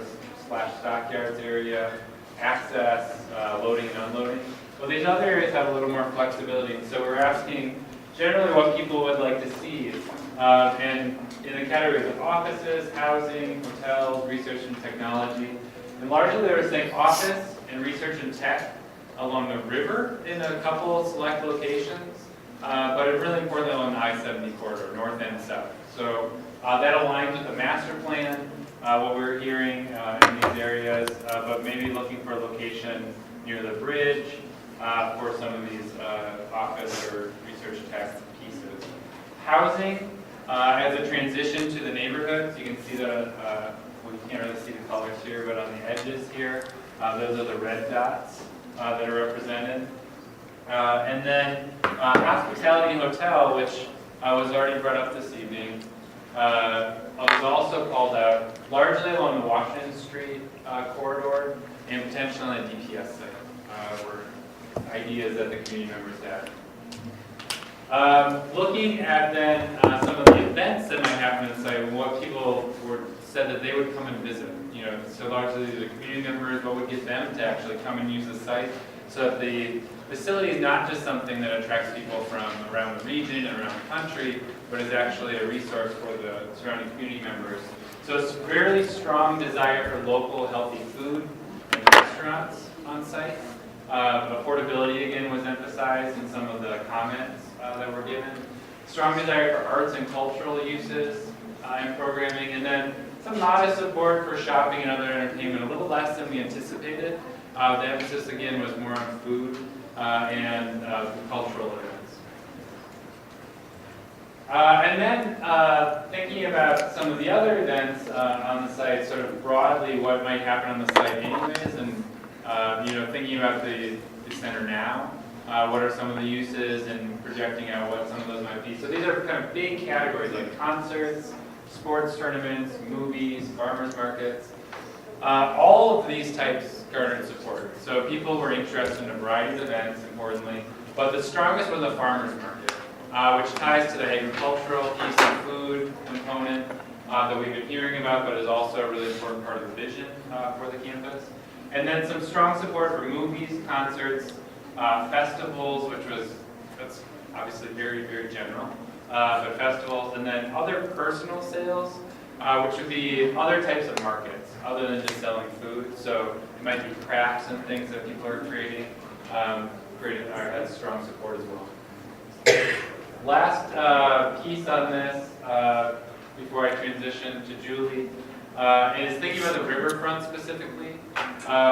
slash stockyards area, access, loading and unloading. Well, these other areas have a little more flexibility, and so we're asking generally what people would like to see. And in the categories of offices, housing, hotels, research and technology. And largely they were saying office and research and tech along the river in a couple of select locations, but really importantly along the I-70 corridor, north and south. So that aligns with the master plan, what we're hearing in these areas, but maybe looking for a location near the bridge for some of these office or research tech pieces. Housing, as a transition to the neighborhoods, you can see that, well, you can't really see the colors here, but on the edges here, those are the red dots that are represented. And then hospitality hotel, which was already brought up this evening, was also called out largely along the Washington Street corridor and potentially on a DPS site, were ideas that the community members had. Looking at then some of the events that might happen on the site, what people said that they would come and visit. You know, so largely the community members, what would get them to actually come and use the site, so that the facility is not just something that attracts people from around the region and around the country, but is actually a resource for the surrounding community members. So it's a fairly strong desire for local healthy food and restaurants on site. Affordability again was emphasized in some of the comments that were given. Strong desire for arts and cultural uses and programming, and then some modest support for shopping and other entertainment, a little less than we anticipated. The emphasis again was more on food and cultural events. And then thinking about some of the other events on the site, sort of broadly what might happen on the site anyways, and you know, thinking about the center now, what are some of the uses and projecting out what some of those might be. So these are kind of big categories like concerts, sports tournaments, movies, farmers markets. All of these types garnered support. So people were interested in a variety of events, importantly, but the strongest was the farmers market, which ties to the agricultural piece of food component that we've been hearing about, but is also a really important part of the vision for the campus. And then some strong support for movies, concerts, festivals, that's obviously very, very general, but festivals, and then other personal sales, which would be other types of markets other than just selling food. So it might be crafts and things that people are creating, has strong support as well. Last piece on this, before I transition to Julie, is thinking about the riverfront specifically.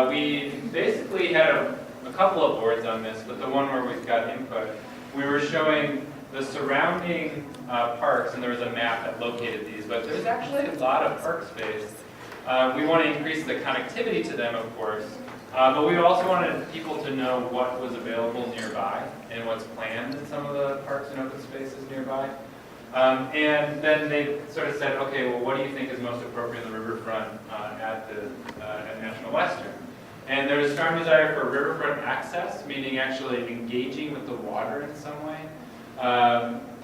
We basically had a couple of boards on this, but the one where we've got input, we were showing the surrounding parks, and there was a map that located these, but there's actually a lot of park space. We want to increase the connectivity to them, of course, but we also wanted people to know what was available nearby and what's planned in some of the parks and open spaces nearby. And then they sort of said, okay, well, what do you think is most appropriate in the riverfront at National Western? And there was a strong desire for riverfront access, meaning actually engaging with the water in some way.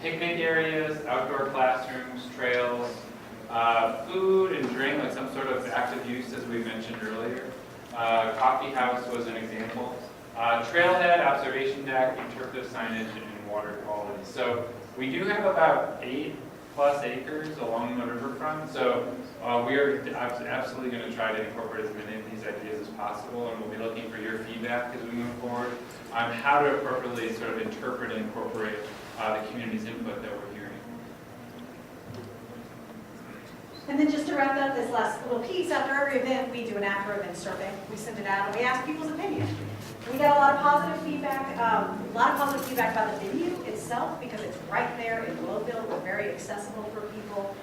Picnic areas, outdoor classrooms, trails, food and drink, like some sort of active use as we mentioned earlier. Coffee house was an example. Trailhead, observation deck, interpretive signage, and water quality. So we do have about 8+ acres along the riverfront, so we are absolutely going to try to incorporate as many of these ideas as possible, and we'll be looking for your feedback as we move forward on how to appropriately sort of interpret and incorporate the community's input that we're hearing. And then just to wrap up this last little piece, after every event, we do an after-event survey. We send it out and we ask people's opinion. We got a lot of positive feedback, about the venue itself because it's right there in Globeville. We're very accessible for people.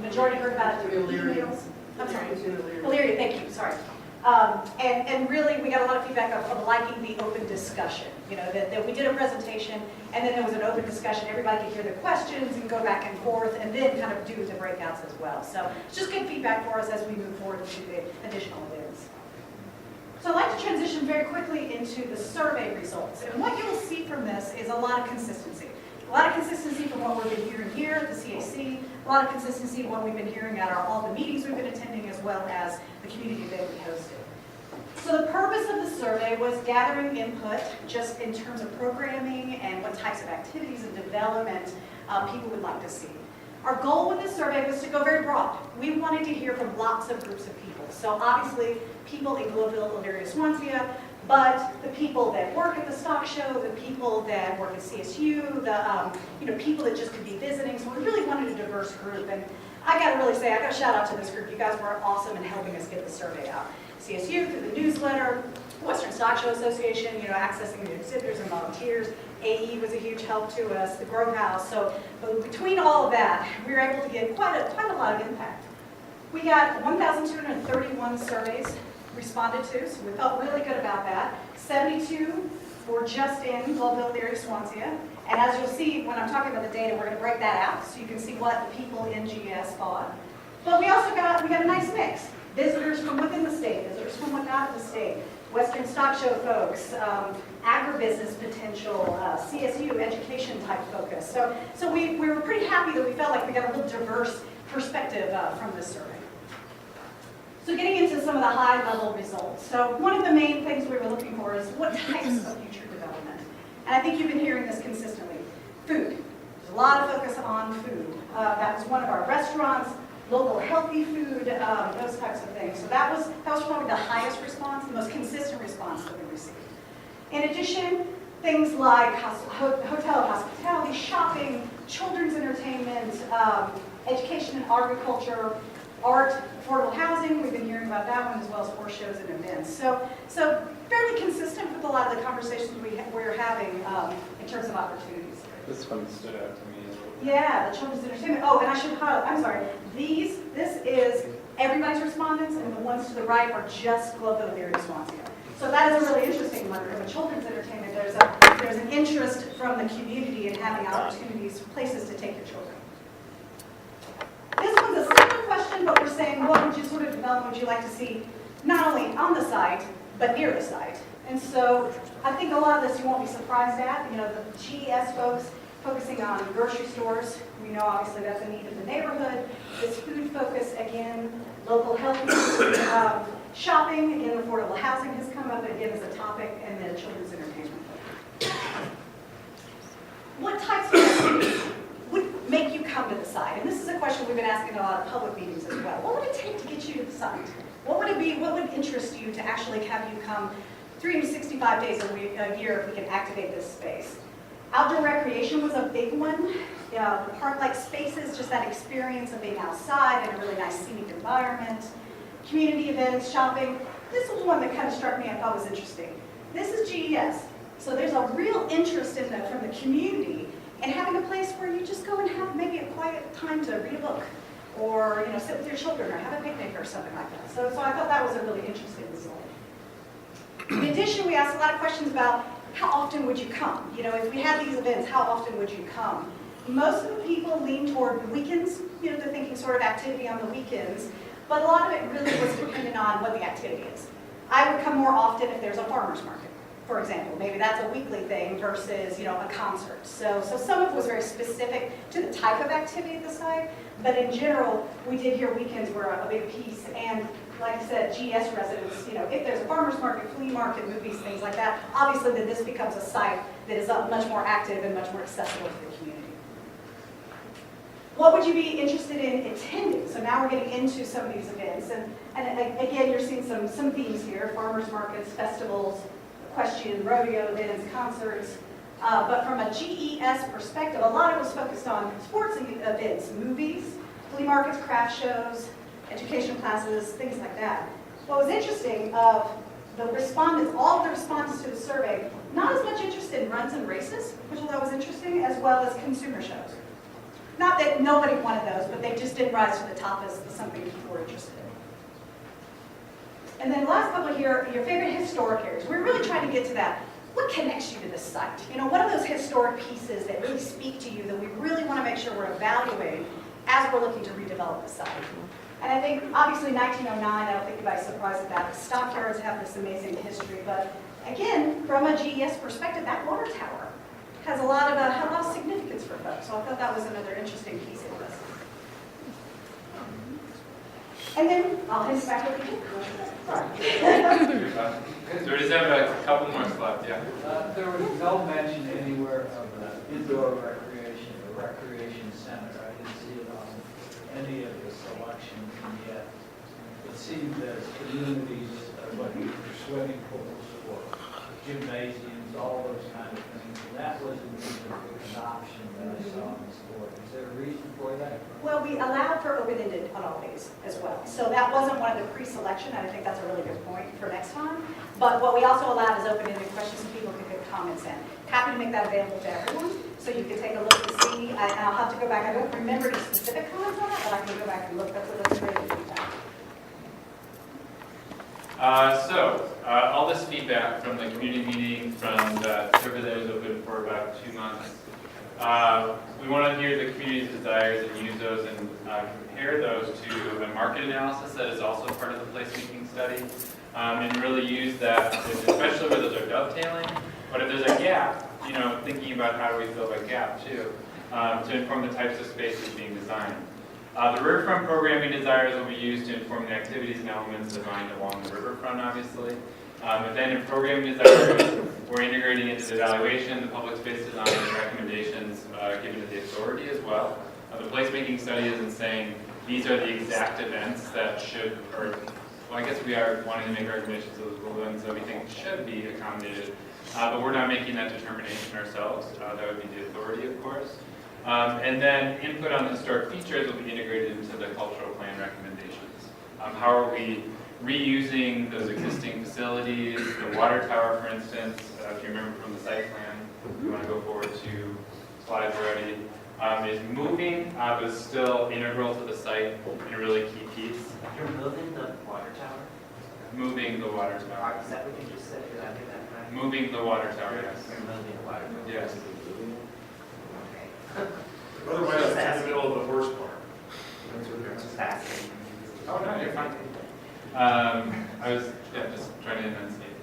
Majority heard about it through emails. I'm sorry. Elyria, thank you, sorry. And really, we got a lot of feedback of liking the open discussion. You know, that we did a presentation, and then there was an open discussion. Everybody could hear the questions and go back and forth, and then kind of do the breakouts as well. So it's just good feedback for us as we move forward to the additional events. So I'd like to transition very quickly into the survey results. And what you'll see from this is a lot of consistency. A lot of consistency from what we've been hearing here at the CAC, a lot of consistency from what we've been hearing at all the meetings we've been attending, as well as the community event we hosted. So the purpose of the survey was gathering input just in terms of programming and what types of activities and development people would like to see. Our goal with this survey was to go very broad. We wanted to hear from lots of groups of people. So obviously, people in Globeville, Elyria, Swansea, but the people that work at the stock show, the people that work at CSU, the people that just could be visiting. So we really wanted a diverse group. And I got to really say, I got to shout out to this group. You guys were awesome in helping us get the survey out. CSU through the newsletter, Western Stock Show Association, accessing the exhibitors and volunteers. AE was a huge help to us, the Grow House. So between all of that, we were able to get quite a lot of impact. We got 1,231 surveys responded to, so we felt really good about that. 72 were just in Globeville, Elyria, Swansea. And as you'll see when I'm talking about the data, we're going to break that out so you can see what the people in GS thought. But we also got a nice mix. Visitors from within the state, visitors from without the state, Western Stock Show folks, agribusiness potential, CSU education type focus. So we were pretty happy that we felt like we got a real diverse perspective from this survey. So getting into some of the high level results. So one of the main things we were looking for is what types of future development. And I think you've been hearing this consistently. Food. There's a lot of focus on food. That was one of our restaurants. Local healthy food, those types of things. So that was probably the highest response, the most consistent response that we received. In addition, things like hotel hospitality, shopping, children's entertainment, education and agriculture, art, affordable housing, we've been hearing about that one, as well as horse shows and events. So fairly consistent with a lot of the conversations we're having in terms of opportunities. This one stood out to me as well. Yeah, the children's entertainment. Oh, and I should highlight, I'm sorry, this is everybody's respondents, and the ones to the right are just Globeville, Elyria, Swansea. So that is a really interesting one. From a children's entertainment, there's an interest from the community in having opportunities, places to take your children. This one's a similar question, but we're saying what sort of development would you like to see, not only on the site, but near the site? And so I think a lot of this you won't be surprised at. The GES folks focusing on grocery stores. We know obviously that's a need of the neighborhood. This food focus, again, local health food, shopping and affordable housing has come up again as a topic, and then children's entertainment. What types of activities would make you come to the site? And this is a question we've been asking in a lot of public meetings as well. What would it take to get you to the site? What would it be? What would interest you to actually have you come 365 days a year if we can activate this space? Outdoor recreation was a big one. The park-like spaces, just that experience of being outside in a really nice scenic environment. Community events, shopping. This was one that kind of struck me and thought was interesting. This is GES. So there's a real interest in from the community in having a place where you just go and have maybe a quiet time to read a book or sit with your children or have a picnic or something like that. So I thought that was a really interesting result. In addition, we asked a lot of questions about how often would you come? If we had these events, how often would you come? Most of the people lean toward the weekends. They're thinking sort of activity on the weekends. But a lot of it really was dependent on what the activity is. I would come more often if there's a farmer's market, for example. Maybe that's a weekly thing versus, a concert. So some of it was very specific to the type of activity at the site. But in general, we did hear weekends were a big piece. And like I said, GS residents, if there's a farmer's market, flea market, movies, things like that, obviously then this becomes a site that is much more active and much more accessible to the community. What would you be interested in attending? So now we're getting into some of these events. And again, you're seeing some themes here: farmers markets, festivals, equestrian, rodeo events, concerts. But from a GES perspective, a lot of it was focused on sports events, movies, flea markets, craft shows, education classes, things like that. What was interesting of the respondents, all of the respondents to the survey, not as much interested in runs and races, which I thought was interesting, as well as consumer shows. Not that nobody wanted those, but they just didn't rise to the top as something people were interested in. And then last couple here, your favorite historic areas. We're really trying to get to that. What connects you to the site? You know, what are those historic pieces that really speak to you that we really want to make sure we're evaluating as we're looking to redevelop the site? And I think, obviously, 1909, I don't think anybody's surprised at that. The stockyards have this amazing history, but again, from a GES perspective, that water tower has a lot of significance for folks. So I thought that was another interesting piece of this. And then I'll hand it back over to you. Sorry. So we just have a couple more slides, yeah. There was no mention anywhere of indoor recreation or recreation center. I didn't see it on any of the selections, and yet it seemed that communities are looking for swimming pools, for gymnasiums, all those kind of things. And that wasn't even an option that I saw on this board. Is there a reason for that? Well, we allowed for open-ended on all these as well. So that wasn't one of the pre-selection, and I think that's a really good point for next time. But what we also allowed is open-ended questions so people could get comments in. Happy to make that available to everyone, so you can take a look to see. And I'll have to go back. I don't remember any specific comments on it, but I can go back and look. That's what looks great feedback. All this feedback from the community meeting, from the survey that was open for about 2 months, we want to hear the community's desires and use those and compare those to a market analysis that is also part of the placemaking study, and really use that, especially where those are dovetailing. But if there's a gap, you know, thinking about how do we fill that gap too, to inform the types of spaces being designed. The riverfront programming desires will be used to inform the activities and elements designed along the riverfront, obviously. But then in programming desires, we're integrating into the evaluation, the public space design, and recommendations given to the authority as well. The placemaking study isn't saying these are the exact events that should, or well, I guess we are wanting to make recommendations to those events that we think should be accommodated, but we're not making that determination ourselves. That would be the authority, of course. And then input on the historic features will be integrated into the cultural plan recommendations. How are we reusing those existing facilities, the water tower, for instance, if you remember from the site plan, you want to go forward to slides already, is moving, but still integral to the site and a really key piece. You're moving the water tower? Moving the water tower. Is that what you just said? Did I get that right? Moving the water tower, yes. You're moving the water tower? Yes. Otherwise, it's in the middle of the worst part. Just asking. Oh, no, you're fine. I was just trying to enunciate.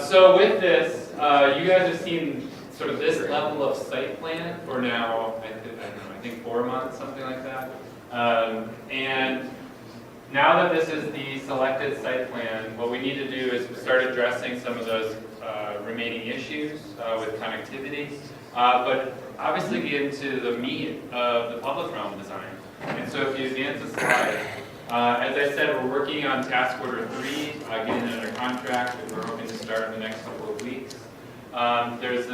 So with this, you guys have seen sort of this level of site plan for now, I think 4 months, something like that. And now that this is the selected site plan, what we need to do is start addressing some of those remaining issues with connectivity, but obviously get into the meat of the public realm design. And so if you advance the slide, as I said, we're working on task order 3, getting it under contract, and we're hoping to start in the next couple of weeks. There's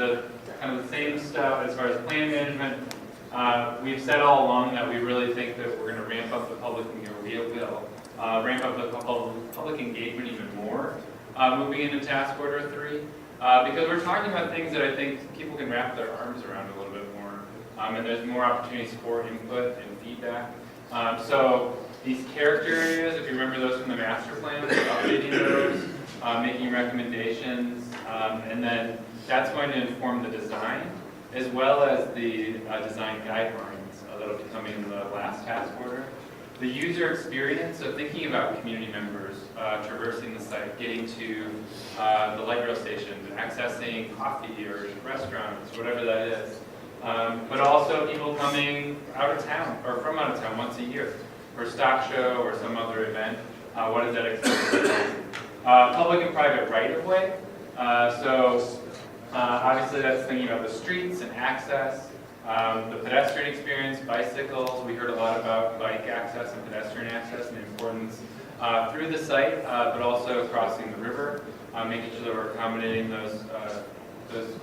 kind of the same stuff as far as plan management. We've said all along that we really think that we're going to ramp up the public, ramp up the public engagement even more moving into task order 3, because we're talking about things that I think people can wrap their arms around a little bit more, and there's more opportunities for input and feedback. So these character areas, if you remember those from the master plan, updating those, making recommendations, and then that's going to inform the design, as well as the design guidelines that will be coming in the last task order. The user experience, so thinking about community members traversing the site, getting to the light rail station, accessing coffee or restaurants, whatever that is. But also people coming out of town, or from out of town once a year, for a stock show or some other event. What is that accessibility? Public and private right-of-way. Obviously that's thinking about the streets and access, the pedestrian experience, bicycles. We heard a lot about bike access and pedestrian access and the importance through the site, but also crossing the river, making sure that we're accommodating those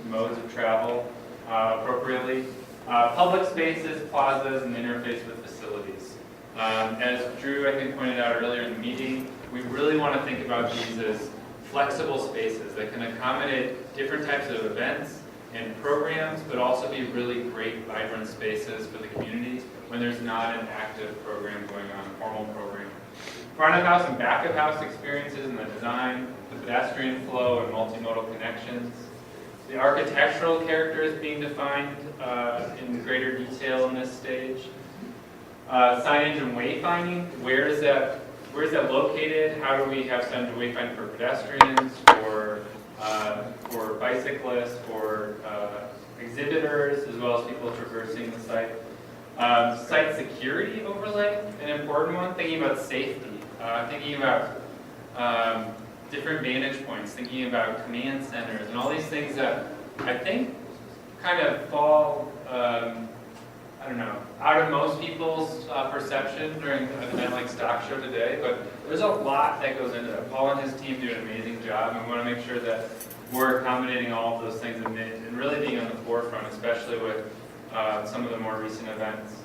modes of travel appropriately. Public spaces, plazas, and interface with facilities. As Drew, I think, pointed out earlier in the meeting, we really want to think about these as flexible spaces that can accommodate different types of events and programs, but also be really great, vibrant spaces for the community when there's not an active program going on, a formal program. Front of house and back of house experiences in the design, the pedestrian flow and multimodal connections, the architectural characters being defined in greater detail in this stage, signage and wayfinding, where is that located? How do we have signage and wayfinding for pedestrians, for bicyclists, for exhibitors, as well as people traversing the site? Site security overlay, an important one, thinking about safety, thinking about different vantage points, thinking about command centers, and all these things that I think kind of fall, I don't know, out of most people's perception during an event like Stock Show today, but there's a lot that goes into that. Paul and his team do an amazing job, and we want to make sure that we're accommodating all of those things and really being on the forefront, especially with some of the more recent events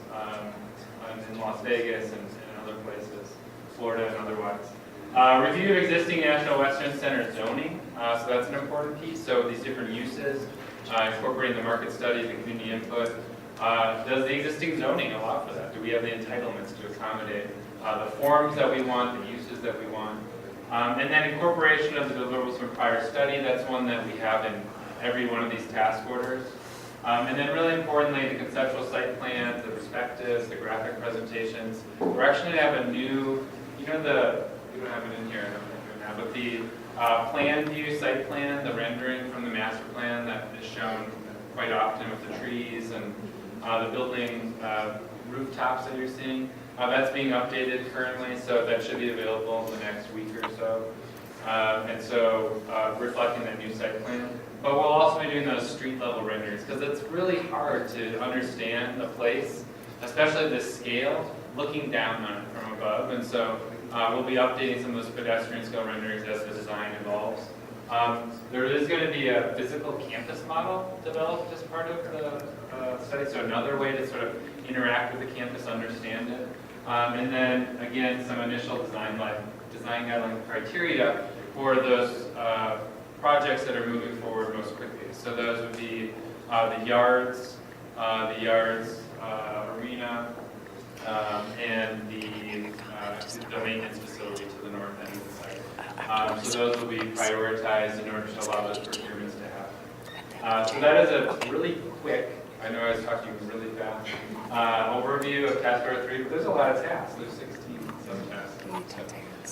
in Las Vegas and other places, Florida and otherwise. Review of existing National Western Center zoning, so that's an important piece. So these different uses, incorporating the market studies and community input. Does the existing zoning allow for that? Do we have the entitlements to accommodate the forms that we want, the uses that we want? And then incorporation of the deliverables from prior study, that's one that we have in every one of these task orders. And then really importantly, the conceptual site plans, the perspectives, the graphic presentations. We're actually going to have a new, we don't have it in here, I don't think we have, but the plan view site plan, the rendering from the master plan that is shown quite often with the trees and the building rooftops that you're seeing. That's being updated currently, so that should be available in the next week or so. And so reflecting that new site plan. But we'll also be doing those street level renderings because it's really hard to understand a place, especially this scale, looking down on it from above. And so we'll be updating some of those pedestrian scale renderings as the design evolves. There is going to be a physical campus model developed as part of the study, so another way to sort of interact with the campus, understand it. And then, again, some initial design guideline criteria for those projects that are moving forward most quickly. So those would be the yards arena, and the maintenance facility to the north end of the site. So those will be prioritized in order to allow those procurements to happen. So that is a really quick, I know I was talking really fast, overview of task order 3, but there's a lot of tasks. There's 16 sub-tasks.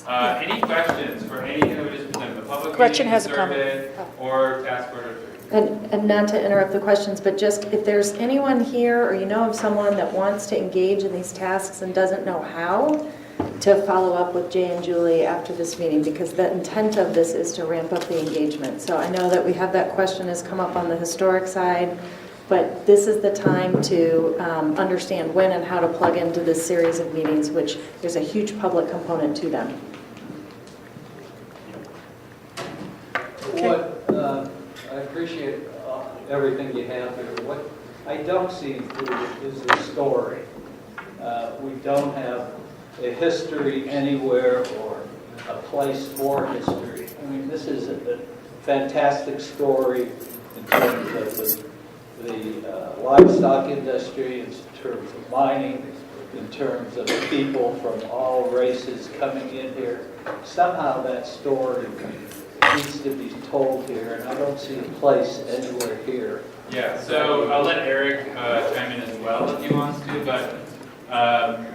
Any questions for anything that we just presented? The public Gretchen meeting, has the a comment. survey, or task order 3? And not to interrupt the questions, but just if there's anyone here or you know of someone that wants to engage in these tasks and doesn't know how, to follow up with Jay and Julie after this meeting, because the intent of this is to ramp up the engagement. So I know that we have that question has come up on the historic side, but this is the time to understand when and how to plug into this series of meetings, which there's a huge public component to them. I appreciate everything you have here. What I don't see is the story. We don't have a history anywhere or a place for history. I mean, this is a fantastic story in terms of the livestock industry, in terms of mining, in terms of people from all races coming in here. Somehow that story needs to be told here, and I don't see a place anywhere here. Yeah, so I'll let Eric chime in as well if he wants to, but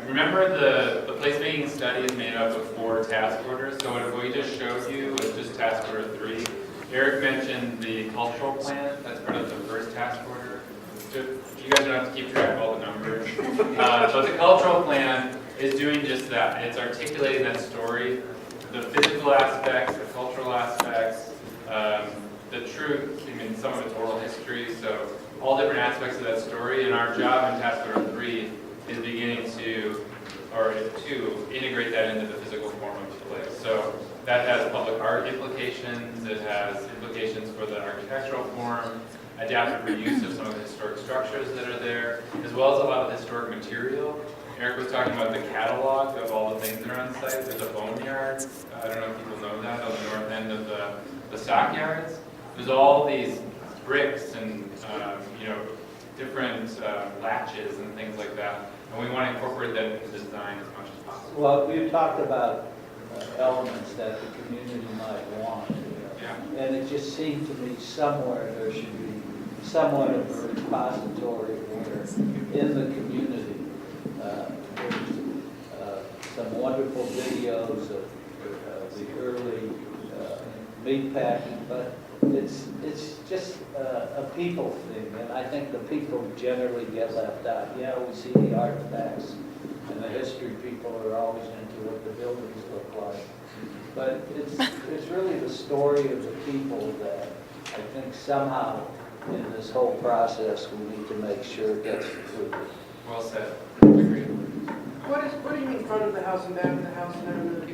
remember the placemaking study is made up of 4 task orders, so what we just showed you was just task order 3. Eric mentioned the cultural plan, that's part of the first task order. You guys don't have to keep track of all the numbers. But the cultural plan is doing just that. It's articulating that story, the physical aspects, the cultural aspects, the truth, I mean, some of it's oral history, so all different aspects of that story. And our job in task order 3 is beginning to integrate that into the physical form of the place. So that has public art implications, it has implications for the architectural form, adaptive reuse of some of the historic structures that are there, as well as a lot of historic material. Eric was talking about the catalog of all the things that are on site. There's a boneyard, I don't know if people know that, on the north end of the stockyards. There's all these bricks and, different latches and things like that. And we want to incorporate that into the design as much as possible. Well, we've talked about elements that the community might want. And it just seemed to me somewhere there should be somewhat of a repository where in the community there's some wonderful videos of the early meat packing, but it's just a people thing, and I think the people generally get left out. Yeah, we see the artifacts and the history, people are always into what the buildings look like. But it's really the story of the people that I think somehow in this whole process we need to make sure gets included. Well said. Agreed. What do you mean front of the house and back of the house and then the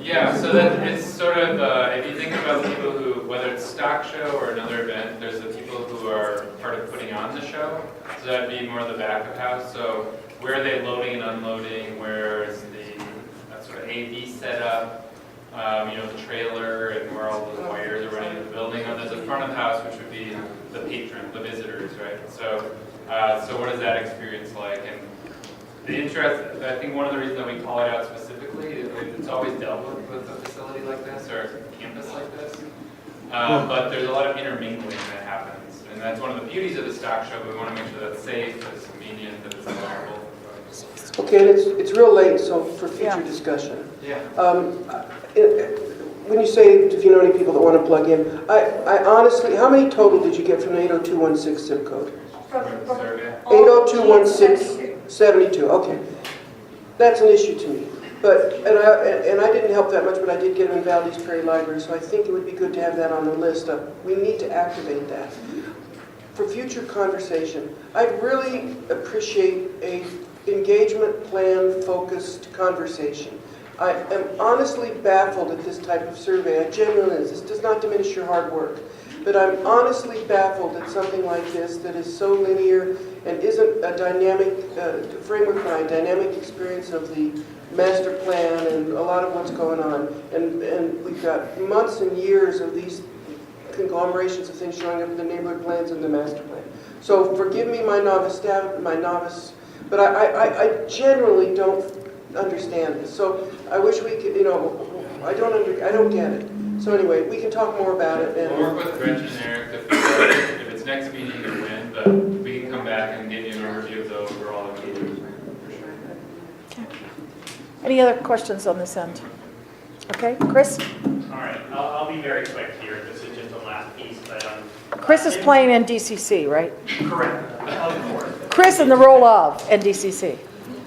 Yeah, so that it's sort of, if you think about the people who, whether it's stock show or another event, there's the people who are part of putting on the show. So that'd be more the back of house. So where are they loading and unloading? Where is that sort of AV setup? The trailer and where all the wires are running in the building. And there's a front of house, which would be the patron, the visitors, right? So what is that experience like? And the interest, I think one of the reasons that we call it out specifically, it's always dealt with a facility like this or a campus like this. But there's a lot of intermingling that happens. And that's one of the beauties of the stock show. We want to make sure that's safe, that it's convenient, that it's available. Okay, and it's real late, so for future discussion. Yeah. When you say, if you know any people that want to plug in, I honestly, how many total did you get from the 80216 zip code? From 80216 72, okay. That's an issue to me. But, and I didn't help that much, but I did get them in Valdez Prairie Library, so I think it would be good to have that on the list. We need to activate that. For future conversation, I'd really appreciate a engagement plan focused conversation. I am honestly baffled at this type of survey. I genuinely is. This does not diminish your hard work. But I'm honestly baffled at something like this that is so linear and isn't a dynamic framework for a dynamic experience of the master plan and a lot of what's going on. And we've got months and years of these conglomerations of things showing up in the neighborhood plans and the master plan. So forgive me my novice, but I generally don't understand this. So I wish we could, I don't get it. So anyway, we can talk more about it. And we'll work with Gretchen and Eric to figure out if it's next meeting or when, but we can come back and give you an overview of the overall engagement. Okay. Any other questions on this end? Okay, Chris? All right, I'll be very quick here. This is just the last piece, but Chris is playing NDCC, right? correct, of course. Chris in the role of NDCC.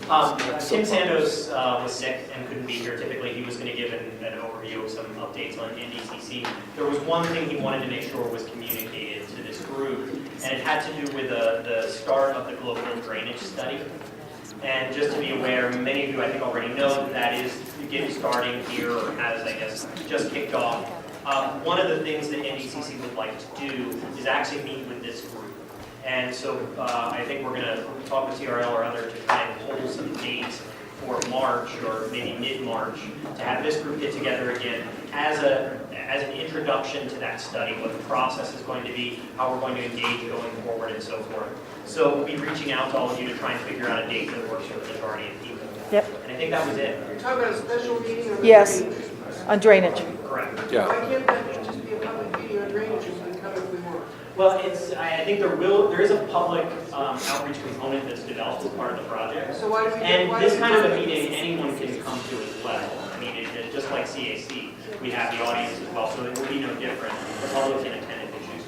Tim Sandos was sick and couldn't be here. Typically, he was going to give an overview of some updates on NDCC. There was one thing he wanted to make sure was communicated to this group, and it had to do with the start of the global drainage study. And just to be aware, many of you I think already know that is starting here, or has, I guess, just kicked off. One of the things that NDCC would like to do is actually meet with this group. And so I think we're going to talk with TRL or other to try and hold some dates for March or maybe mid-March to have this group get together again as an introduction to that study, what the process is going to be, how we're going to engage going forward, and so forth. So we'll be reaching out to all of you to try and figure out a date that works for the majority of people. Yep. And I think that was it. you're talking about a special meeting on Yes, on drainage. Correct. Why can't that just be a public meeting on drainage and we can come if we want? Well, I think there is a public outreach component that's developed as part of the project. So why do we? And this kind of a meeting, anyone can come to as well. I mean, it's just like CAC, we have the audience as well, so it will be no different. The public can attend if they choose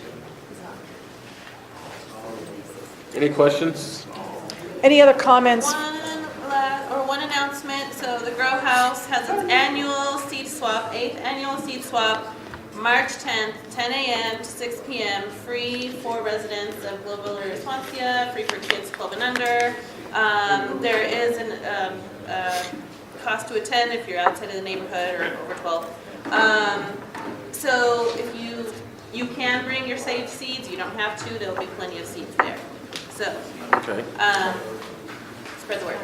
to. Any questions? Any other comments? One announcement. So the Grow House has its annual seed swap, 8th annual seed swap, March 10th, 10 a.m. to 6 p.m. Free for residents of Global or Swansea, free for kids 12 and under. There is a cost to attend if you're outside of the neighborhood or over 12. So if you can bring your saved seeds, you don't have to. There'll be plenty of seeds there. So Okay. spread the word.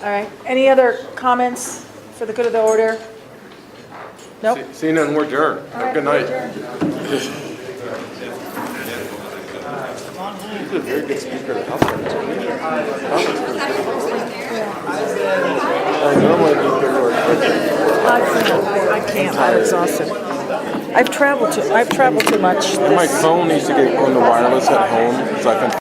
All right. Any other comments for the good of the order? Nope. See none, we're adjourned. All right, Good we're night. adjourned. He's a very good speaker to help them. Normally he's good for I can't, I'm exhausted. I've traveled too much. My phone needs to get on the wireless at home so I can